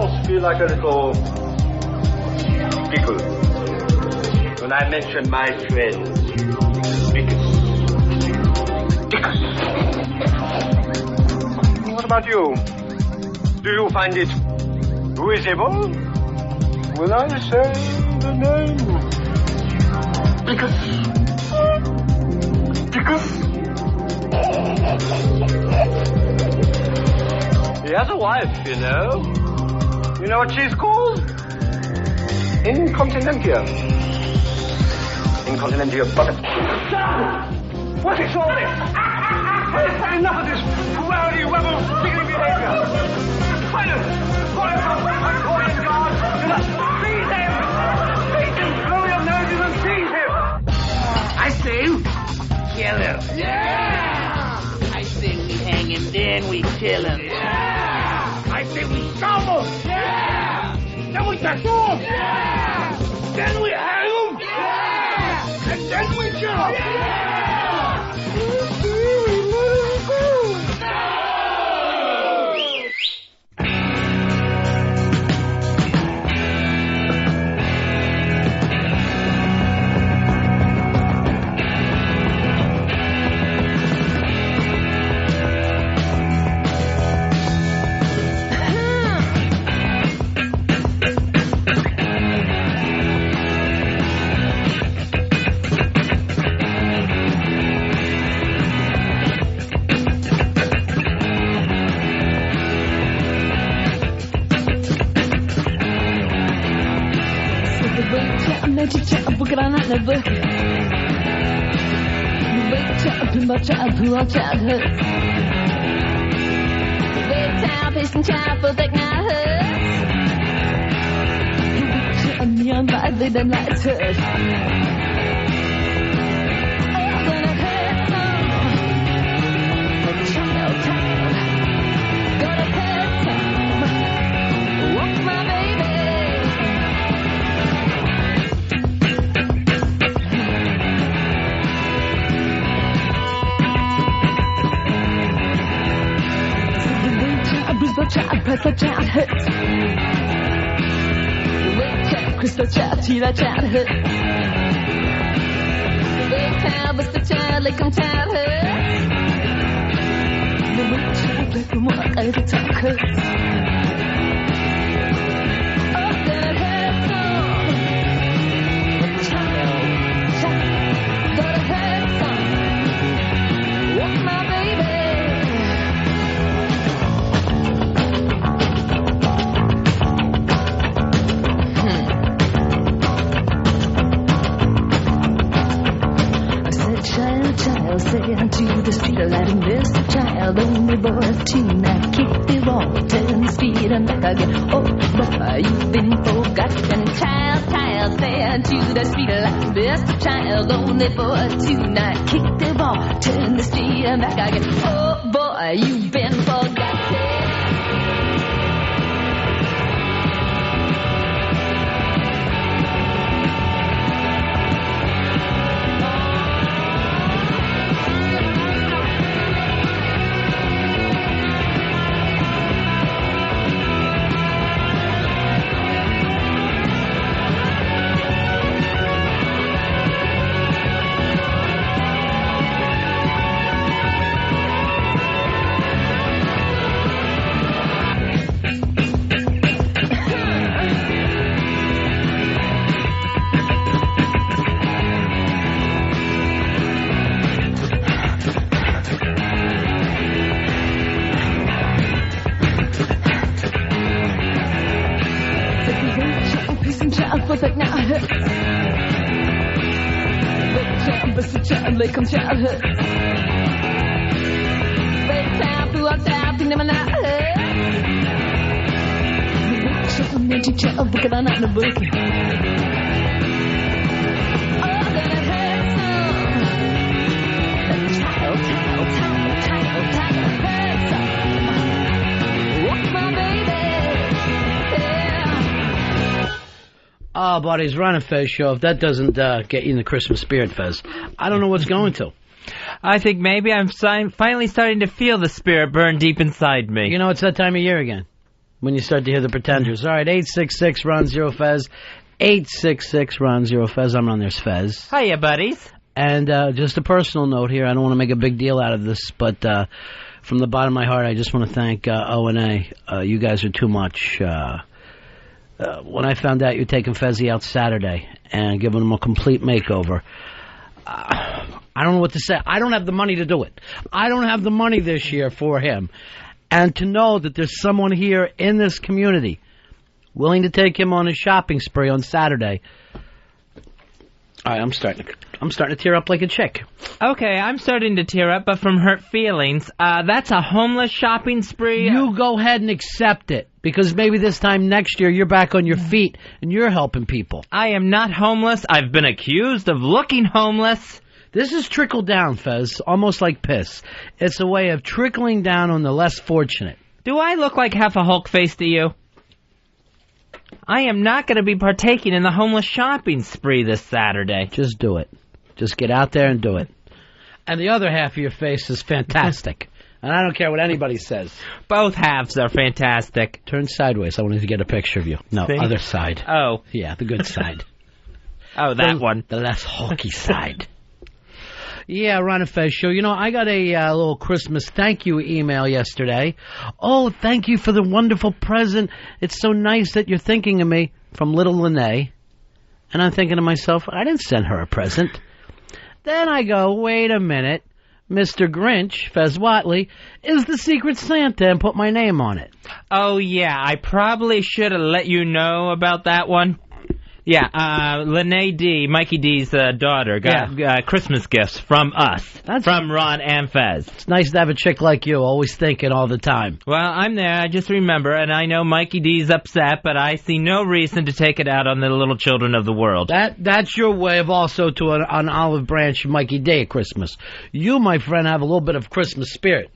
almost feel like a little pickle when I mention my friend Dickus. What about you? Do you find it visible when I say the name Dickus? He has a wife, you know. You know what she's called? Incontinentia bucket. What is all this? I've had enough of this rowdy, rebel-sticking behavior. Silence! I'm calling guard. Seize him! Seize him! Blow your noses and seize him! I say, kill him. Yeah! I say we hang him, then we kill him. Yeah! I say we stop him. Yeah! Then we tattoo him. Yeah! Then we hang him. Yeah! And then we kill him. Yeah! Crystal child, Tina childhood. Big town, but the child, like I'm childhood. The rich child, like I'm walk over top cuts. Oh, that hurt some. Child, gotta hurt some. Walk my baby. Child, say unto the street, letting this child, only boy tonight, kick the wall, turn the speed and back again. Oh, boy, you've been forgotten. Child, say unto the street, like this child, only boy tonight, kick the wall, turn the speed and back again. Oh, boy, you've been forgotten. Like I'm childhood. Big time, blew up down, think I'm not hurt. The teacher of the gun on the book. Oh, then it hurts some. Child, hurts some. Walk my baby. Yeah. Oh, buddies, Ron and Fez show. If that doesn't get you in the Christmas spirit, Fez, I don't know what's going to. I think maybe I'm finally starting to feel the spirit burn deep inside me. You know, it's that time of year again. when you start to hear the Pretenders. All right, 866 Ron Zero Fez. 866 Ron Zero Fez. I'm on there's Fez. Hiya, buddies. And just a personal note here. I don't want to make a big deal out of this, but from the bottom of my heart, I just want to thank O&A. You guys are too much. When I found out you're taking Fezzy out Saturday and giving him a complete makeover, I don't know what to say. I don't have the money to do it. I don't have the money this year for him. And to know that there's someone here in this community willing to take him on a shopping spree on Saturday. All right, I'm starting to tear up like a chick. Okay, I'm starting to tear up, but from hurt feelings. That's a homeless shopping spree. You go ahead and accept it, because maybe this time next year you're back on your feet and you're helping people. I am not homeless. I've been accused of looking homeless. This is trickle down, Fez, almost like piss. It's a way of trickling down on the less fortunate. Do I look like half a Hulk face to you? I am not going to be partaking in the homeless shopping spree this Saturday. Just do it. Just get out there and do it. And the other half of your face is fantastic. And I don't care what anybody says. Both halves are fantastic. Turn sideways. I wanted to get a picture of you. No, See? Other side. Oh. Yeah, the good side. Oh, that one. The less hulky side. Yeah, Ron and Fez show. You know, I got a little Christmas thank you email yesterday. Oh, thank you for the wonderful present. It's so nice that you're thinking of me, from little Lene. And I'm thinking to myself, I didn't send her a present. Then I go, wait a minute. Mr. Grinch, Fez Watley, is the Secret Santa and put my name on it. Oh, yeah, I probably should have let you know about that one. Yeah, Lene D, Mikey D's daughter, got Christmas gifts from us, from Ron and Fez. It's nice to have a chick like you, always thinking all the time. Well, I'm there, I just remember, and I know Mikey D's upset, but I see no reason to take it out on the little children of the world. That's your way of also to an olive branch Mikey D at Christmas. You, my friend, have a little bit of Christmas spirit.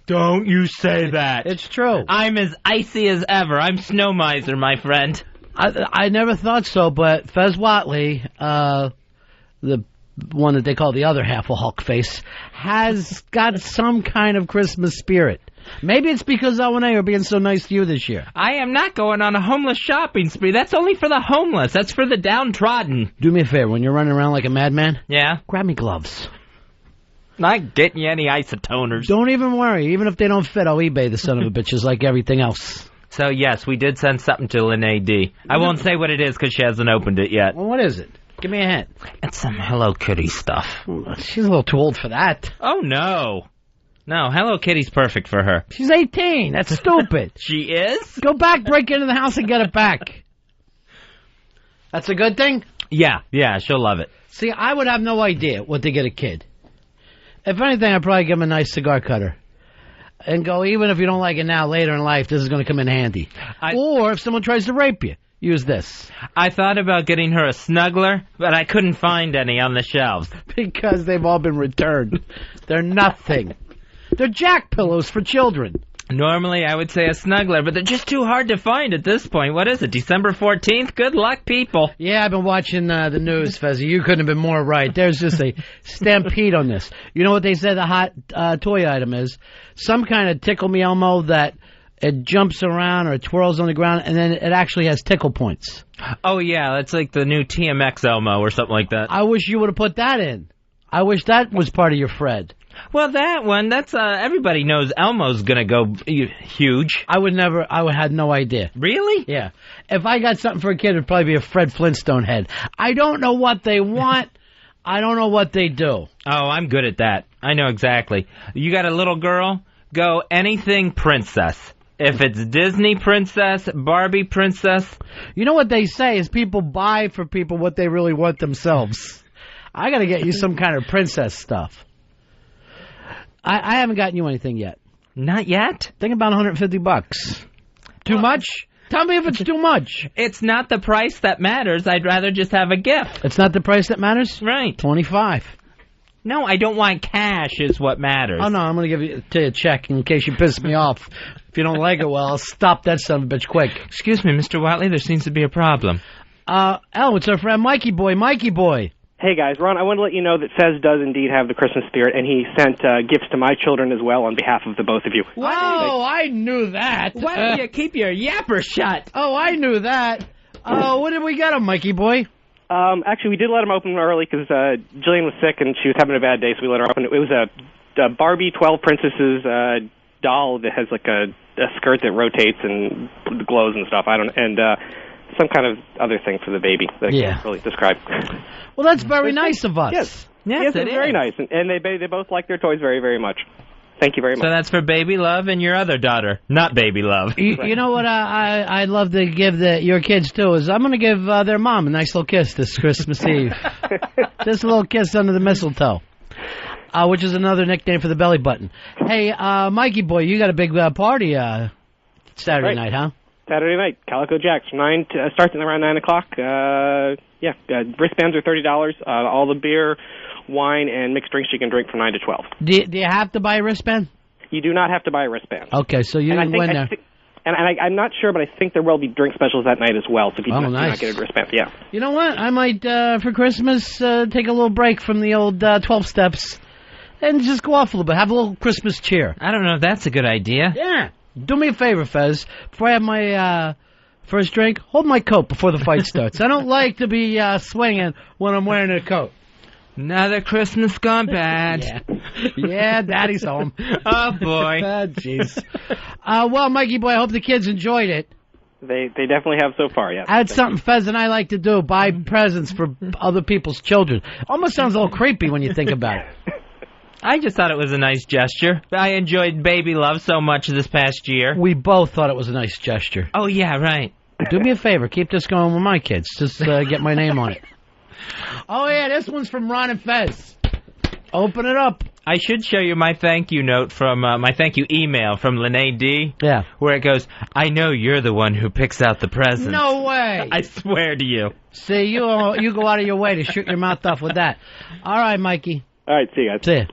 Don't you say that. It's true. I'm as icy as ever. I'm Snow Miser, my friend. I never thought so, but Fez Watley, the one that they call the other half of Hulk face, has got some kind of Christmas spirit. Maybe it's because O&A are being so nice to you this year. I am not going on a homeless shopping spree. That's only for the homeless. That's for the downtrodden. Do me a favor, when you're running around like a madman, yeah, grab me gloves. Not getting you any isotoners. Don't even worry. Even if they don't fit, I'll eBay the son of a bitches like everything else. So, yes, we did send something to Lene D. I won't say what it is because she hasn't opened it yet. Well, what is it? Give me a hint. It's some Hello Kitty stuff. She's a little too old for that. Oh, no. No, Hello Kitty's perfect for her. She's 18. That's stupid. She is? Go back, break into the house, and get it back. That's a good thing? Yeah, she'll love it. See, I would have no idea what to get a kid. If anything, I'd probably give him a nice cigar cutter. And go, even if you don't like it now, later in life, this is going to come in handy. Or if someone tries to rape you, use this. I thought about getting her a snuggler, but I couldn't find any on the shelves. Because they've all been returned. They're nothing. They're jack pillows for children. Normally, I would say a snuggler, but they're just too hard to find at this point. What is it, December 14th? Good luck, people. Yeah, I've been watching the news, Fezzy. You couldn't have been more right. There's just a stampede on this. You know what they say the hot toy item is? Some kind of Tickle Me Elmo that it jumps around or it twirls on the ground, and then it actually has tickle points. Oh, yeah, that's like the new TMX Elmo or something like that. I wish you would have put that in. I wish that was part of your Fred. Well, that one, that's, everybody knows Elmo's gonna go huge. I had no idea. Really? Yeah. If I got something for a kid, it'd probably be a Fred Flintstone head. I don't know what they want. I don't know what they do. Oh, I'm good at that. I know exactly. You got a little girl? Go anything princess. If it's Disney princess, Barbie princess. You know what they say is people buy for people what they really want themselves. I gotta get you some kind of princess stuff. I haven't gotten you anything yet. Not yet? Think about $150. Too much? Tell me if it's too much. It's not the price that matters. I'd rather just have a gift. It's not the price that matters? Right. $25. No, I don't want cash is what matters. Oh, no, I'm going to give you a check in case you piss me off. If you don't like it, well, I'll stop that son of a bitch quick. Excuse me, Mr. Watley, there seems to be a problem. It's our friend Mikey Boy. Mikey Boy. Hey, guys. Ron, I want to let you know that Fez does indeed have the Christmas spirit, and he sent gifts to my children as well on behalf of the both of you. Whoa, I knew that. Why don't you keep your yapper shut? Oh, I knew that. What did we get him, Mikey boy? Actually, we did let him open early because Jillian was sick and she was having a bad day, so we let her open. It was a Barbie 12 Princesses doll that has like a skirt that rotates and glows and stuff. And some kind of other thing for the baby that I can't really describe. Well, that's very nice of us. Yes, yes, it's very nice, and they both like their toys very, very much. Thank you very much. So that's for Baby Love and your other daughter, not Baby Love. You know what I'd love to give your kids, too, is I'm going to give their mom a nice little kiss this Christmas Eve. Just a little kiss under the mistletoe, which is another nickname for the belly button. Hey, Mikey boy, you got a big party Saturday night, huh? Saturday night, Calico Jacks, starts at around 9 o'clock. Wristbands are $30. All the beer, wine, and mixed drinks you can drink from 9 to 12. Do you have to buy a wristband? You do not have to buy a wristband. Okay, so you didn't win there. I'm not sure, but I think there will be drink specials that night as well, so people do not get a wristband. Yeah. You know what? I might, for Christmas, take a little break from the old 12 steps and just go off a little bit. Have a little Christmas cheer. I don't know if that's a good idea. Yeah. Do me a favor, Fez. Before I have my first drink, hold my coat before the fight starts. I don't like to be swinging when I'm wearing a coat. Another Christmas gone bad. Yeah, Daddy's home. Oh, boy. Jeez. Well, Mikey boy, I hope the kids enjoyed it. They definitely have so far, yeah. That's something Fez and I like to do, buy presents for other people's children. Almost sounds a little creepy when you think about it. I just thought it was a nice gesture. I enjoyed Baby Love so much this past year. We both thought it was a nice gesture. Oh, yeah, right. Do me a favor. Keep this going with my kids. Just get my name on it. Oh, yeah, this one's from Ron and Fez. Open it up. I should show you my thank you note from my thank you email from Lene D. Yeah. Where it goes, I know you're the one who picks out the presents. No way. I swear to you. See, you go out of your way to shoot your mouth off with that. All right, Mikey. All right, see you guys. See ya.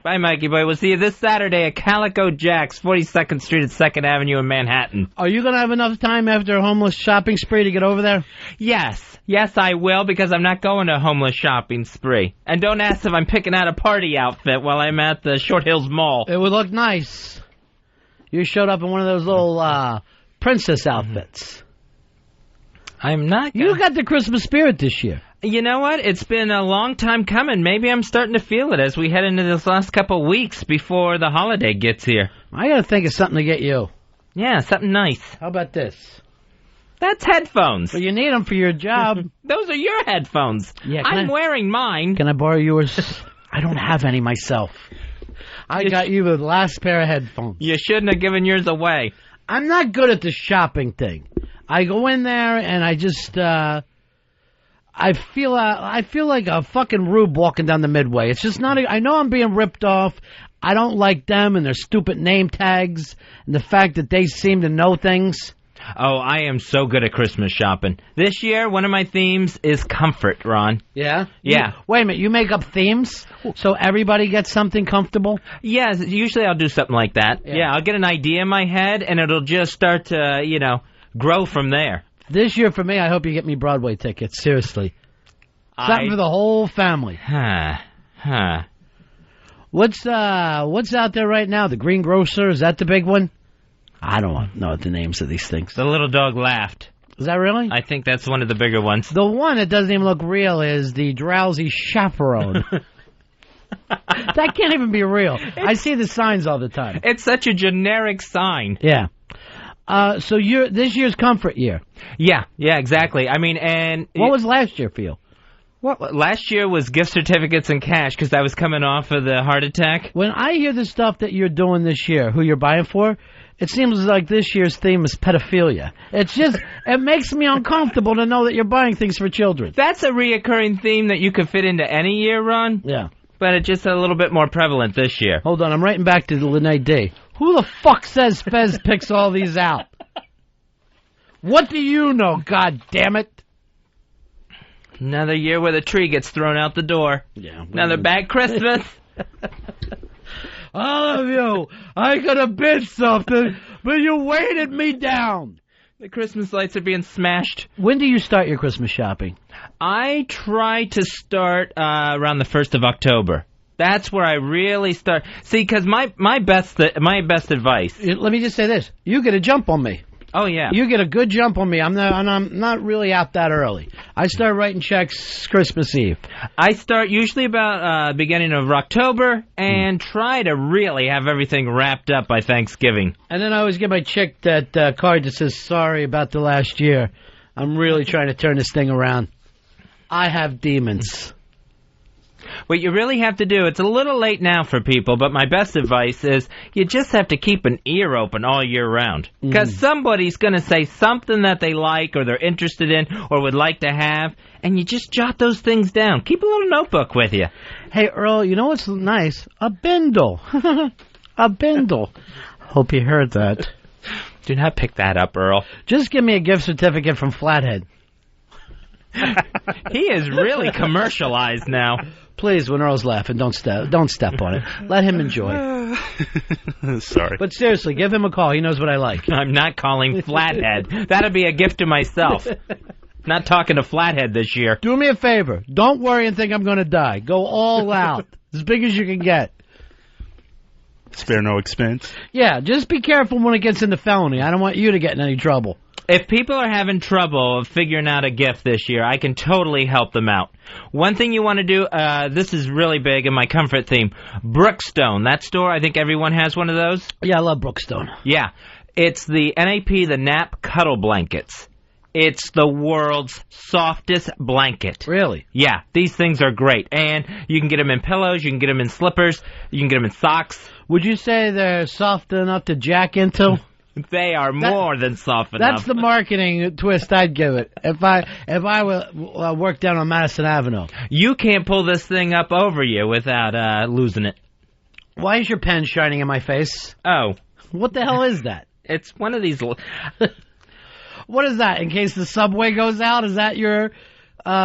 Bye, Mikey boy. We'll see you this Saturday at Calico Jack's, 42nd Street at 2nd Avenue in Manhattan. Are you going to have enough time after a homeless shopping spree to get over there? Yes. Yes, I will, because I'm not going to a homeless shopping spree. And don't ask if I'm picking out a party outfit while I'm at the Short Hills Mall. It would look nice. You showed up in one of those little princess outfits. I'm not You got the Christmas spirit this year. You know what? It's been a long time coming. Maybe I'm starting to feel it as we head into this last couple of weeks before the holiday gets here. I got to think of something to get you. Yeah, something nice. How about this? That's headphones. Well, you need them for your job. Those are your headphones. Yeah, I'm wearing mine. Can I borrow yours? I don't have any myself. I got you the last pair of headphones. You shouldn't have given yours away. I'm not good at the shopping thing. I go in there and I just... I feel like a fucking rube walking down the midway. It's just not... I know I'm being ripped off. I don't like them and their stupid name tags and the fact that they seem to know things. Oh, I am so good at Christmas shopping. This year, one of my themes is comfort, Ron. Yeah? Yeah. Wait a minute, you make up themes so everybody gets something comfortable? Yeah, usually I'll do something like that. Yeah, I'll get an idea in my head and it'll just start to, grow from there. This year for me, I hope you get me Broadway tickets. Seriously. Something for the whole family. What's out there right now? The Green Grocer? Is that the big one? I don't know the names of these things. The Little Dog Laughed. Is that really? I think that's one of the bigger ones. The one that doesn't even look real is the Drowsy Chaperone. That can't even be real. I see the signs all the time. It's such a generic sign. Yeah. So this year's comfort year. Yeah, exactly. I mean, and... What was last year for you? What last year was gift certificates and cash because I was coming off of the heart attack. When I hear the stuff that you're doing this year, who you're buying for, it seems like this year's theme is pedophilia. It's just, it makes me uncomfortable to know that you're buying things for children. That's a reoccurring theme that you could fit into any year, Ron. Yeah. But it's just a little bit more prevalent this year. Hold on, I'm writing back to the Lene D. Who the fuck says Fez picks all these out? What do you know, God damn it? Another year where the tree gets thrown out the door. Yeah. Another bad Christmas. All of you, I could have been something, but you weighted me down. The Christmas lights are being smashed. When do you start your Christmas shopping? I try to start around the 1st of October. That's where I really start. See, because my best advice. Let me just say this: you get a jump on me. Oh yeah, you get a good jump on me. I'm not really out that early. I start writing checks Christmas Eve. I start usually about beginning of October and try to really have everything wrapped up by Thanksgiving. And then I always give my chick that card that says sorry about the last year. I'm really trying to turn this thing around. I have demons. What you really have to do, it's a little late now for people, but my best advice is you just have to keep an ear open all year round. Because somebody's going to say something that they like or they're interested in or would like to have, and you just jot those things down. Keep a little notebook with you. Hey, Earl, you know what's nice? A bindle. A bindle. Hope you heard that. Do not pick that up, Earl. Just give me a gift certificate from Flathead. He is really commercialized now. Please, when Earl's laughing, don't step on it. Let him enjoy. Sorry. But seriously, give him a call. He knows what I like. I'm not calling Flathead. That'll be a gift to myself. Not talking to Flathead this year. Do me a favor. Don't worry and think I'm going to die. Go all out. As big as you can get. Spare no expense. Yeah, just be careful when it gets into felony. I don't want you to get in any trouble. If people are having trouble figuring out a gift this year, I can totally help them out. One thing you want to do, this is really big in my comfort theme, Brookstone. That store, I think everyone has one of those. Yeah, I love Brookstone. Yeah. It's the NAP, the Nap Cuddle Blankets. It's the world's softest blanket. Really? Yeah, these things are great. And you can get them in pillows, you can get them in slippers, you can get them in socks. Would you say they're soft enough to jack into? They are more than soft enough. That's the marketing twist I'd give it. If I were worked down on Madison Avenue. You can't pull this thing up over you without losing it. Why is your pen shining in my face? Oh. What the hell is that? It's one of these... What is that? In case the subway goes out, is that your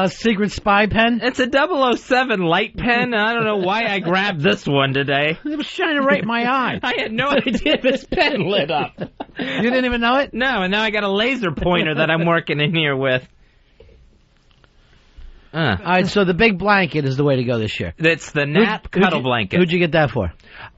secret spy pen? It's a 007 light pen. I don't know why I grabbed this one today. It was shining right in my eye. I had no idea this pen lit up. You didn't even know it? No, and now I got a laser pointer that I'm working in here with. All right, so the big blanket is the way to go this year. It's the Nap Cuddle Blanket. Who'd you get that for?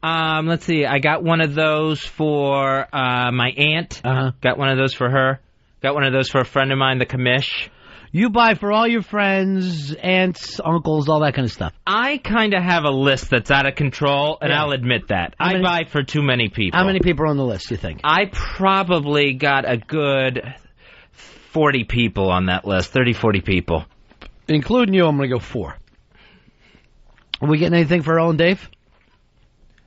Let's see. I got one of those for my aunt. Got one of those for her. Got one of those for a friend of mine, the commish. You buy for all your friends, aunts, uncles, all that kind of stuff. I kind of have a list that's out of control, and I'll admit that. I buy for too many people. How many people are on the list, you think? I probably got a good 40 people on that list, 30, 40 people. Including you, I'm going to go 4. Are we getting anything for Earl and Dave?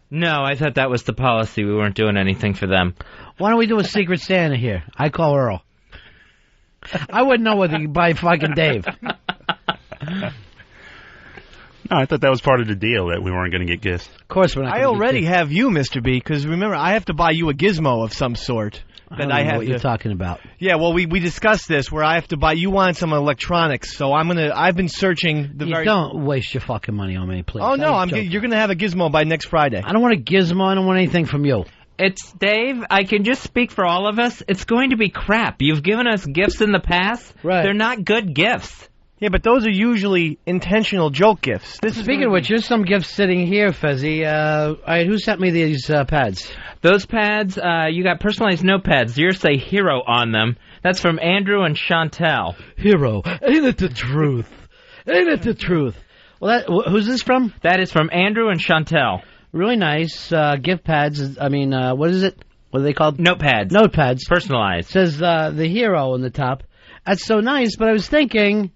No, I thought that was the policy. We weren't doing anything for them. Why don't we do a Secret Santa here? I call Earl. I wouldn't know whether you buy fucking Dave. No, I thought that was part of the deal, that we weren't going to get gifts. Of course we're not. I already have you, Mr. B, because remember, I have to buy you a gizmo of some sort. That I have what you're talking about. Yeah, well, we discussed this, where I have to buy, you want some electronics, so I've been searching Don't waste your fucking money on me, please. Oh, no, you're going to have a gizmo by next Friday. I don't want a gizmo, I don't want anything from you. It's, Dave, I can just speak for all of us. It's going to be crap. You've given us gifts in the past. Right. They're not good gifts. Yeah, but those are usually intentional joke gifts. Speaking of which, there's some gifts sitting here, Fezzy. All right, who sent me these pads? Those pads, you got personalized notepads. Yours say Hero on them. That's from Andrew and Chantel. Hero. Ain't it the truth? Ain't it the truth? Well, who's this from? That is from Andrew and Chantel. Really nice gift pads. I mean, what is it? What are they called? Notepads. Notepads. Personalized. It says the Hero on the top. That's so nice, but I was thinking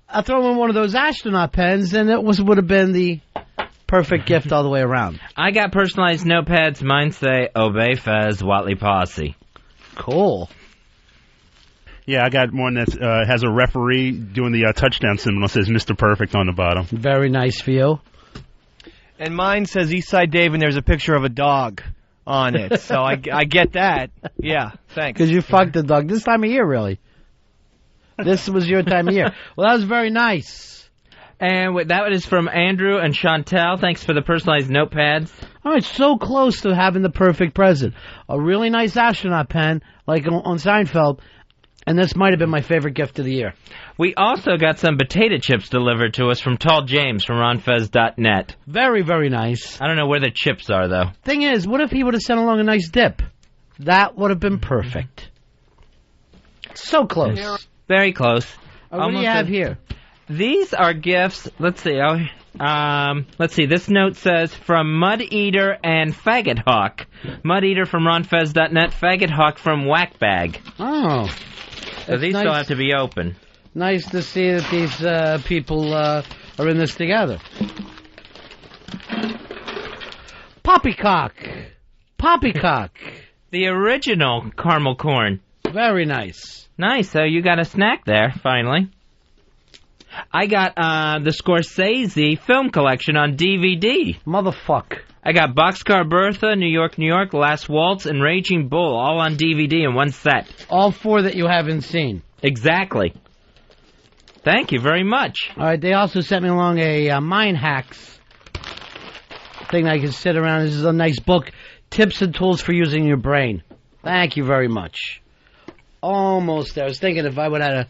I'll throw in one of those astronaut pens, and it would have been the perfect gift all the way around. I got personalized notepads. Mine say, Obey Fez, Watley Posse. Cool. Yeah, I got one that has a referee doing the touchdown symbol. It says Mr. Perfect on the bottom. Very nice for you. And mine says Eastside Dave, and there's a picture of a dog on it. So I get that. Yeah, thanks. Because you fucked the dog this time of year, really. This was your time of year. Well, that was very nice. And that is from Andrew and Chantel. Thanks for the personalized notepads. All right, so close to having the perfect present. A really nice astronaut pen, like on Seinfeld, and this might have been my favorite gift of the year. We also got some potato chips delivered to us from Tall James from ronfez.net. Very, very nice. I don't know where the chips are, though. Thing is, what if he would have sent along a nice dip? That would have been perfect. So close. Very close. What do you have here? These are gifts. Let's see. Let's see. This note says from Mud Eater and Faggot Hawk. Mud Eater from ronfez.net. Faggot Hawk from Whackbag. Oh. So these still have to be open. Nice to see that these people are in this together. Poppycock. Poppycock. The original caramel corn. Very nice. Nice. So you got a snack there, finally. I got the Scorsese film collection on DVD. Motherfuck. I got Boxcar Bertha, New York, New York, Last Waltz, and Raging Bull, all on DVD in one set. All 4 that you haven't seen. Exactly. Thank you very much. All right, they also sent me along a Mind Hacks thing that I can sit around. This is a nice book, Tips and Tools for Using Your Brain. Thank you very much. Almost there. I was thinking if I would have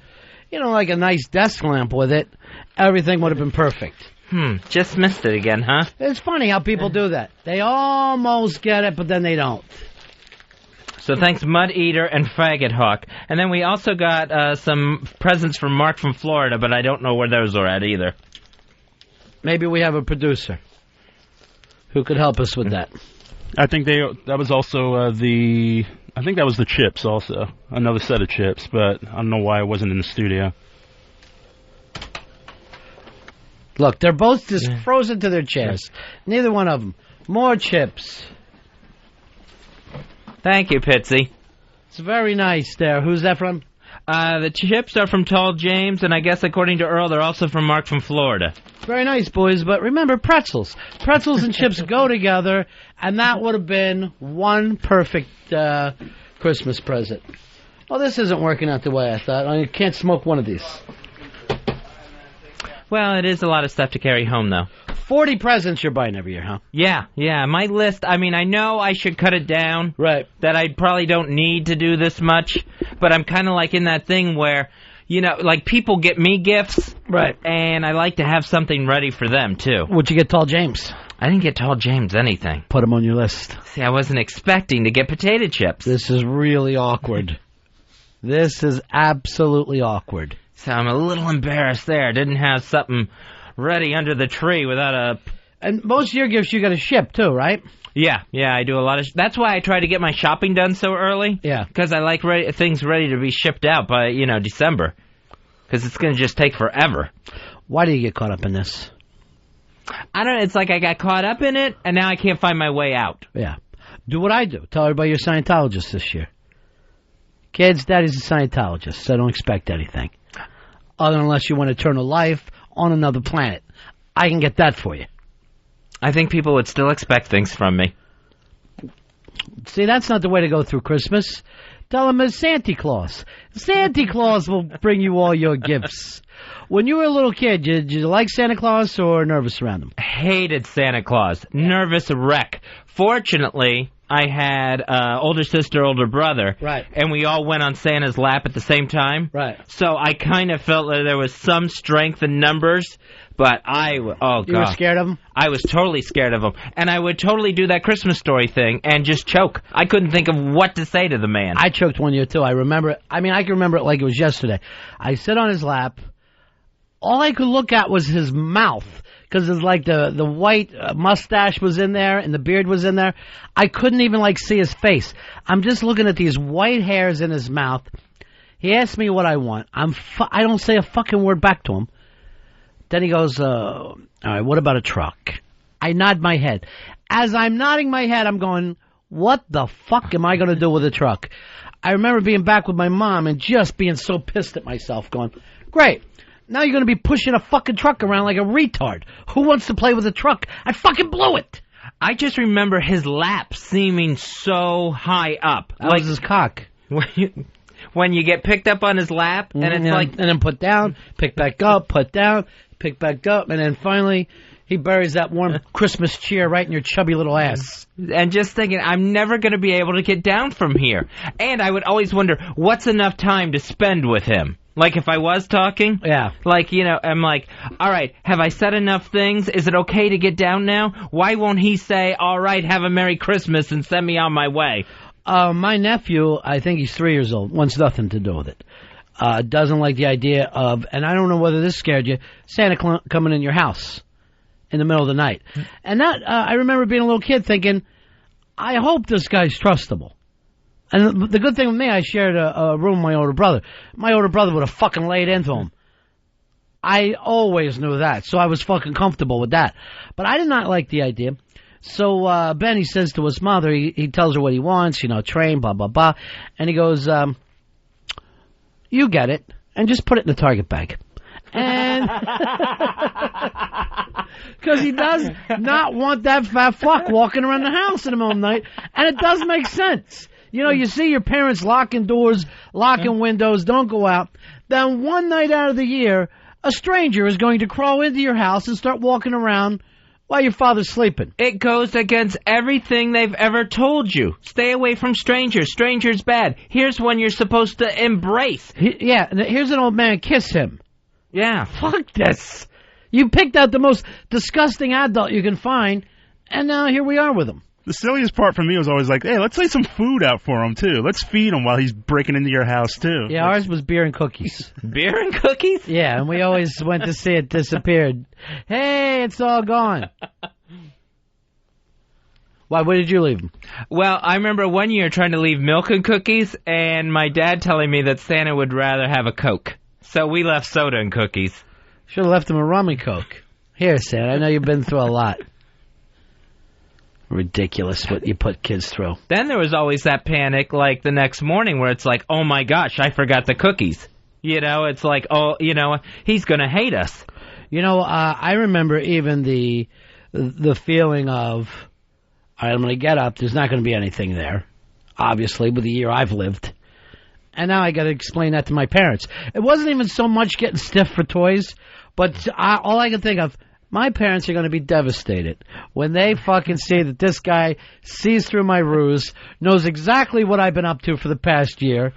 had like a nice desk lamp with it, everything would have been perfect. Just missed it again, huh? It's funny how people do that. They almost get it, but then they don't. So thanks, Mud Eater and Faggot Hawk. And then we also got some presents from Mark from Florida, but I don't know where those are at either. Maybe we have a producer who could help us with that. I think that was also I think that was the chips also. Another set of chips, but I don't know why I wasn't in the studio. Look, they're both just frozen to their chairs. Neither one of them. More chips. Thank you, Pitsy. It's very nice there. Who's that from? The chips are from Tall James, and I guess according to Earl, they're also from Mark from Florida. Very nice, boys, but remember pretzels. Pretzels and chips go together, and that would have been one perfect Christmas present. Well, this isn't working out the way I thought. I can't smoke one of these. Well, it is a lot of stuff to carry home, though. 40 presents you're buying every year, huh? Yeah. My list, I mean, I know I should cut it down. Right. That I probably don't need to do this much, but I'm kind of like in that thing where, like people get me gifts. Right. And I like to have something ready for them, too. What'd you get Tall James? I didn't get Tall James anything. Put him on your list. See, I wasn't expecting to get potato chips. This is really awkward. This is absolutely awkward. So I'm a little embarrassed there. Didn't have something ready under the tree without a... And most of your gifts you got to ship, too, right? Yeah, I do a lot of... That's why I try to get my shopping done so early. Yeah. Because I like things ready to be shipped out by, December. Because it's going to just take forever. Why do you get caught up in this? I don't know. It's like I got caught up in it, and now I can't find my way out. Yeah. Do what I do. Tell everybody you're a Scientologist this year. Kids, Daddy's a Scientologist, so don't expect anything. Unless you want eternal life on another planet. I can get that for you. I think people would still expect things from me. See, that's not the way to go through Christmas. Tell them it's Santa Claus. Santa Claus will bring you all your gifts. When you were a little kid, did you like Santa Claus or nervous around him? Hated Santa Claus. Nervous wreck. Fortunately, I had older sister, older brother. Right. And we all went on Santa's lap at the same time. Right. So I kind of felt that there was some strength in numbers, but You were scared of him? I was totally scared of him. And I would totally do that Christmas story thing and just choke. I couldn't think of what to say to the man. I choked one year, too. I remember it. I mean, I can remember it like it was yesterday. I sit on his lap. All I could look at was his mouth. Because it's like the white mustache was in there and the beard was in there. I couldn't even see his face. I'm just looking at these white hairs in his mouth. He asked me what I want. I don't say a fucking word back to him. Then he goes, all right, what about a truck? I nod my head. As I'm nodding my head, I'm going, what the fuck am I going to do with a truck? I remember being back with my mom and just being so pissed at myself, going, great. Now you're going to be pushing a fucking truck around like a retard. Who wants to play with a truck? I fucking blew it. I just remember his lap seeming so high up. That was his cock. When you get picked up on his lap, and it's like... And then put down, pick back up, put down, pick back up, and then finally he buries that warm Christmas cheer right in your chubby little ass. And just thinking, I'm never going to be able to get down from here. And I would always wonder, what's enough time to spend with him? Like, if I was talking? Yeah. Like, you know, I'm like, all right, have I said enough things? Is it okay to get down now? Why won't he say, all right, have a Merry Christmas and send me on my way? My nephew, I think he's 3 years old, wants nothing to do with it. Doesn't like the idea of, and I don't know whether this scared you, Santa coming in your house in the middle of the night. And that, I remember being a little kid thinking, I hope this guy's trustable. And the good thing with me, I shared a room with my older brother. My older brother would have fucking laid into him. I always knew that, so I was fucking comfortable with that. But I did not like the idea. So Ben, he says to his mother, he tells her what he wants, you know, train, blah, blah, blah. And he goes, you get it, and just put it in the Target bag. And because he does not want that fat fuck walking around the house in the middle of the night. And it does make sense. You know, you see your parents locking doors, locking windows, don't go out. Then one night out of the year, a stranger is going to crawl into your house and start walking around while your father's sleeping. It goes against everything they've ever told you. Stay away from strangers. Strangers bad. Here's one you're supposed to embrace. Here's an old man. Kiss him. Yeah. Fuck this. You picked out the most disgusting adult you can find, and now here we are with him. The silliest part for me was always like, hey, let's lay some food out for him, too. Let's feed him while he's breaking into your house, too. Yeah, ours was beer and cookies. Beer and cookies? Yeah, and we always went to see it disappeared. Hey, it's all gone. Why, where did you leave them? Well, I remember one year trying to leave milk and cookies, and my dad telling me that Santa would rather have a Coke. So we left soda and cookies. Should have left him a rum and Coke. Here, Santa, I know you've been through a lot. Ridiculous what you put kids through. Then there was always that panic, like the next morning, where it's like, oh my gosh, I forgot the cookies. You know, it's like, oh, you know, he's going to hate us. You know, I remember even the feeling of, all right, I'm going to get up, there's not going to be anything there, obviously, with the year I've lived. And now I got to explain that to my parents. It wasn't even so much getting stiff for toys, but all I can think of, my parents are going to be devastated when they fucking see that this guy sees through my ruse, knows exactly what I've been up to for the past year,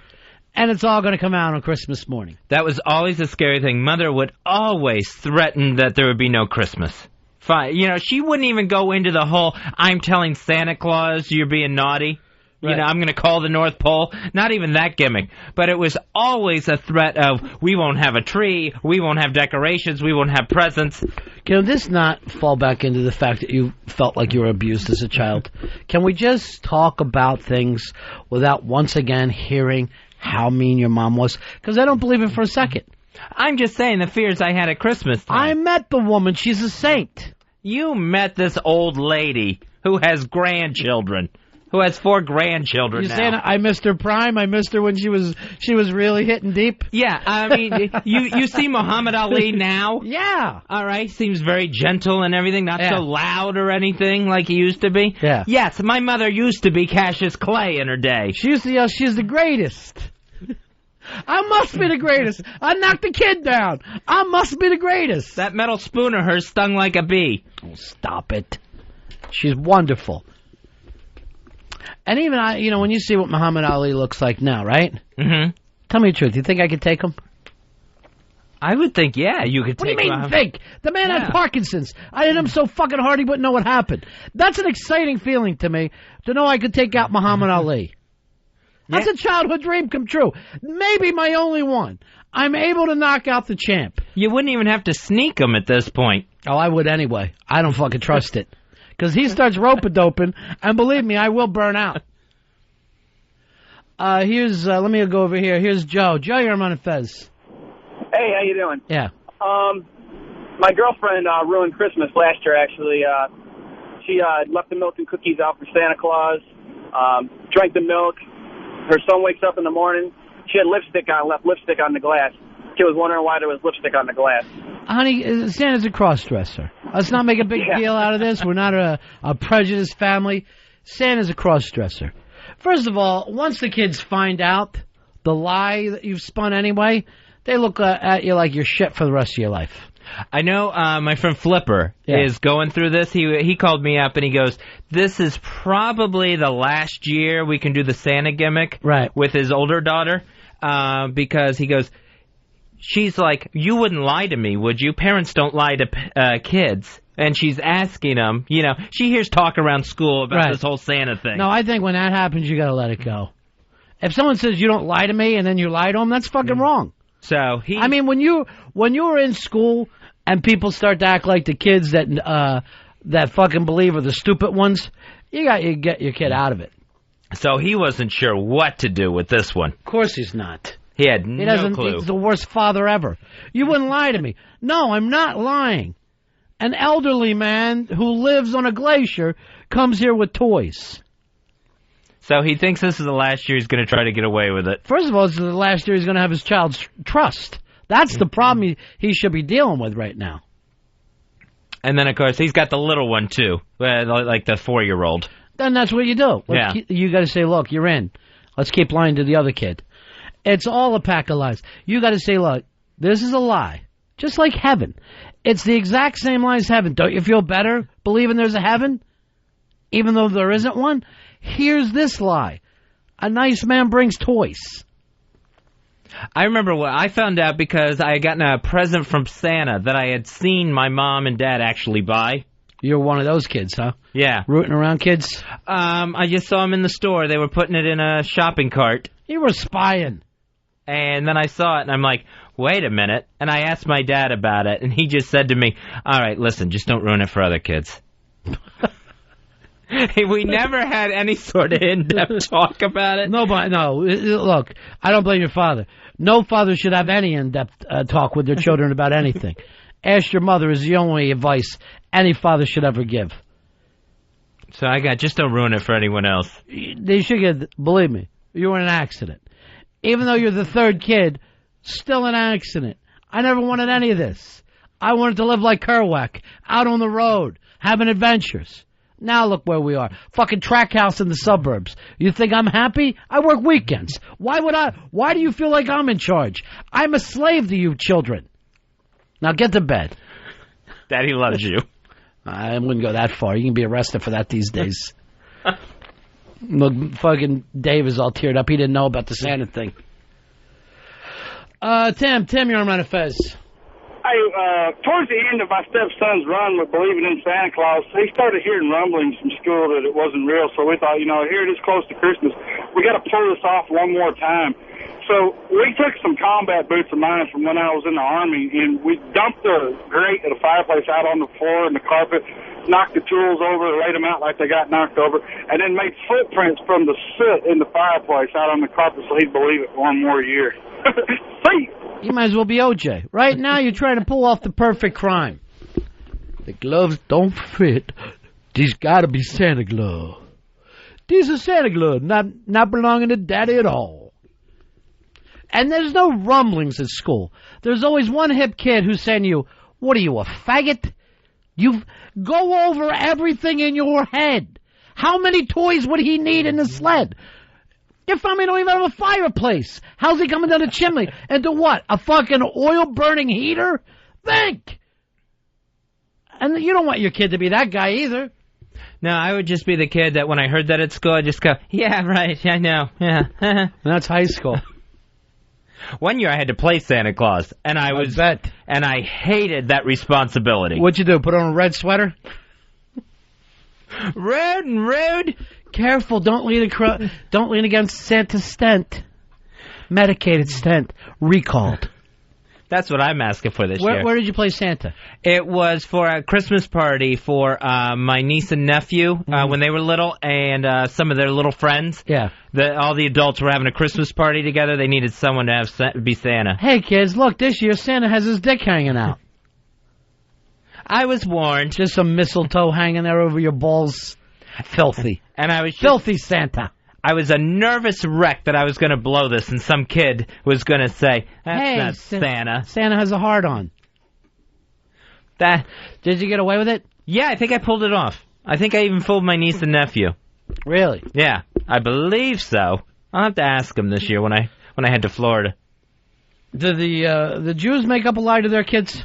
and it's all going to come out on Christmas morning. That was always a scary thing. Mother would always threaten that there would be no Christmas. Fine. You know, she wouldn't even go into the whole, I'm telling Santa Claus you're being naughty. Right. You know, I'm going to call the North Pole. Not even that gimmick. But it was always a threat of, we won't have a tree, we won't have decorations, we won't have presents. Can this not fall back into the fact that you felt like you were abused as a child? Can we just talk about things without once again hearing how mean your mom was? Because I don't believe it for a second. I'm just saying the fears I had at Christmas time. I met the woman. She's a saint. You met this old lady who has grandchildren. Who has 4 grandchildren now. You saying I missed her prime? I missed her when she was really hitting deep? Yeah, I mean, you see Muhammad Ali now? Yeah. All right, seems very gentle and everything, not so loud or anything like he used to be. Yeah. Yes, my mother used to be Cassius Clay in her day. She used to yell, she's the greatest. I must be the greatest. I knocked the kid down. I must be the greatest. That metal spoon of hers stung like a bee. Oh, stop it. She's wonderful. And even when you see what Muhammad Ali looks like now, right? Mm-hmm. Tell me the truth. You think I could take him? I would think, yeah, you could take him. What do you mean, think? The man had Parkinson's. I hit him so fucking hard he wouldn't know what happened. That's an exciting feeling to me, to know I could take out Muhammad Ali. That's a childhood dream come true. Maybe my only one. I'm able to knock out the champ. You wouldn't even have to sneak him at this point. Oh, I would anyway. I don't fucking trust it. Because he starts rope-a-doping, and believe me, I will burn out. Let me go over here. Here's Joe. Joe, you're on Ron and Fez. Hey, how you doing? Yeah. My girlfriend ruined Christmas last year, actually. She left the milk and cookies out for Santa Claus, drank the milk. Her son wakes up in the morning. She had lipstick on, left lipstick on the glass. She was wondering why there was lipstick on the glass. Honey, Santa's a cross-dresser. Let's not make a big deal out of this. We're not a prejudiced family. Santa's a cross-dresser. First of all, once the kids find out the lie that you've spun anyway, they look at you like you're shit for the rest of your life. I know my friend Flipper is going through this. He called me up and he goes, this is probably the last year we can do the Santa gimmick with his older daughter because he goes, she's like, you wouldn't lie to me, would you? Parents don't lie to kids. And she's asking him, you know, she hears talk around school about this whole Santa thing. No, I think when that happens, you got to let it go. If someone says you don't lie to me and then you lie to them, that's fucking wrong. So I mean, when you were in school and people start to act like the kids that fucking believe are the stupid ones, you got to get your kid out of it. So he wasn't sure what to do with this one. Of course he's not. He had no clue. He's the worst father ever. You wouldn't lie to me. No, I'm not lying. An elderly man who lives on a glacier comes here with toys. So he thinks this is the last year he's going to try to get away with it. First of all, this is the last year he's going to have his child's trust. That's the problem he should be dealing with right now. And then, of course, he's got the little one, too, like the 4-year-old. Then that's what you do. You got to say, look, you're in. Let's keep lying to the other kid. It's all a pack of lies. You got to say, look, this is a lie. Just like heaven. It's the exact same lie as heaven. Don't you feel better believing there's a heaven? Even though there isn't one? Here's this lie. A nice man brings toys. I remember what I found out because I had gotten a present from Santa that I had seen my mom and dad actually buy. You're one of those kids, huh? Yeah. Rooting around kids? I just saw them in the store. They were putting it in a shopping cart. You were spying. And then I saw it, and I'm like, wait a minute. And I asked my dad about it, and he just said to me, all right, listen, just don't ruin it for other kids. We never had any sort of in-depth talk about it. No, look, I don't blame your father. No father should have any in-depth talk with their children about anything. Ask your mother is the only advice any father should ever give. So just don't ruin it for anyone else. They should get, believe me, you were in an accident. Even though you're the third kid, still an accident. I never wanted any of this. I wanted to live like Kerouac, out on the road, having adventures. Now look where we are. Fucking track house in the suburbs. You think I'm happy? I work weekends. Why do you feel like I'm in charge? I'm a slave to you children. Now get to bed. Daddy loves you. I wouldn't go that far. You can be arrested for that these days. Look, fucking Dave is all teared up. He didn't know about the Santa thing. Tim, you're on Ron and Fez. Hey, towards the end of my stepson's run with believing in Santa Claus, he started hearing rumblings from school that it wasn't real. So we thought, here it is close to Christmas. We got to pull this off one more time. So we took some combat boots of mine from when I was in the Army, and we dumped the grate of the fireplace out on the floor and the carpet, knocked the tools over, laid them out like they got knocked over, and then made footprints from the soot in the fireplace out on the carpet so he'd believe it one more year. See? You might as well be OJ. Right now you're trying to pull off the perfect crime. The gloves don't fit. These gotta be Santa gloves. These are Santa gloves, not belonging to Daddy at all. And there's no rumblings at school. There's always one hip kid who's saying to you, what are you, a faggot? You go over everything in your head. How many toys would he need in the sled? Your family don't even have a fireplace. How's he coming down the chimney? And to what? A fucking oil-burning heater? Think! And you don't want your kid to be that guy either. No, I would just be the kid that when I heard that at school, I'd just go, yeah, right, I know, yeah. That's high school. One year I had to play Santa Claus, and I hated that responsibility. What'd you do, put on a red sweater? Rude. Careful, don't lean against Santa's stent. Medicated stent. Recalled. That's what I'm asking for this year. Where did you play Santa? It was for a Christmas party for my niece and nephew when they were little, and some of their little friends. Yeah. All the adults were having a Christmas party together. They needed someone to be Santa. Hey, kids, look, this year Santa has his dick hanging out. I was warned. Just some mistletoe hanging there over your balls. Filthy. And I was filthy Santa. I was a nervous wreck that I was going to blow this, and some kid was going to say, that's not Santa. Santa has a heart on. Did you get away with it? Yeah, I think I pulled it off. I think I even fooled my niece and nephew. Really? Yeah, I believe so. I'll have to ask them this year when I head to Florida. Do the Jews make up a lie to their kids?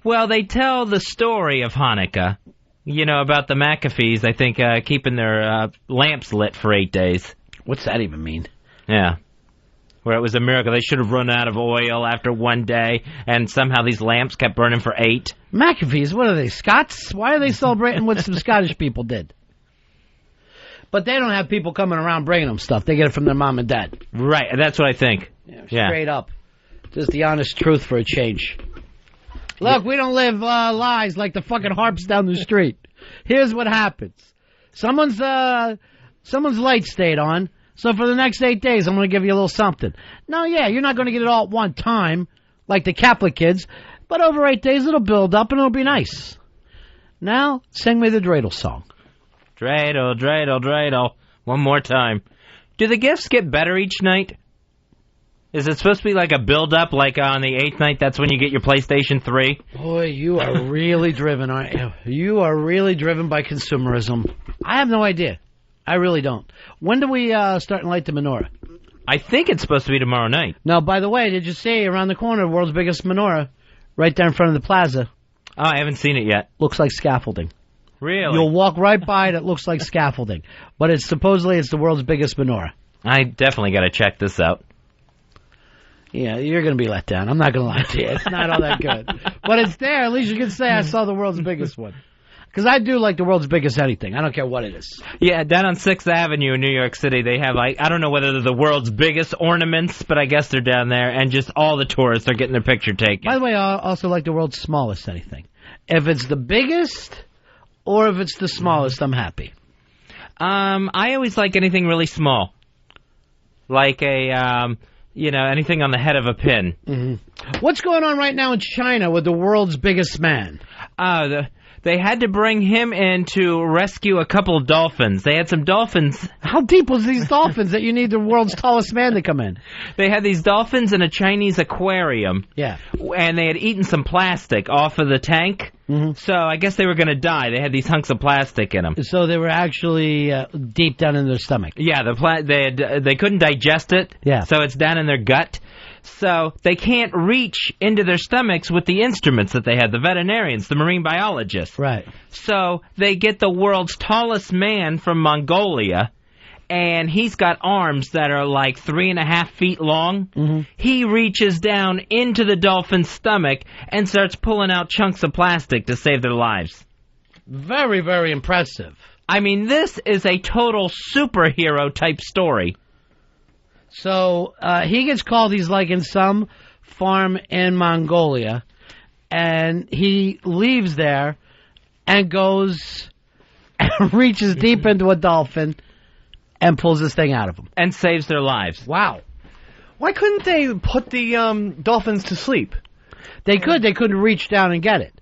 Well, they tell the story of Hanukkah, about the McAfees, I think, keeping their lamps lit for 8 days. What's that even mean? Yeah. Where it was a miracle. They should have run out of oil after one day, and somehow these lamps kept burning for 8. McAfees, what are they, Scots? Why are they celebrating what some Scottish people did? But they don't have people coming around bringing them stuff. They get it from their mom and dad. Right, that's what I think. Yeah, straight up. Just the honest truth for a change. Look, we don't live lies like the fucking harps down the street. Here's what happens. Someone's light stayed on, so for the next 8 days, I'm going to give you a little something. No, yeah, you're not going to get it all at one time, like the Catholic kids, but over 8 days, it'll build up and it'll be nice. Now, sing me the dreidel song. Dreidel, dreidel, dreidel. One more time. Do the gifts get better each night? Is it supposed to be like a build-up, like on the 8th night, that's when you get your PlayStation 3? Boy, you are really driven, aren't you? You are really driven by consumerism. I have no idea. I really don't. When do we start and light the menorah? I think it's supposed to be tomorrow night. No, by the way, did you see around the corner, the world's biggest menorah, right there in front of the plaza? Oh, I haven't seen it yet. Looks like scaffolding. Really? You'll walk right by it, it looks like scaffolding. But it's supposedly the world's biggest menorah. I definitely got to check this out. Yeah, you're going to be let down. I'm not going to lie to you. It's not all that good. But it's there. At least you can say I saw the world's biggest one. Because I do like the world's biggest anything. I don't care what it is. Yeah, down on 6th Avenue in New York City, they have, I don't know whether they're the world's biggest ornaments, but I guess they're down there, and just all the tourists are getting their picture taken. By the way, I also like the world's smallest anything. If it's the biggest or if it's the smallest, I'm happy. I always like anything really small. Like anything on the head of a pin. Mm-hmm. What's going on right now in China with the world's biggest man? They had to bring him in to rescue a couple of dolphins. They had some dolphins. How deep was these dolphins that you need the world's tallest man to come in? They had these dolphins in a Chinese aquarium. Yeah. And they had eaten some plastic off of the tank. Mm-hmm. So I guess they were going to die. They had these hunks of plastic in them. So they were actually deep down in their stomach. Yeah, they couldn't digest it. Yeah. So it's down in their gut. So they can't reach into their stomachs with the instruments that they had, the veterinarians, the marine biologists. Right. So they get the world's tallest man from Mongolia, and he's got arms that are like 3.5 feet long. Mm-hmm. He reaches down into the dolphin's stomach and starts pulling out chunks of plastic to save their lives. Very, very impressive. I mean, this is a total superhero type story. So he gets called, he's like in some farm in Mongolia, and he leaves there and goes and reaches deep into a dolphin and pulls this thing out of him. And saves their lives. Wow. Why couldn't they put the dolphins to sleep? They could. They couldn't reach down and get it.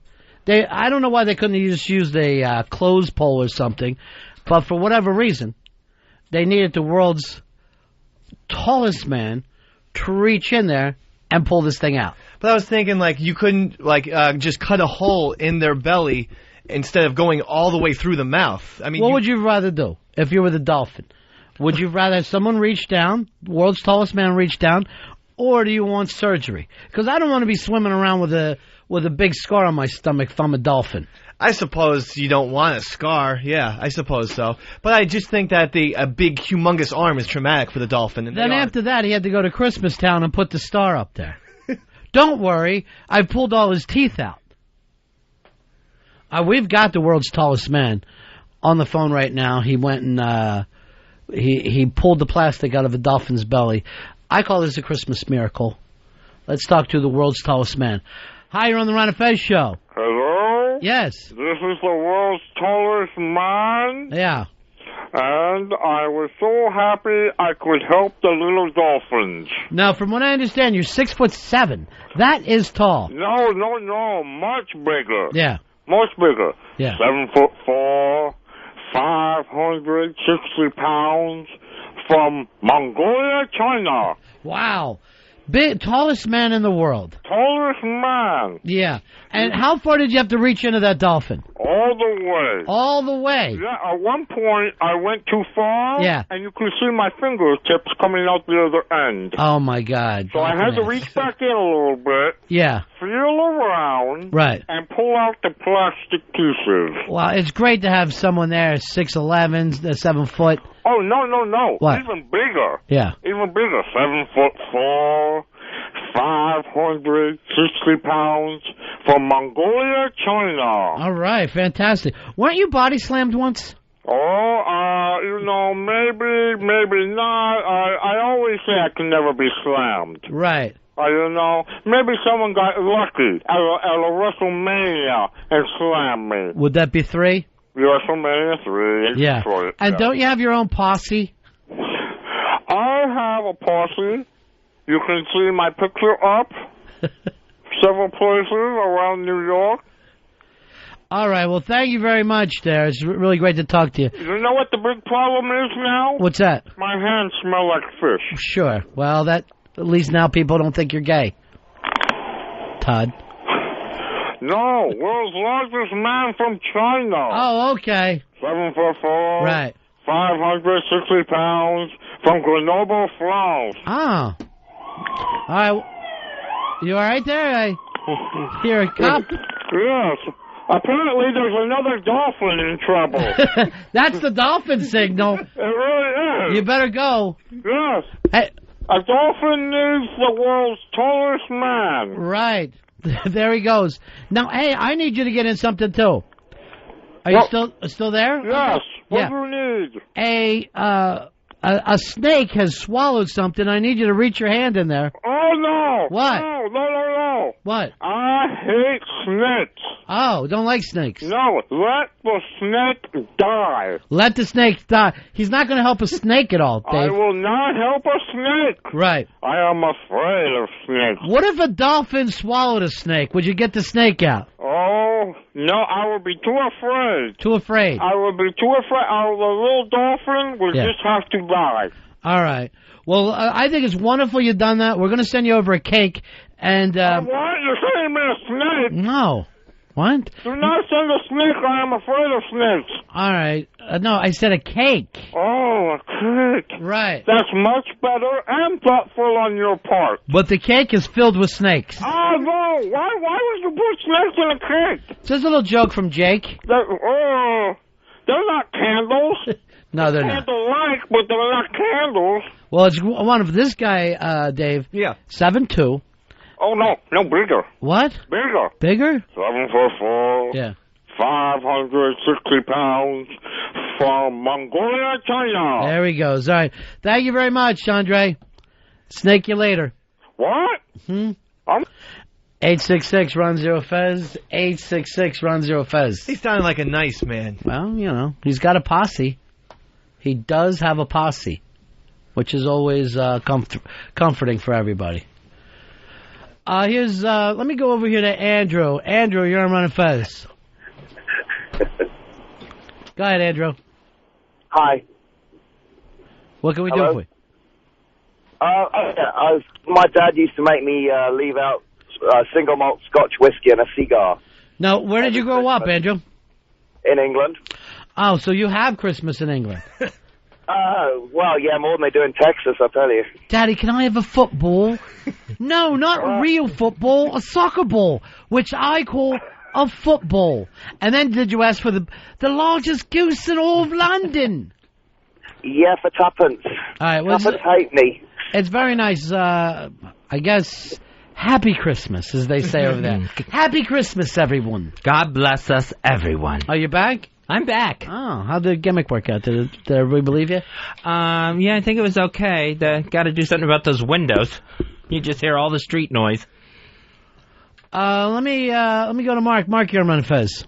I don't know why they couldn't just use a clothes pole or something, but for whatever reason, they needed the world's tallest man to reach in there and pull this thing out. But I was thinking, you couldn't, just cut a hole in their belly instead of going all the way through the mouth. I mean, what would you rather do if you were the dolphin? Would you rather have someone reach down, the world's tallest man reach down, or do you want surgery? Because I don't want to be swimming around with a big scar on my stomach if I'm a dolphin. I suppose you don't want a scar. Yeah, I suppose so. But I just think that a big, humongous arm is traumatic for the dolphin. And then after that, he had to go to Christmas Town and put the star up there. Don't worry, I pulled all his teeth out. We've got the world's tallest man on the phone right now. He went and he pulled the plastic out of a dolphin's belly. I call this a Christmas miracle. Let's talk to the world's tallest man. Hi, you're on the Ron and Fez show. Hello? Yes. This is the world's tallest man. Yeah. And I was so happy I could help the little dolphins. Now, from what I understand, you're 6'7". That is tall. No, much bigger. Yeah. Much bigger. Yeah. 7'4", 560 pounds, from Mongolia, China. Wow. Tallest man in the world. Tallest man. Yeah. And how far did you have to reach into that dolphin? All the way. All the way? Yeah, at one point, I went too far. Yeah. And you could see my fingertips coming out the other end. Oh, my God. So I had to reach back in a little bit. Yeah. Feel around. Right. And pull out the plastic pieces. Well, it's great to have someone there, 6'11", 7 foot. Oh, no. What? Even bigger. Yeah. Even bigger. 7'4", 560 pounds, from Mongolia, China. All right, fantastic. Weren't you body slammed once? Oh, maybe not. I always say I can never be slammed. Right. Maybe someone got lucky at a WrestleMania and slammed me. Would that be 3? WrestleMania 3 in Yeah. Detroit. And don't you have your own posse? I have a posse. You can see my picture up several places around New York. All right. Well, thank you very much there. It's really great to talk to you. You know what the big problem is now? What's that? My hands smell like fish. Sure. Well, at least now people don't think you're gay. Todd. No, world's largest man from China. Oh, okay. 7'4". Right. 560 pounds, from Grenoble, France. Oh. All right. You all right there? I hear a cop. Yes. Apparently there's another dolphin in trouble. That's the dolphin signal. It really is. You better go. Yes. Hey. A dolphin needs the world's tallest man. Right. There he goes. Now, hey, I need you to get in something, too. Are you still there? Yes. Okay. What do you need? A snake has swallowed something. I need you to reach your hand in there. Oh, no. What? No. What? I hate snakes. Oh, don't like snakes. No, let the snake die. Let the snake die. He's not going to help a snake at all, Dave. I will not help a snake. Right. I am afraid of snakes. What if a dolphin swallowed a snake? Would you get the snake out? Oh, no, I would be too afraid. Too afraid? I would be too afraid. The little dolphin would just have to die. All right. Well, I think it's wonderful you've done that. We're going to send you over a cake. And what? You're sending me a snake? No. What? Do not send a snake. I am afraid of snakes. All right. No, I said a cake. Oh, a cake. Right. That's much better and thoughtful on your part. But the cake is filled with snakes. Oh, no. Why would you put snakes in a cake? It's just a little joke from Jake. They're not candles. No, they're not. Candle-like, but they're not candles. Well, it's one of this guy, Dave. Yeah. 7'2". Oh, no, bigger. What? Bigger. Bigger? 7'4". Yeah. 560 pounds, from Mongolia, China. There he goes. All right. Thank you very much, Andre. Snake you later. What? 866 Ron Zero Fez. 866 Ron Zero Fez. He sounded like a nice man. Well, he's got a posse. He does have a posse, which is always comforting for everybody. Let me go over here to Andrew. Andrew, you're on Ron and Fez. Go ahead, Andrew. Hi. What can we do for you? My dad used to make me leave out single malt Scotch whiskey and a cigar. Now, where did you grow up, Andrew? In England. Oh, so you have Christmas in England. Well, yeah, more than they do in Texas, I'll tell you. Daddy, can I have a football? No, not real football, a soccer ball, which I call a football. And then did you ask for the largest goose in all of London? Yeah, for tuppence. All right, well, tuppence halfpenny. It's very nice. I guess, happy Christmas, as they say over there. Happy Christmas, everyone. God bless us, everyone. Are you back? I'm back. Oh, how'd the gimmick work out? Did everybody believe you? Yeah, I think it was okay. Got to do something about those windows. You just hear all the street noise. Let me go to Mark. Mark, you're on Ron and Fez.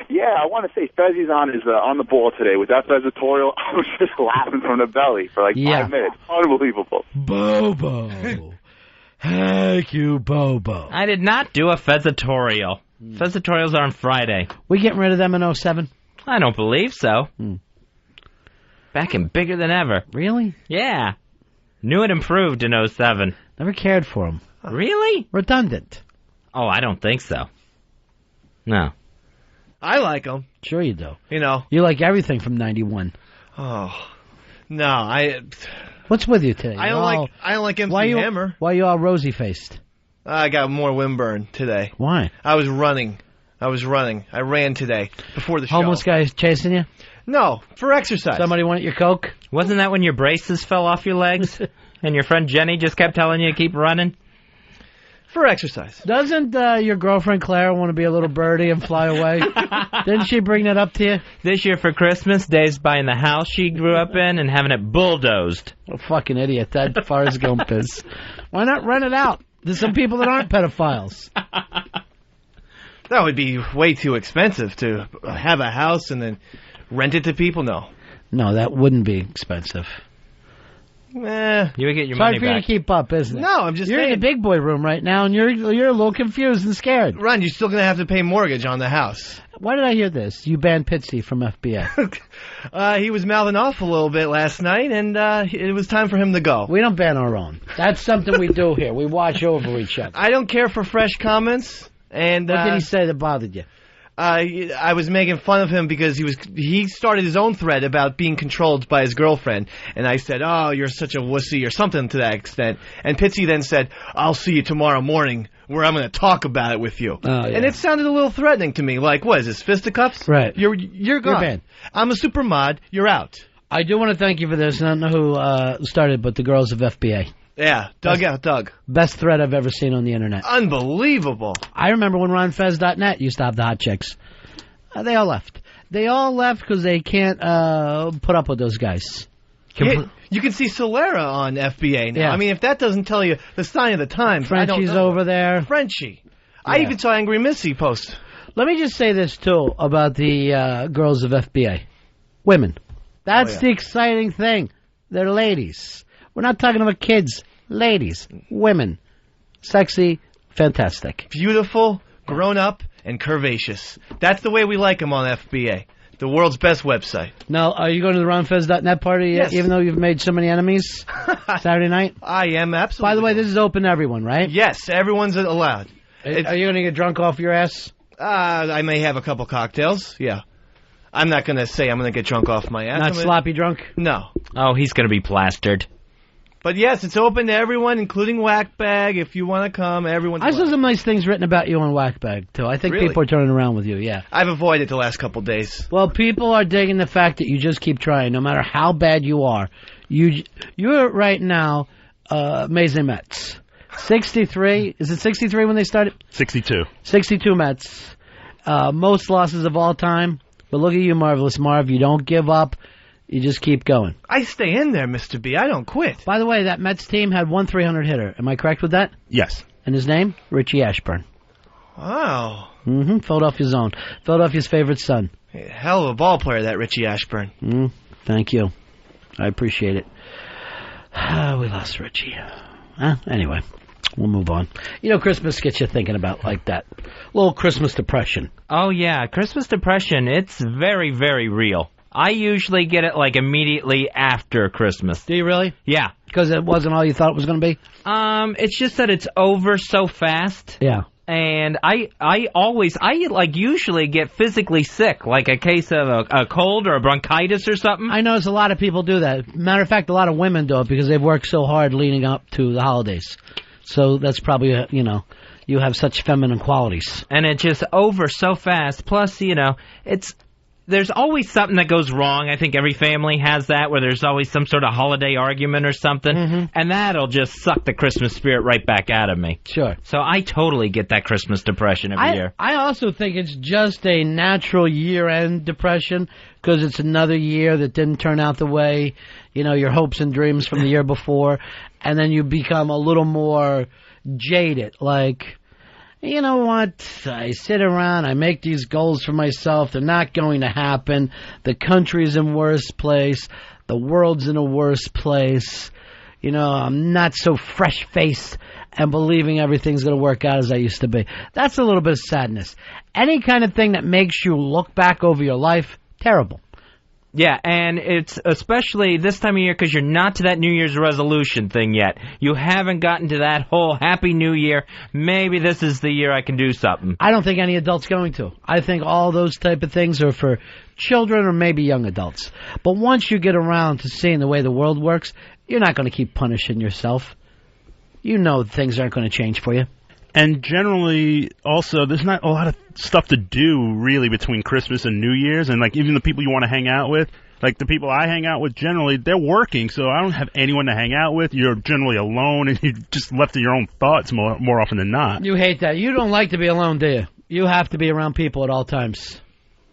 Yeah, I want to say Fez is on the ball today. With that Fezatorial, I was just laughing from the belly for like 5 minutes. Unbelievable. Bobo. Heck you, Bobo. I did not do a Fezatorial. Fezatorials are on Friday. We getting rid of them in 07? I don't believe so. Back and bigger than ever. Really? Yeah. New and improved in 07. Never cared for him. Really? Redundant. Oh, I don't think so. No. I like him. Sure you do. You know. You like everything from 91. Oh. No, What's with you today? I don't like MC Hammer. Why are you all rosy-faced? I got more windburn today. Why? I was running. I ran today before the show. Homeless guys chasing you? No, for exercise. Somebody wanted your Coke? Wasn't that when your braces fell off your legs? And your friend Jenny just kept telling you to keep running? For exercise. Doesn't your girlfriend Claire want to be a little birdie and fly away? Didn't she bring that up to you? This year for Christmas, Dave's buying the house she grew up in and having it bulldozed. Oh, fucking idiot. That Forrest Gump is. Why not rent it out? There's some people that aren't pedophiles. That would be way too expensive to have a house and then rent it to people. No, that wouldn't be expensive. You would get your it's money hard for you to keep up, isn't it? No, I'm just You're saying. in the big boy room right now, and you're a little confused and scared. Ron, you're still going to have to pay mortgage on the house. Why did I hear this? You banned Pitsy from FBA. He was mouthing off a little bit last night, and it was time for him to go. We don't ban our own. That's something we do here. We watch over each other. I don't care for fresh comments. And what did he say that bothered you? I was making fun of him because he started his own thread about being controlled by his girlfriend, and I said, "Oh, you're such a wussy," or something to that extent. And Pitsy then said, "I'll see you tomorrow morning, where I'm going to talk about it with you." Oh, yeah. And it sounded a little threatening to me. Like, what is this, fisticuffs? Right. You're gone. You're banned. I'm a super mod. You're out. I do want to thank you for this. I don't know who started, but the girls of FBA. Yeah, Doug. Best thread I've ever seen on the internet. Unbelievable. I remember when RonFez.net used to have the hot chicks. They all left. They all left because they can't put up with those guys. You can see Solera on FBA now. Yeah. I mean, if that doesn't tell you the sign of the times, Frenchie's I don't know. over there. Frenchie. Yeah. I even saw Angry Missy post. Let me just say this, too, about the girls of FBA. Women. That's the exciting thing. They're ladies. We're not talking about kids. Ladies. Women. Sexy. Fantastic. Beautiful, grown up, and curvaceous. That's the way we like them on FBA. The world's best website. Now, are you going to the RonFez.net party Yes. even though you've made so many enemies Saturday night? I am, absolutely. By the way, this is open to everyone, right? Yes, everyone's allowed. Are you going to get drunk off your ass? I may have a couple cocktails, yeah. I'm not going to say I'm going to get drunk off my ass. Not sloppy drunk? No. Oh, he's going to be plastered. But yes, it's open to everyone, including Whackbag. If you want to come, everyone's I saw some nice things written about you on Whackbag, too. I think Really? people are turning around with you, yeah. I've avoided the last couple days. Well, people are digging the fact that you just keep trying, no matter how bad you are. You're right now, Maze Mets. 63, is it 63 when they started? 62. 62 Mets. Most losses of all time. But look at you, Marvelous Marv. You don't give up. You just keep going. I stay in there, Mr. B. I don't quit. By the way, that Mets team had one 300 hitter. Am I correct with that? Yes. And his name? Richie Ashburn. Wow. Mm-hmm. Philadelphia's own. Philadelphia's favorite son. Hell of a ball player, that Richie Ashburn. Thank you. I appreciate it. We lost Richie. Anyway, we'll move on. You know, Christmas gets you thinking about like that. A little Christmas depression. Oh, yeah. Christmas depression, it's very, very real. I usually get it, like, immediately after Christmas. Do you really? Yeah. Because it wasn't all you thought it was going to be? It's just that it's over so fast. Yeah. And I usually get physically sick, like a case of a cold or a bronchitis or something. I notice a lot of people do that. Matter of fact, a lot of women do it because they've worked so hard leading up to the holidays. So that's probably, you have such feminine qualities. And it's just over so fast. Plus, there's always something that goes wrong. I think every family has that, where there's always some sort of holiday argument or something. Mm-hmm. And that'll just suck the Christmas spirit right back out of me. Sure. So I totally get that Christmas depression every year. I also think it's just a natural year-end depression because it's another year that didn't turn out the way, your hopes and dreams from the year before. And then you become a little more jaded, like... You know what? I sit around, I make these goals for myself. They're not going to happen. The country's in worse place. The world's in a worse place. I'm not so fresh-faced and believing everything's going to work out as I used to be. That's a little bit of sadness. Any kind of thing that makes you look back over your life, terrible. Yeah, and it's especially this time of year because you're not to that New Year's resolution thing yet. You haven't gotten to that whole Happy New Year. Maybe this is the year I can do something. I don't think any adult's going to. I think all those type of things are for children or maybe young adults. But once you get around to seeing the way the world works, you're not going to keep punishing yourself. You know things aren't going to change for you. And generally, also, there's not a lot of stuff to do, really, between Christmas and New Year's. And, like, even the people you want to hang out with, like, the people I hang out with, generally, they're working, so I don't have anyone to hang out with. You're generally alone, and you're just left to your own thoughts more often than not. You hate that. You don't like to be alone, do you? You have to be around people at all times.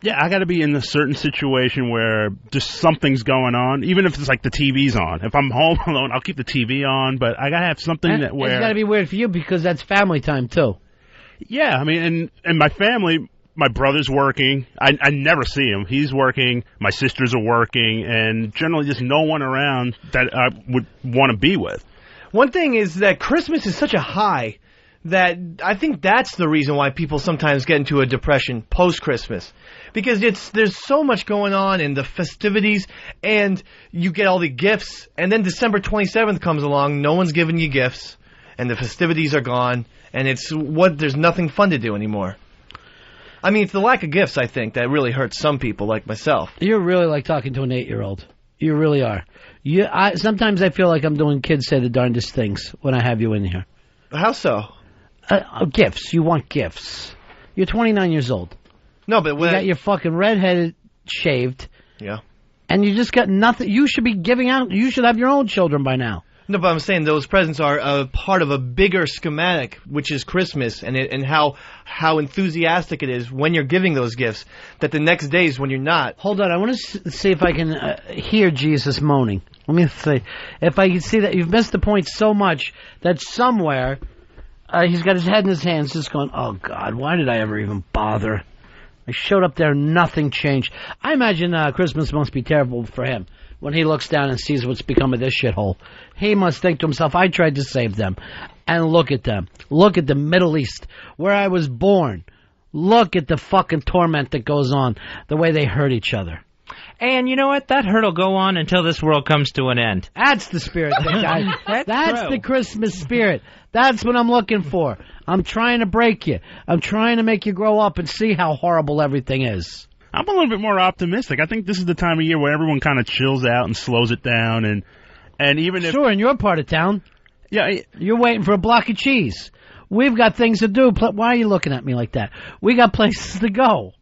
Yeah, I got to be in a certain situation where just something's going on, even if it's like the TV's on. If I'm home alone, I'll keep the TV on, but I got to have something And that where... It's got to be weird for you because that's family time, too. Yeah, I mean, and my family, my brother's working. I never see him. He's working. My sisters are working, and generally just no one around that I would want to be with. One thing is that Christmas is such a high that I think that's the reason why people sometimes get into a depression post-Christmas. Because there's so much going on in the festivities, and you get all the gifts, and then December 27th comes along, no one's giving you gifts, and the festivities are gone, and there's nothing fun to do anymore. I mean, it's the lack of gifts, I think, that really hurts some people like myself. You're really like talking to an 8-year-old. You really are. Sometimes I feel like I'm doing kids say the darndest things when I have you in here. How so? Gifts. You want gifts. You're 29 years old. No, but when you got your fucking redheaded shaved. Yeah. And you just got nothing. You should be giving out. You should have your own children by now. No, but I'm saying those presents are a part of a bigger schematic, which is Christmas, and how enthusiastic it is when you're giving those gifts, that the next days when you're not. Hold on, I want to see if I can hear Jesus moaning. Let me see. If I can see that you've missed the point so much that somewhere he's got his head in his hands just going, oh, God, why did I ever even bother? I showed up there, nothing changed. I imagine Christmas must be terrible for him when he looks down and sees what's become of this shithole. He must think to himself, I tried to save them. And look at them. Look at the Middle East, where I was born. Look at the fucking torment that goes on, the way they hurt each other. And you know what? That hurt will go on until this world comes to an end. That's the spirit, guys. That's the Christmas spirit. That's what I'm looking for. I'm trying to break you. I'm trying to make you grow up and see how horrible everything is. I'm a little bit more optimistic. I think this is the time of year where everyone kind of chills out and slows it down, and even if... Sure, in your part of town. Yeah. You're waiting for a block of cheese. We've got things to do. Why are you looking at me like that? We got places to go.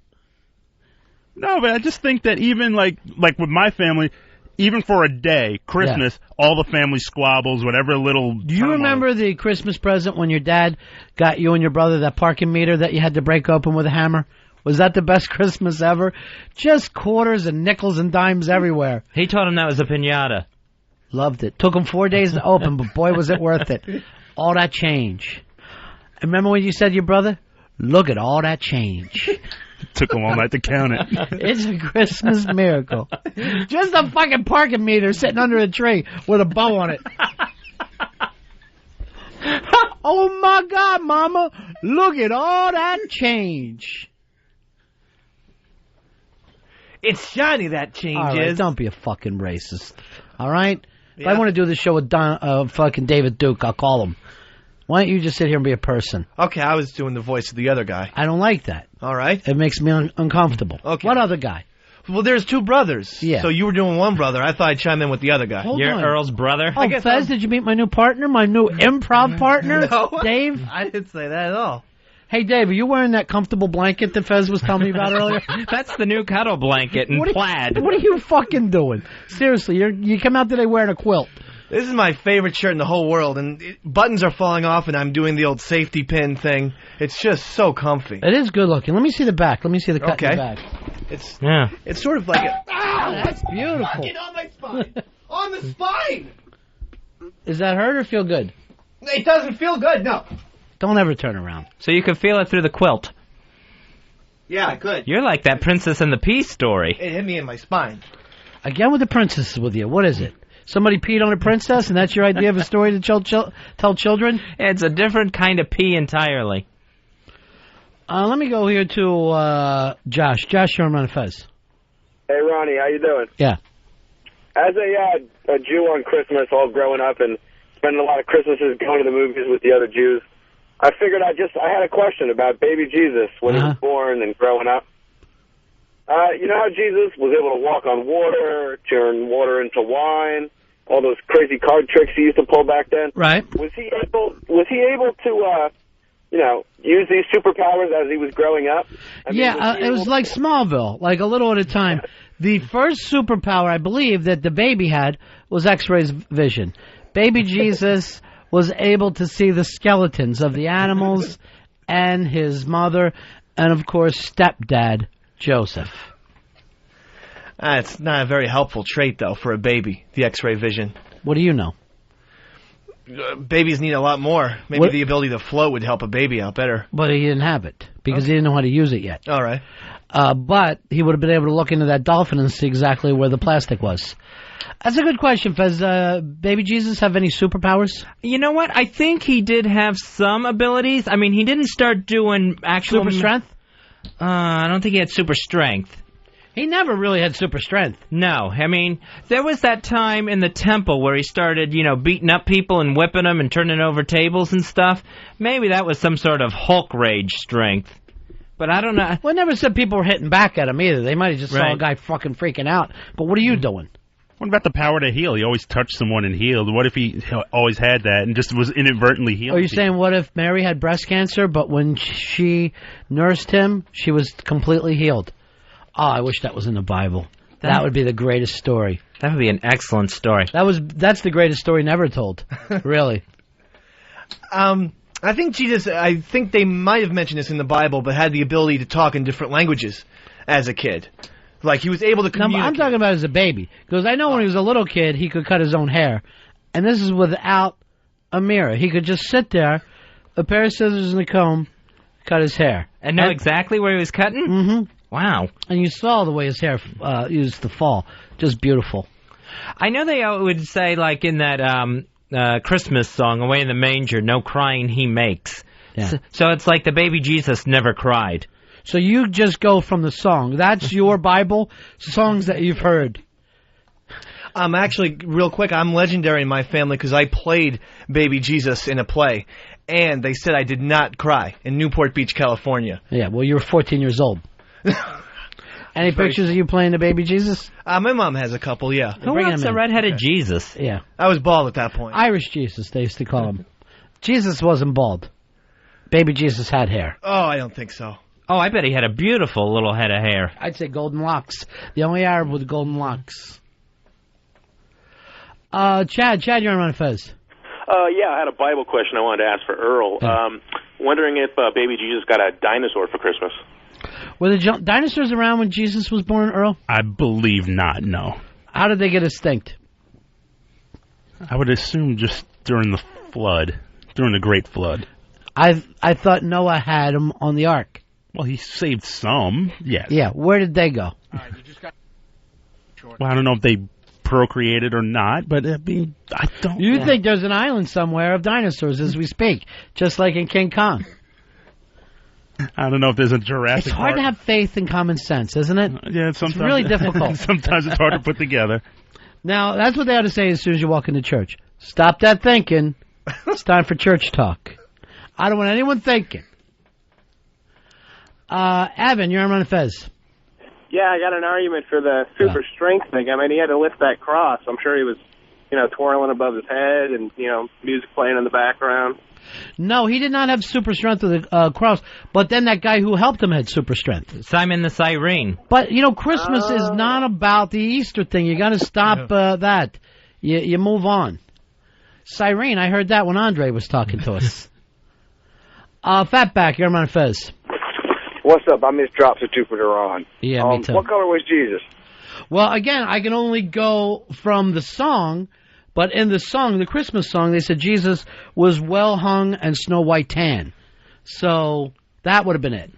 No, but I just think that even like with my family, even for a day, Christmas, all the family squabbles, whatever little... Do you remember the Christmas present when your dad got you and your brother that parking meter that you had to break open with a hammer? Was that the best Christmas ever? Just quarters and nickels and dimes everywhere. He told him that was a piñata. Loved it. Took him 4 days to open, but boy, was it worth it. All that change. And remember when you said to your brother, look at all that change. Took him all night to count it. It's a Christmas miracle. Just a fucking parking meter sitting under a tree with a bow on it. Oh my God, Mama, look at all that change. It's shiny, that change All right, is. don't be a fucking racist. All right? Yeah. If I want to do this show with fucking David Duke, I'll call him. Why don't you just sit here and be a person? Okay, I was doing the voice of the other guy. I don't like that. All right. It makes me uncomfortable. Okay. What other guy? Well, there's two brothers. Yeah. So you were doing one brother. I thought I'd chime in with the other guy. You're Earl's brother? Oh, Fez, did you meet my new partner? My new improv partner? No. Dave? I didn't say that at all. Hey, Dave, are you wearing that comfortable blanket that Fez was telling me about earlier? That's the new cuddle blanket in plaid. What are you fucking doing? Seriously, you come out today wearing a quilt. This is my favorite shirt in the whole world, and buttons are falling off, and I'm doing the old safety pin thing. It's just so comfy. It is good looking. Let me see the back. Let me see the cut in the back. It's sort of like a... Ow, that's beautiful. Fucking on my spine. On the spine! Is that hurt or feel good? It doesn't feel good, no. Don't ever turn around. So you can feel it through the quilt. Yeah, I could. You're like that Princess and the Pea story. It hit me in my spine. Again with the princesses with you. What is it? Somebody peed on a princess, and that's your idea of a story to tell children? It's a different kind of pee entirely. Let me go here to Josh. Josh, you're on Ron and Fez. Hey, Ronnie, how you doing? Yeah. As a Jew on Christmas, all growing up and spending a lot of Christmases going to the movies with the other Jews, I figured I had a question about baby Jesus when he was born and growing up. You know how Jesus was able to walk on water, turn water into wine, all those crazy card tricks he used to pull back then? Right. Was he able to use these superpowers as he was growing up? It was like Smallville, like a little at a time. The first superpower, I believe, that the baby had was X-ray vision. Baby Jesus was able to see the skeletons of the animals and his mother and, of course, stepdad, Joseph. It's not a very helpful trait, though, for a baby, the X-ray vision. What do you know? Babies need a lot more. Maybe the ability to float would help a baby out better. But he didn't have it because he didn't know how to use it yet. All right. But he would have been able to look into that dolphin and see exactly where the plastic was. That's a good question, Fez. Baby Jesus have any superpowers? You know what? I think he did have some abilities. I mean, he didn't start doing actual... Super strength? I don't think he had super strength. He never really had super strength. No. I mean, there was that time in the temple where he started, beating up people and whipping them and turning over tables and stuff. Maybe that was some sort of Hulk rage strength. But I don't know. Well, I never said people were hitting back at him either. They might have just saw a guy fucking freaking out. But what are you doing? What about the power to heal? He always touched someone and healed. What if he always had that and just was inadvertently healed? Are you saying what if Mary had breast cancer, but when she nursed him, she was completely healed? Oh, I wish that was in the Bible. That would be the greatest story. That would be an excellent story. That's the greatest story never told. Really. I think Jesus, I think they might have mentioned this in the Bible, but had the ability to talk in different languages as a kid. Like, he was able to communicate. No, I'm talking about as a baby. Because I know when he was a little kid, he could cut his own hair. And this is without a mirror. He could just sit there, a pair of scissors and a comb, cut his hair. And know exactly where he was cutting? Mm-hmm. Wow. And you saw the way his hair used to fall. Just beautiful. I know they would say, like in that Christmas song, Away in the Manger, no crying he makes. Yeah. So it's like the baby Jesus never cried. So you just go from the song. That's your Bible, songs that you've heard. Actually, real quick, I'm legendary in my family because I played Baby Jesus in a play. And they said I did not cry in Newport Beach, California. Yeah, well, you were 14 years old. Any pictures of you playing the baby Jesus? My mom has a couple, yeah. Who wants a redheaded Jesus? Yeah. I was bald at that point. Irish Jesus, they used to call him. Jesus wasn't bald. Baby Jesus had hair. Oh, I don't think so. Oh, I bet he had a beautiful little head of hair. I'd say golden locks. The only Arab with golden locks. Chad, you're on Ron and Fez. Yeah, I had a Bible question I wanted to ask for Earl. Yeah. Wondering if baby Jesus got a dinosaur for Christmas. Were the dinosaurs around when Jesus was born, Earl? I believe not, no. How did they get extinct? I would assume just during the flood, during the Great Flood. I thought Noah had them on the ark. Well, he saved some, yes. Yeah, where did they go? Well, I don't know if they procreated or not, but I mean, I don't You think there's an island somewhere of dinosaurs as we speak, just like in King Kong. I don't know if there's a Jurassic It's hard Park. to have faith and common sense, isn't it? Yeah, sometimes it's really difficult. Sometimes it's hard to put together. Now, that's what they ought to say as soon as you walk into church. Stop that thinking. It's time for church talk. I don't want anyone thinking. Evan, you're on Ron and Fez. Yeah, I got an argument for the super strength thing. I mean, he had to lift that cross. I'm sure he was, twirling above his head and, music playing in the background. No, he did not have super strength with the cross, but then that guy who helped him had super strength. Simon the Cyrene. But, Christmas is not about the Easter thing. You got to stop that. You move on. Cyrene, I heard that when Andre was talking to us. Fatback, you're on Ron and Fez. What's up? I missed drops of Jupiter on. Yeah, me too. What color was Jesus? Well, again, I can only go from the song, but in the song, the Christmas song, they said Jesus was well hung and snow white tan. So that would have been it.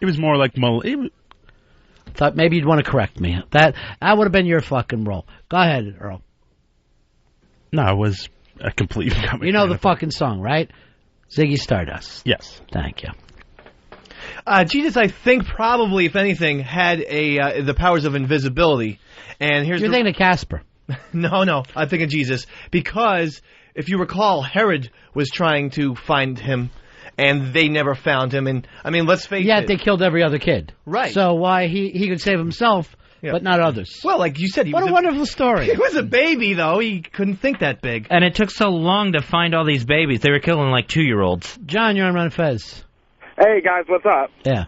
It was more like... Thought maybe you'd want to correct me. That would have been your fucking role. Go ahead, Earl. No, it was a complete... You know the fucking song, right? Ziggy Stardust. Yes. Thank you. Jesus, I think probably, if anything, had the powers of invisibility. And here's You're thinking of Casper. No, I'm thinking Jesus. Because, if you recall, Herod was trying to find him, and they never found him. And, I mean, let's face it. Yet they killed every other kid. Right. So why he could save himself, but not others. Well, like you said, what a wonderful story. He was a baby, though. He couldn't think that big. And it took so long to find all these babies. They were killing like 2-year-olds. John, you're on Ron and Fez. Hey, guys, what's up? Yeah.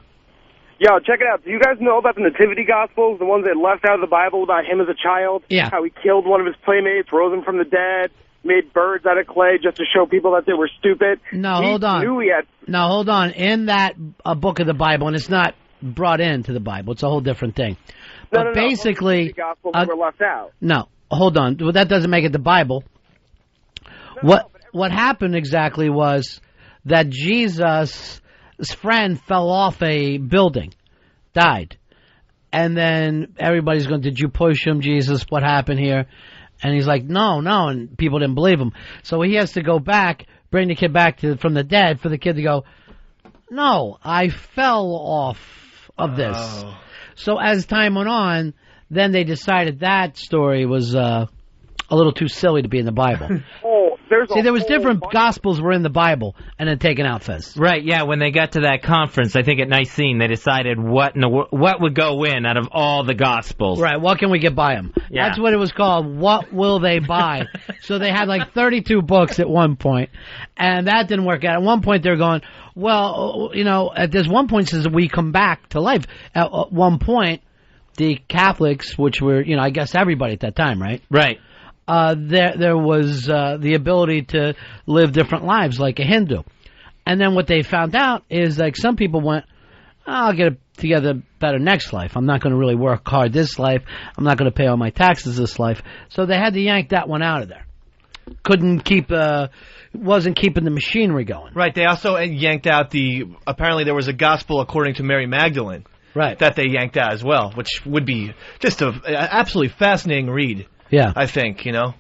Yo, check it out. Do you guys know about the Nativity Gospels, the ones that left out of the Bible about him as a child? Yeah. How he killed one of his playmates, rose him from the dead, made birds out of clay just to show people that they were stupid. No, hold on. No, hold on. In that book of the Bible, and it's not brought into the Bible. It's a whole different thing. But basically, the Gospels were left out. No, hold on. Well, that doesn't make it the Bible. What happened exactly was that Jesus' friend fell off a building, died. And then everybody's going, did you push him, Jesus? What happened here? And he's like, no. And people didn't believe him. So he has to go back, bring the kid back from the dead for the kid to go, no, I fell off of this. Oh. So as time went on, then they decided that story was a little too silly to be in the Bible. There was different Gospels were in the Bible and then taken out, Fez. Right, yeah, when they got to that conference, I think at Nicene, they decided what would go in out of all the Gospels. Right, what can we get by them? Yeah. That's what it was called, What Will They Buy? So they had like 32 books at one point, and that didn't work out. At one point, they're going, well, at this one point, says we come back to life. At one point, the Catholics, which were, I guess everybody at that time, right? Right. There was the ability to live different lives like a Hindu. And then what they found out is like some people went, I'll get it together better next life. I'm not going to really work hard this life. I'm not going to pay all my taxes this life. So they had to yank that one out of there. Wasn't keeping the machinery going. Right. They also yanked out apparently there was a gospel according to Mary Magdalene. Right. That they yanked out as well, which would be just an absolutely fascinating read. Yeah. I think, a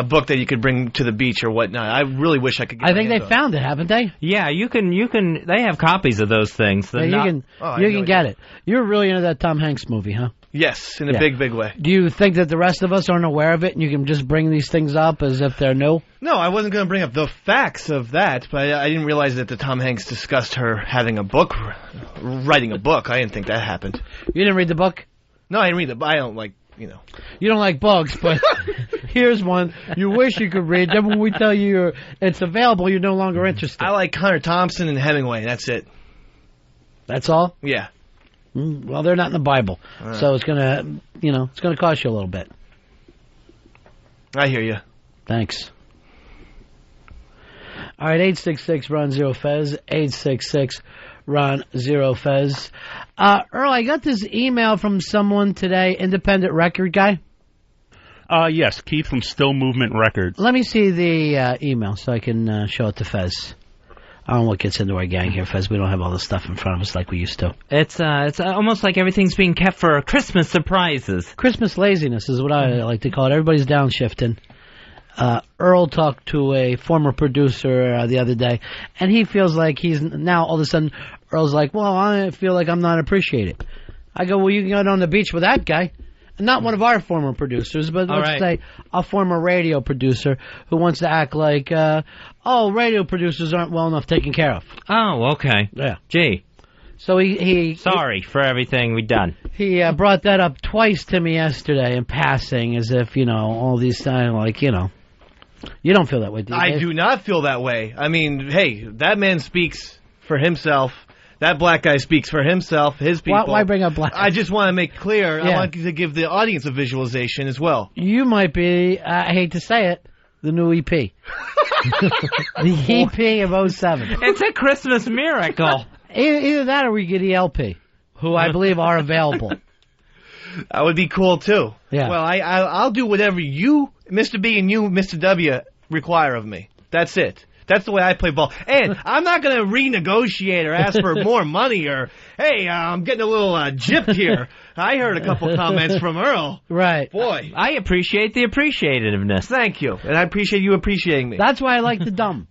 book that you could bring to the beach or whatnot. I really wish I could get I think they found it, haven't they? Yeah, you can, they have copies of those things. Yeah, you can get it. You're really into that Tom Hanks movie, huh? Yes, in a big, big way. Do you think that the rest of us aren't aware of it and you can just bring these things up as if they're new? No, I wasn't going to bring up the facts of that, but I didn't realize that the Tom Hanks discussed her having a book, writing a book. I didn't think that happened. You didn't read the book? No, I didn't read the book. I don't like, You don't like books, but here's one you wish you could read. Then when we tell you it's available, you're no longer interested. I like Hunter Thompson and Hemingway. That's it. That's all? Yeah. Well, they're not in the Bible, so it's gonna, it's gonna cost you a little bit. I hear you. Thanks. All right, 866-RON-0-FEZ, 866-RON-0-FEZ. Earl, I got this email from someone today, independent record guy. Yes, Keith from Still Movement Records. Let me see the email so I can show it to Fez. I don't know what gets into our gang here, Fez. We don't have all this stuff in front of us like we used to. It's almost like everything's being kept for Christmas surprises. Christmas laziness is what I like to call it. Everybody's downshifting. Earl talked to a former producer the other day, and he feels like he's now all of a sudden Earl's like, well, I feel like I'm not appreciated. I go, well, you can go on the beach with that guy. Not one of our former producers, but let's say a former radio producer who wants to act like, radio producers aren't well enough taken care of. Oh, okay. Yeah. Gee. So he sorry for everything we've done. He brought that up twice to me yesterday in passing, as if, all these times, like, you don't feel that way, do you, I Dave? do not feel that way. I mean, hey, that man speaks for himself. That black guy speaks for himself, his people. Why bring up black? I just want to make clear, Yeah. I want to give the audience a visualization as well. You might be, I hate to say it, the new EP. The EP of 07. It's a Christmas miracle. Either that or we get ELP, who I believe are available. That would be cool, too. Yeah. Well, I'll do whatever you, Mr. B, and you, Mr. W, require of me. That's it. That's the way I play ball. And I'm not going to renegotiate or ask for more money or, hey, I'm getting a little gypped here. I heard a couple comments from Earl. Right. Boy. I appreciate the appreciativeness. Thank you. And I appreciate you appreciating me. That's why I like the dumb.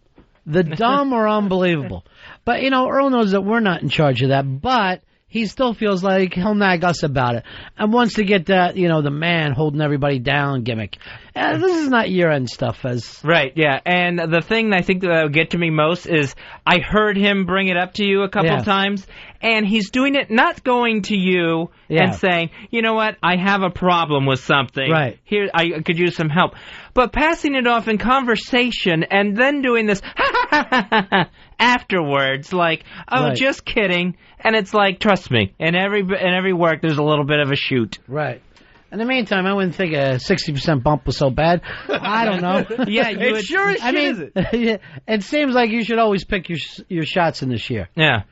The dumb are unbelievable. But, Earl knows that we're not in charge of that, but he still feels like he'll nag us about it and wants to get that, the man holding everybody down gimmick. This is not year-end stuff, Fez. Right, yeah. And the thing that I think that will get to me most is I heard him bring it up to you a couple of times, and he's doing it not going to you and saying, you know what, I have a problem with something. Right. Here, I could use some help. But passing it off in conversation and then doing this afterwards, like, just kidding. And it's like, trust me, in every work there's a little bit of a shoot. Right. In the meantime, I wouldn't think a 60% bump was so bad. I don't know. It sure as shit is it. It seems like you should always pick your shots in this year. Yeah.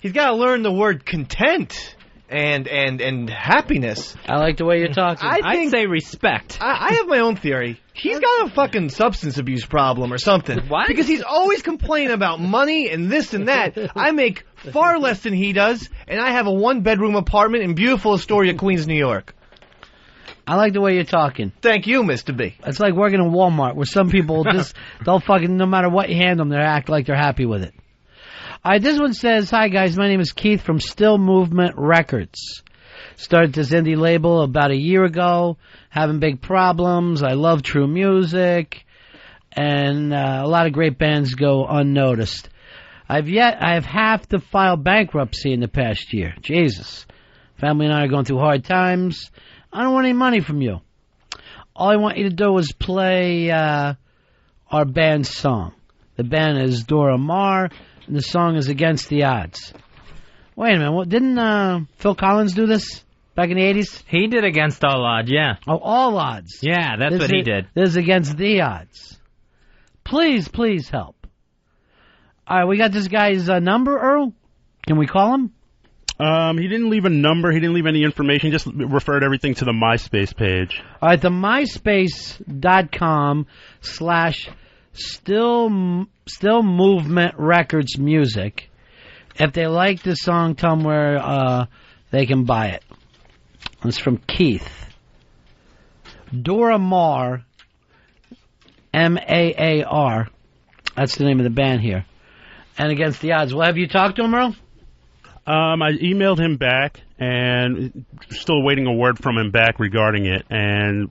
He's got to learn the word content and happiness. I like the way you're talking. I'd say respect. I have my own theory. He's got a fucking substance abuse problem or something. What? Because he's always complaining about money and this and that. I make far less than he does, and I have a one-bedroom apartment in beautiful Astoria, Queens, New York. I like the way you're talking. Thank you, Mr. B. It's like working in Walmart, where some people they'll fucking, no matter what you hand them, they act like they're happy with it. All right, this one says, hi guys, my name is Keith from Still Movement Records. Started this indie label about a year ago, having big problems. I love true music, and a lot of great bands go unnoticed. I have half to file bankruptcy in the past year. Jesus. Family and I are going through hard times. I don't want any money from you. All I want you to do is play our band's song. The band is Dora Maar, and the song is Against the Odds. Wait a minute, didn't Phil Collins do this back in the 80s? He did Against All Odds, yeah. Oh, All Odds. Yeah, that's what he did. This is Against the Odds. Please help. All right, we got this guy's number, Earl. Can we call him? He didn't leave a number. He didn't leave any information. Just referred everything to the MySpace page. All right, the MySpace.com/Still Movement Records Music. If they like the song, tell them where they can buy it. It's from Keith. Dora Maar, M-A-A-R. That's the name of the band here. And Against the Odds. Well, have you talked to him, Earl? I emailed him back, and still waiting a word from him back regarding it. And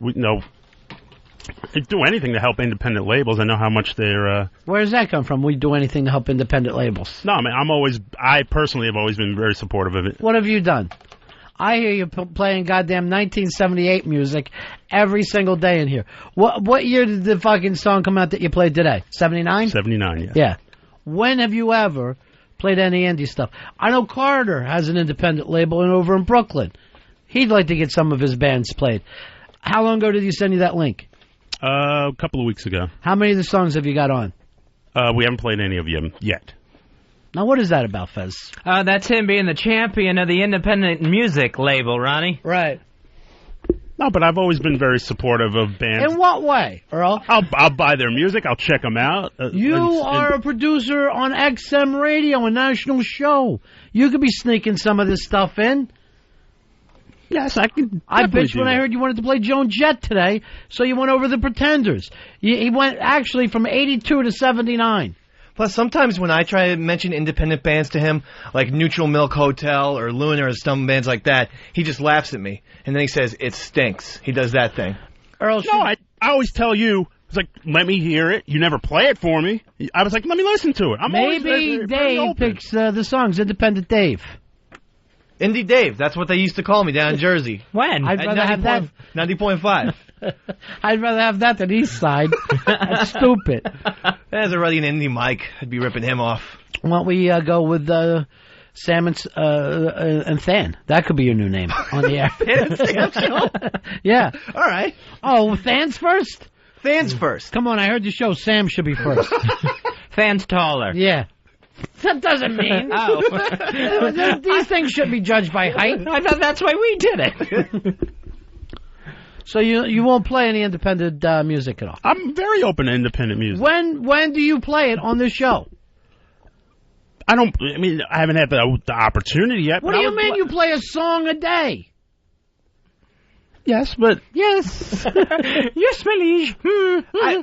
I'd do anything to help independent labels. I know how much they're... Where does that come from? We do anything to help independent labels. No, I mean, I personally have always been very supportive of it. What have you done? I hear you playing goddamn 1978 music every single day in here. What year did the fucking song come out that you played today? 79? 79, yeah. Yeah. When have you ever played any indie stuff? I know Carter has an independent label over in Brooklyn. He'd like to get some of his bands played. How long ago did you send you that link? A couple of weeks ago. How many of the songs have you got on? We haven't played any of them yet. Now, what is that about, Fez? That's him being the champion of the independent music label, Ronnie. Right. No, but I've always been very supportive of bands. In what way, Earl? I'll buy their music. I'll check them out. You are a producer on XM Radio, a national show. You could be sneaking some of this stuff in. Yes, I can. I bitched when I heard you wanted to play Joan Jett today, so you went over the Pretenders. He went actually from 82 to 79. Plus, sometimes when I try to mention independent bands to him, like Neutral Milk Hotel or Lunar or some bands like that, he just laughs at me. And then he says, it stinks. He does that thing. Earl, no, I always tell you, it's like, let me hear it. You never play it for me. I was like, let me listen to it. Maybe Dave picks the songs, Independent Dave. Indie Dave, that's what they used to call me down in Jersey. When? I'd rather have that. 90.5. I'd rather have that than East Side. That's stupid. There's already an indie Mike. I'd be ripping him off. Why don't we go with Sam and Than? That could be your new name on the air. Sam show? Yeah. All right. Oh, Than's first? Than's first. Come on, I heard the show. Sam should be first. Than's taller. Yeah. That doesn't mean. Oh. These things should be judged by height. I thought that's why we did it. So you won't play any independent music at all? I'm very open to independent music. When do you play it on this show? I haven't had the opportunity yet. What do you mean you play a song a day? Yes, but... Yes. Yes, my liege.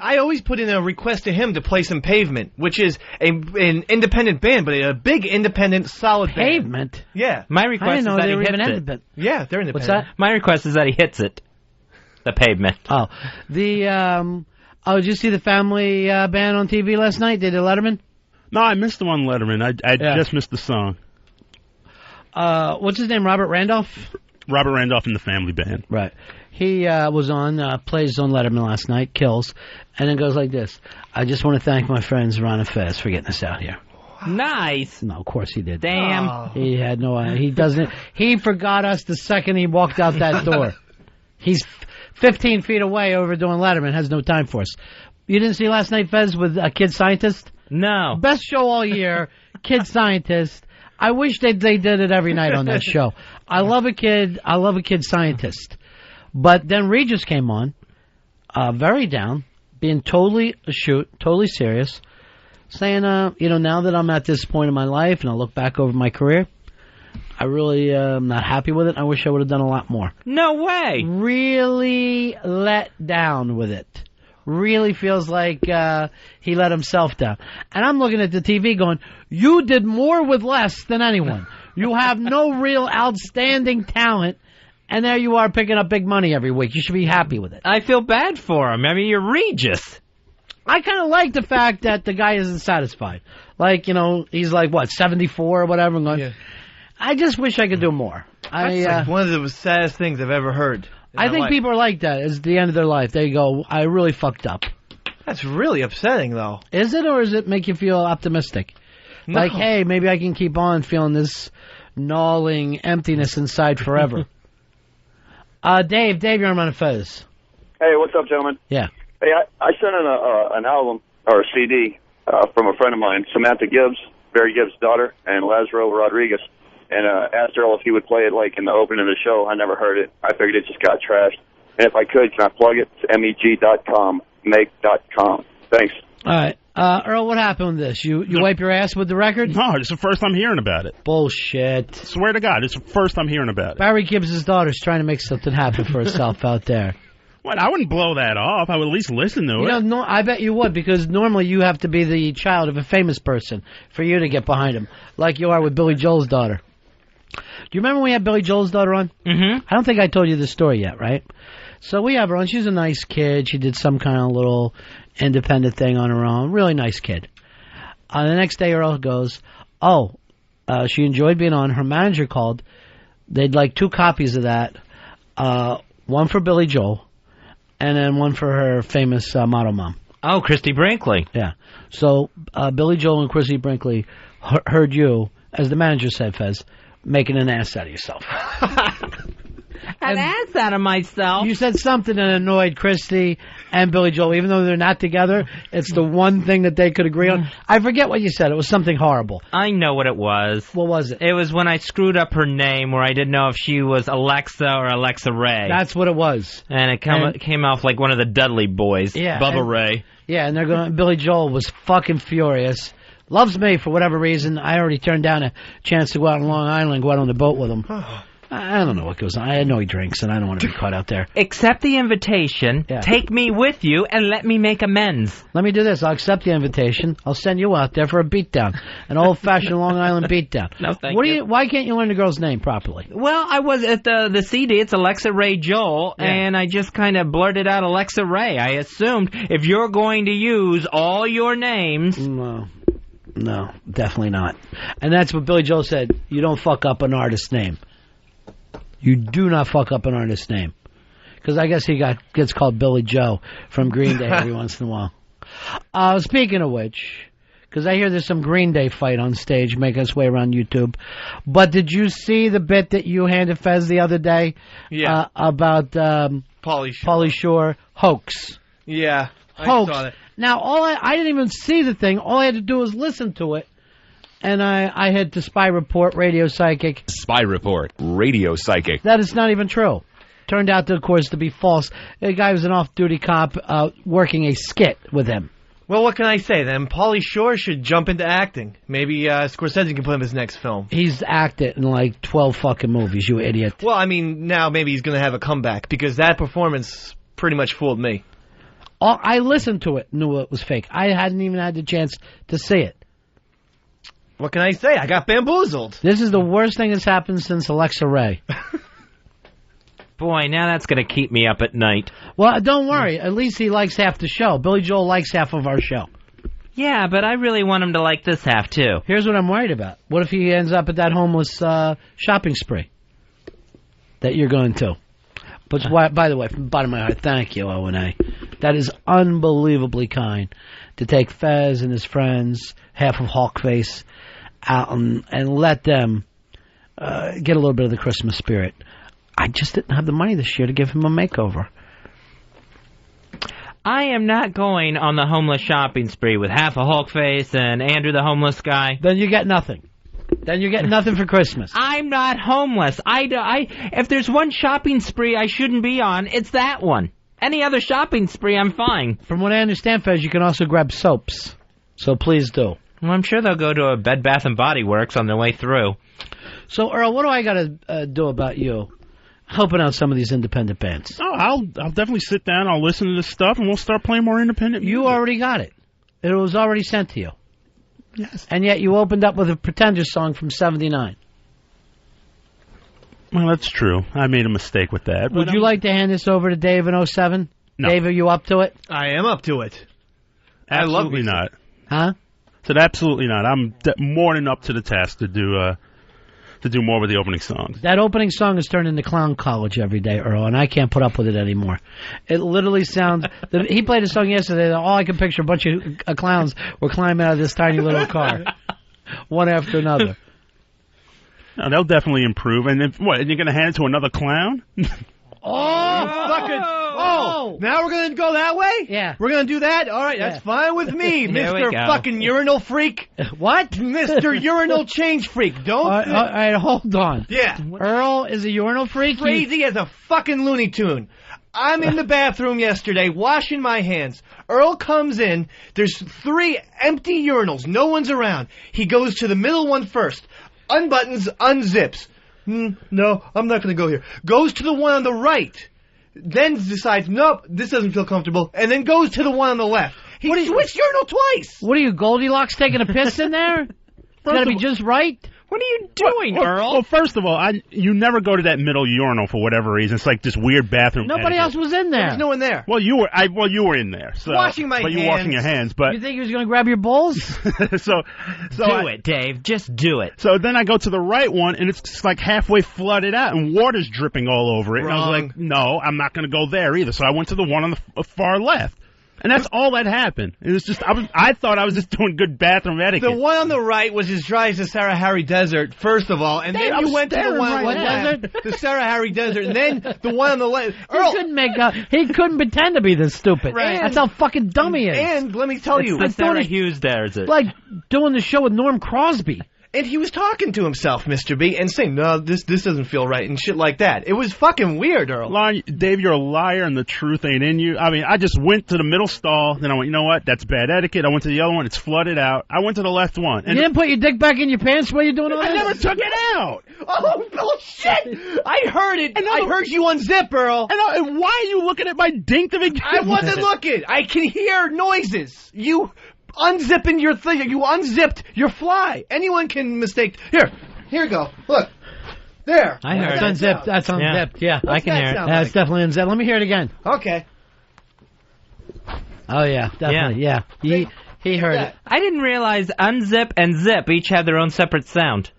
I always put in a request to him to play some Pavement, which is an independent band, but a big independent, solid Pavement? band. Yeah. My request is that he hits it. Independent. Yeah, they're independent. What's that? My request is that he hits it. The Pavement. Oh. Did you see the family band on TV last night? Did Letterman? No, I missed the one Letterman. I just missed the song. What's his name? Robert Randolph? Robert Randolph in the family band. Right. He was plays on Letterman last night, kills, and then goes like this. I just want to thank my friends Ron and Fez for getting us out here. Nice. No, of course he did. Damn. Oh. He had no idea. He doesn't. He forgot us the second he walked out that door. He's 15 feet away over doing Letterman, has no time for us. You didn't see last night, Fez, with a Kid Scientist? No. Best show all year, Kid Scientist. I wish they did it every night on that show. I love a kid scientist. But then Regis came on, very down, being totally totally serious, saying, now that I'm at this point in my life and I look back over my career, I really am not happy with it. I wish I would have done a lot more. No way. Really let down with it. Really feels like he let himself down. And I'm looking at the TV going, you did more with less than anyone. You have no real outstanding talent, and there you are picking up big money every week. You should be happy with it. I feel bad for him. I mean, you're Regis. I kind of like the fact that the guy isn't satisfied. Like, he's like, 74 or whatever. I'm going, I just wish I could do more. That's like one of the saddest things I've ever heard. I think people are like that. It's the end of their life. They go, I really fucked up. That's really upsetting, though. Is it, or does it make you feel optimistic? No. Like, hey, maybe I can keep on feeling this gnawing emptiness inside forever. Dave, you're on Ron and Fez. Hey, what's up, gentlemen? Yeah. Hey, I sent in an album, or a CD, from a friend of mine, Samantha Gibbs, Barry Gibbs' daughter, and Lazaro Rodriguez. And asked Earl if he would play it like in the opening of the show. I never heard it. I figured it just got trashed. And if I could, can I plug it? It's MEG.com, make.com. Thanks. All right. Earl, what happened with this? You wipe your ass with the record? No, it's the first time hearing about it. Bullshit. Swear to God, it's the first time hearing about it. Barry Gibbs' daughter's trying to make something happen for herself out there. What? I wouldn't blow that off. I would at least listen to it. No, I bet you would, because normally you have to be the child of a famous person for you to get behind him, like you are with Billy Joel's daughter. Do you remember when we had Billy Joel's daughter on? Mm-hmm. I don't think I told you this story yet, right? So we have her on. She's a nice kid. She did some kind of little independent thing on her own. Really nice kid. The next day, Earl goes, she enjoyed being on. Her manager called. They'd like 2 copies of that. One for Billy Joel, and then one for her famous model mom. Oh, Christy Brinkley. Yeah. So Billy Joel and Christy Brinkley heard you, as the manager said, Fez, making an ass out of yourself. An ass out of myself. You said something that annoyed Christy and Billy Joel. Even though they're not together, it's the one thing that they could agree on. I forget what you said. It was something horrible. I know what it was. What was it? It was when I screwed up her name, where I didn't know if she was Alexa or Alexa Ray. That's what it was. And it came off like one of the Dudley boys. Yeah. Bubba Ray. Yeah, and they're going. Billy Joel was fucking furious. Loves me for whatever reason. I already turned down a chance to go out on Long Island, go out on the boat with him. I don't know what goes on. I know he drinks, and I don't want to be caught out there. Accept the invitation, take me with you, and let me make amends. Let me do this. I'll accept the invitation. I'll send you out there for a beatdown, an old-fashioned Long Island beatdown. No, thank you. Why can't you learn the girl's name properly? Well, I was at the CD. It's Alexa Ray Joel, and I just kind of blurted out Alexa Ray. I assumed if you're going to use all your names... No, definitely not. And that's what Billy Joel said. You don't fuck up an artist's name. You do not fuck up an artist's name. Because I guess he gets called Billy Joe from Green Day every once in a while. Speaking of which, because I hear there's some Green Day fight on stage making its way around YouTube. But did you see the bit that you handed Fez the other day? Yeah. About Pauly Shore hoax. Yeah. Hoax. I saw that. Now, I didn't even see the thing. All I had to do was listen to it. And I had to Spy Report, Radio Psychic. Spy Report, Radio Psychic. That is not even true. Turned out, of course, to be false. The guy was an off-duty cop working a skit with him. Well, what can I say then? Pauly Shore should jump into acting. Maybe Scorsese can put him in his next film. He's acted in like 12 fucking movies, you idiot. Well, I mean, now maybe he's going to have a comeback because that performance pretty much fooled me. I listened to it, knew it was fake. I hadn't even had the chance to see it. What can I say? I got bamboozled. This is the worst thing that's happened since Alexa Ray. Boy, now that's going to keep me up at night. Well, don't worry. At least he likes half the show. Billy Joel likes half of our show. Yeah, but I really want him to like this half, too. Here's what I'm worried about. What if he ends up at that homeless shopping spree that you're going to? But by the way, from the bottom of my heart, thank you, O&A. That is unbelievably kind to take Fez and his friends, half of Hawkface, out and let them get a little bit of the Christmas spirit. I just didn't have the money this year to give him a makeover. I am not going on the homeless shopping spree with half a Hulkface and Andrew the homeless guy. Then you get nothing. Then you get nothing for Christmas. I'm not homeless. If there's one shopping spree I shouldn't be on, it's that one. Any other shopping spree, I'm fine. From what I understand, Fez, you can also grab soaps. So please do. Well, I'm sure they'll go to a Bed Bath & Body Works on their way through. So, Earl, what do I got to do about you helping out some of these independent bands? Oh, I'll definitely sit down, I'll listen to this stuff, and we'll start playing more independent music. You already got it. It was already sent to you. Yes. And yet you opened up with a Pretender song from 79. Well, that's true. I made a mistake with that. Would you like to hand this over to Dave in 07? No. Dave, are you up to it? I am up to it. Absolutely not. Huh? Said absolutely not. I'm more than up to the task to do more with the opening songs. That opening song is turned into Clown College every day, Earl, and I can't put up with it anymore. It literally sounds... He played a song yesterday, and all I can picture, a bunch of clowns were climbing out of this tiny little car, one after another. No, they'll definitely improve. And if, what, you're going to hand it to another clown? Now we're going to go that way? Yeah. We're going to do that? All right, that's fine with me, Mr. fucking urinal freak. What? Mr. Urinal Change Freak. Don't... All right, hold on. Yeah. Earl is a urinal freak? Crazy as a fucking Looney Tune. I'm in the bathroom yesterday washing my hands. Earl comes in. There's 3 empty urinals. No one's around. He goes to the middle one first. Unbuttons, unzips. No, I'm not going to go here. Goes to the one on the right. Then decides, nope, this doesn't feel comfortable. And then goes to the one on the left. He switched urinal twice. What are you, Goldilocks, taking a piss in there? It's got to be just right. What are you doing, Earl? Well, first of all, you never go to that middle urinal for whatever reason. It's like this weird bathroom. Nobody else was in there. There's no one there. Well, you were in there. So, washing my hands. But you washing your hands. But you think he was going to grab your balls? so do it, Dave. Just do it. So then I go to the right one, and it's just like halfway flooded out, and water's dripping all over it. Wrong. And I was like, no, I'm not going to go there either. So I went to the one on the far left. And that's all that happened. It was just I thought I was just doing good bathroom etiquette. The one on the right was as dry as the Sahara Harry Desert, first of all, and then you went to the one on the left, the Sahara Harry Desert, and then the one on the left. Earl, he couldn't pretend to be this stupid. Right. That's how fucking dumb he is. And let me tell you, the Sarah Hughes Desert. Like doing the show with Norm Crosby. And he was talking to himself, Mr. B, and saying, no, this doesn't feel right, and shit like that. It was fucking weird, Earl. Dave, you're a liar, and the truth ain't in you. I mean, I just went to the middle stall, then I went, you know what, that's bad etiquette. I went to the other one, it's flooded out. I went to the left one. And you didn't put your dick back in your pants while you're doing all that? I never took it out. Oh, bullshit! I heard it. I heard you unzip, Earl. And why are you looking at my dink to begin with? I wasn't looking. I can hear noises. You... unzipping your thing. You unzipped your fly. Anyone can mistake. Here you go. Look. There. I heard it. That's unzipped. That's unzipped. Yeah. I can hear it. That's definitely unzipped. Let me hear it again. Okay. Oh, yeah. Definitely. Yeah. He heard it. I didn't realize unzip and zip each have their own separate sound.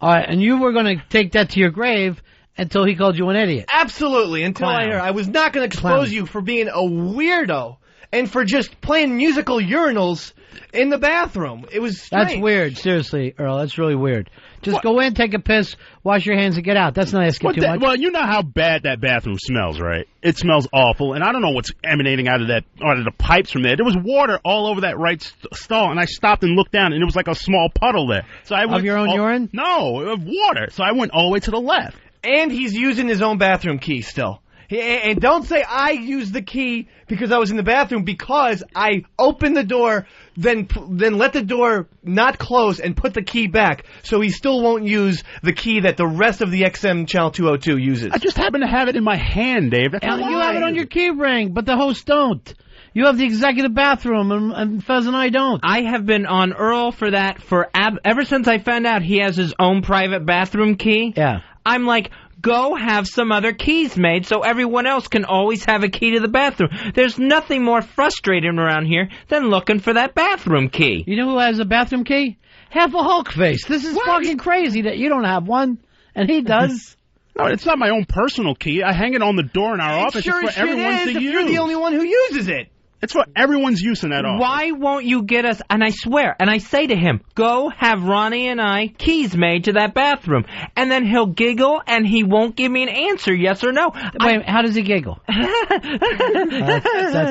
All right. And you were going to take that to your grave until he called you an idiot. Absolutely. Until I heard. I was not going to expose you for being a weirdo. And for just playing musical urinals in the bathroom. It was strange. That's weird. Seriously, Earl. That's really weird. Just go in, take a piss, wash your hands, and get out. That's not asking too much. Well, you know how bad that bathroom smells, right? It smells awful, and I don't know what's emanating out of the pipes from there. There was water all over that right stall, and I stopped and looked down, and it was like a small puddle there. So I went of your own urine? No, of water. So I went all the way to the left. And he's using his own bathroom key still. And don't say I used the key because I was in the bathroom, because I opened the door, then let the door not close and put the key back, so he still won't use the key that the rest of the XM Channel 202 uses. I just happen to have it in my hand, Dave. That's You have it on your key ring, but the hosts don't. You have the executive bathroom, and Fez and I don't. I have been on Earl for that ever since I found out he has his own private bathroom key. Yeah. I'm like, go have some other keys made so everyone else can always have a key to the bathroom. There's nothing more frustrating around here than looking for that bathroom key. You know who has a bathroom key? Half a Hulk face. This is fucking crazy that you don't have one, and he does. No, it's not my own personal key. I hang it on the door in our office. Sure it's for everyone to use. You're the only one who uses it. It's for everyone's use in that office. Why won't you get us, and I swear, and I say to him, go have Ronnie and I keys made to that bathroom. And then he'll giggle, and he won't give me an answer, yes or no. Wait, how does he giggle? That's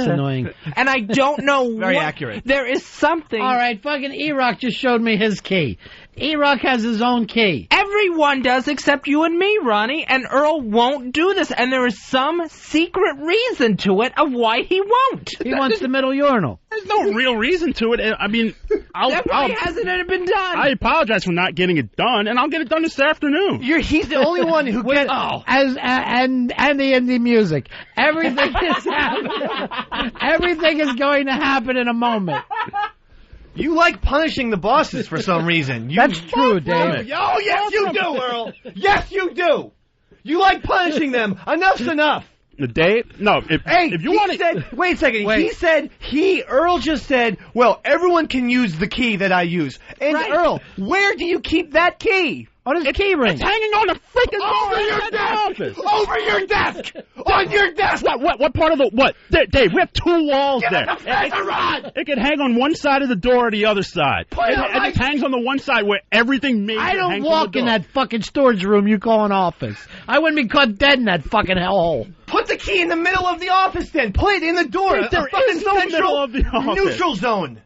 annoying. And I don't know Very accurate. There is something. All right, fucking E-Rock just showed me his key. E-Rock has his own key. Everyone does except you and me, Ronnie, and Earl won't do this, and there is some secret reason to it of why he won't. He wants the middle urinal. There's no real reason to it. I mean, why hasn't it been done? I apologize for not getting it done, and I'll get it done this afternoon. He's the only one who gets... And the indie music. Everything is happening. Everything is going to happen in a moment. You like punishing the bosses for some reason. That's true, Dave. Oh, yes, you do, Earl. Yes, you do. You like punishing them. Enough's enough. Dave? No. If you want to... Wait a second. Wait. Earl just said, well, everyone can use the key that I use. And right. Earl, where do you keep that key? On his key ring. It's hanging on the freaking over your desk. Over your desk. On your desk. What part of the what? Dave, we have two walls there. It can hang on one side of the door or the other side. It just hangs on the one side where everything major I don't hangs walk on the in door. that fucking storage room you call an office. I wouldn't be caught dead in that fucking hellhole. Put the key in the middle of the office then. Put it in the door. There is no middle of the office. Neutral zone.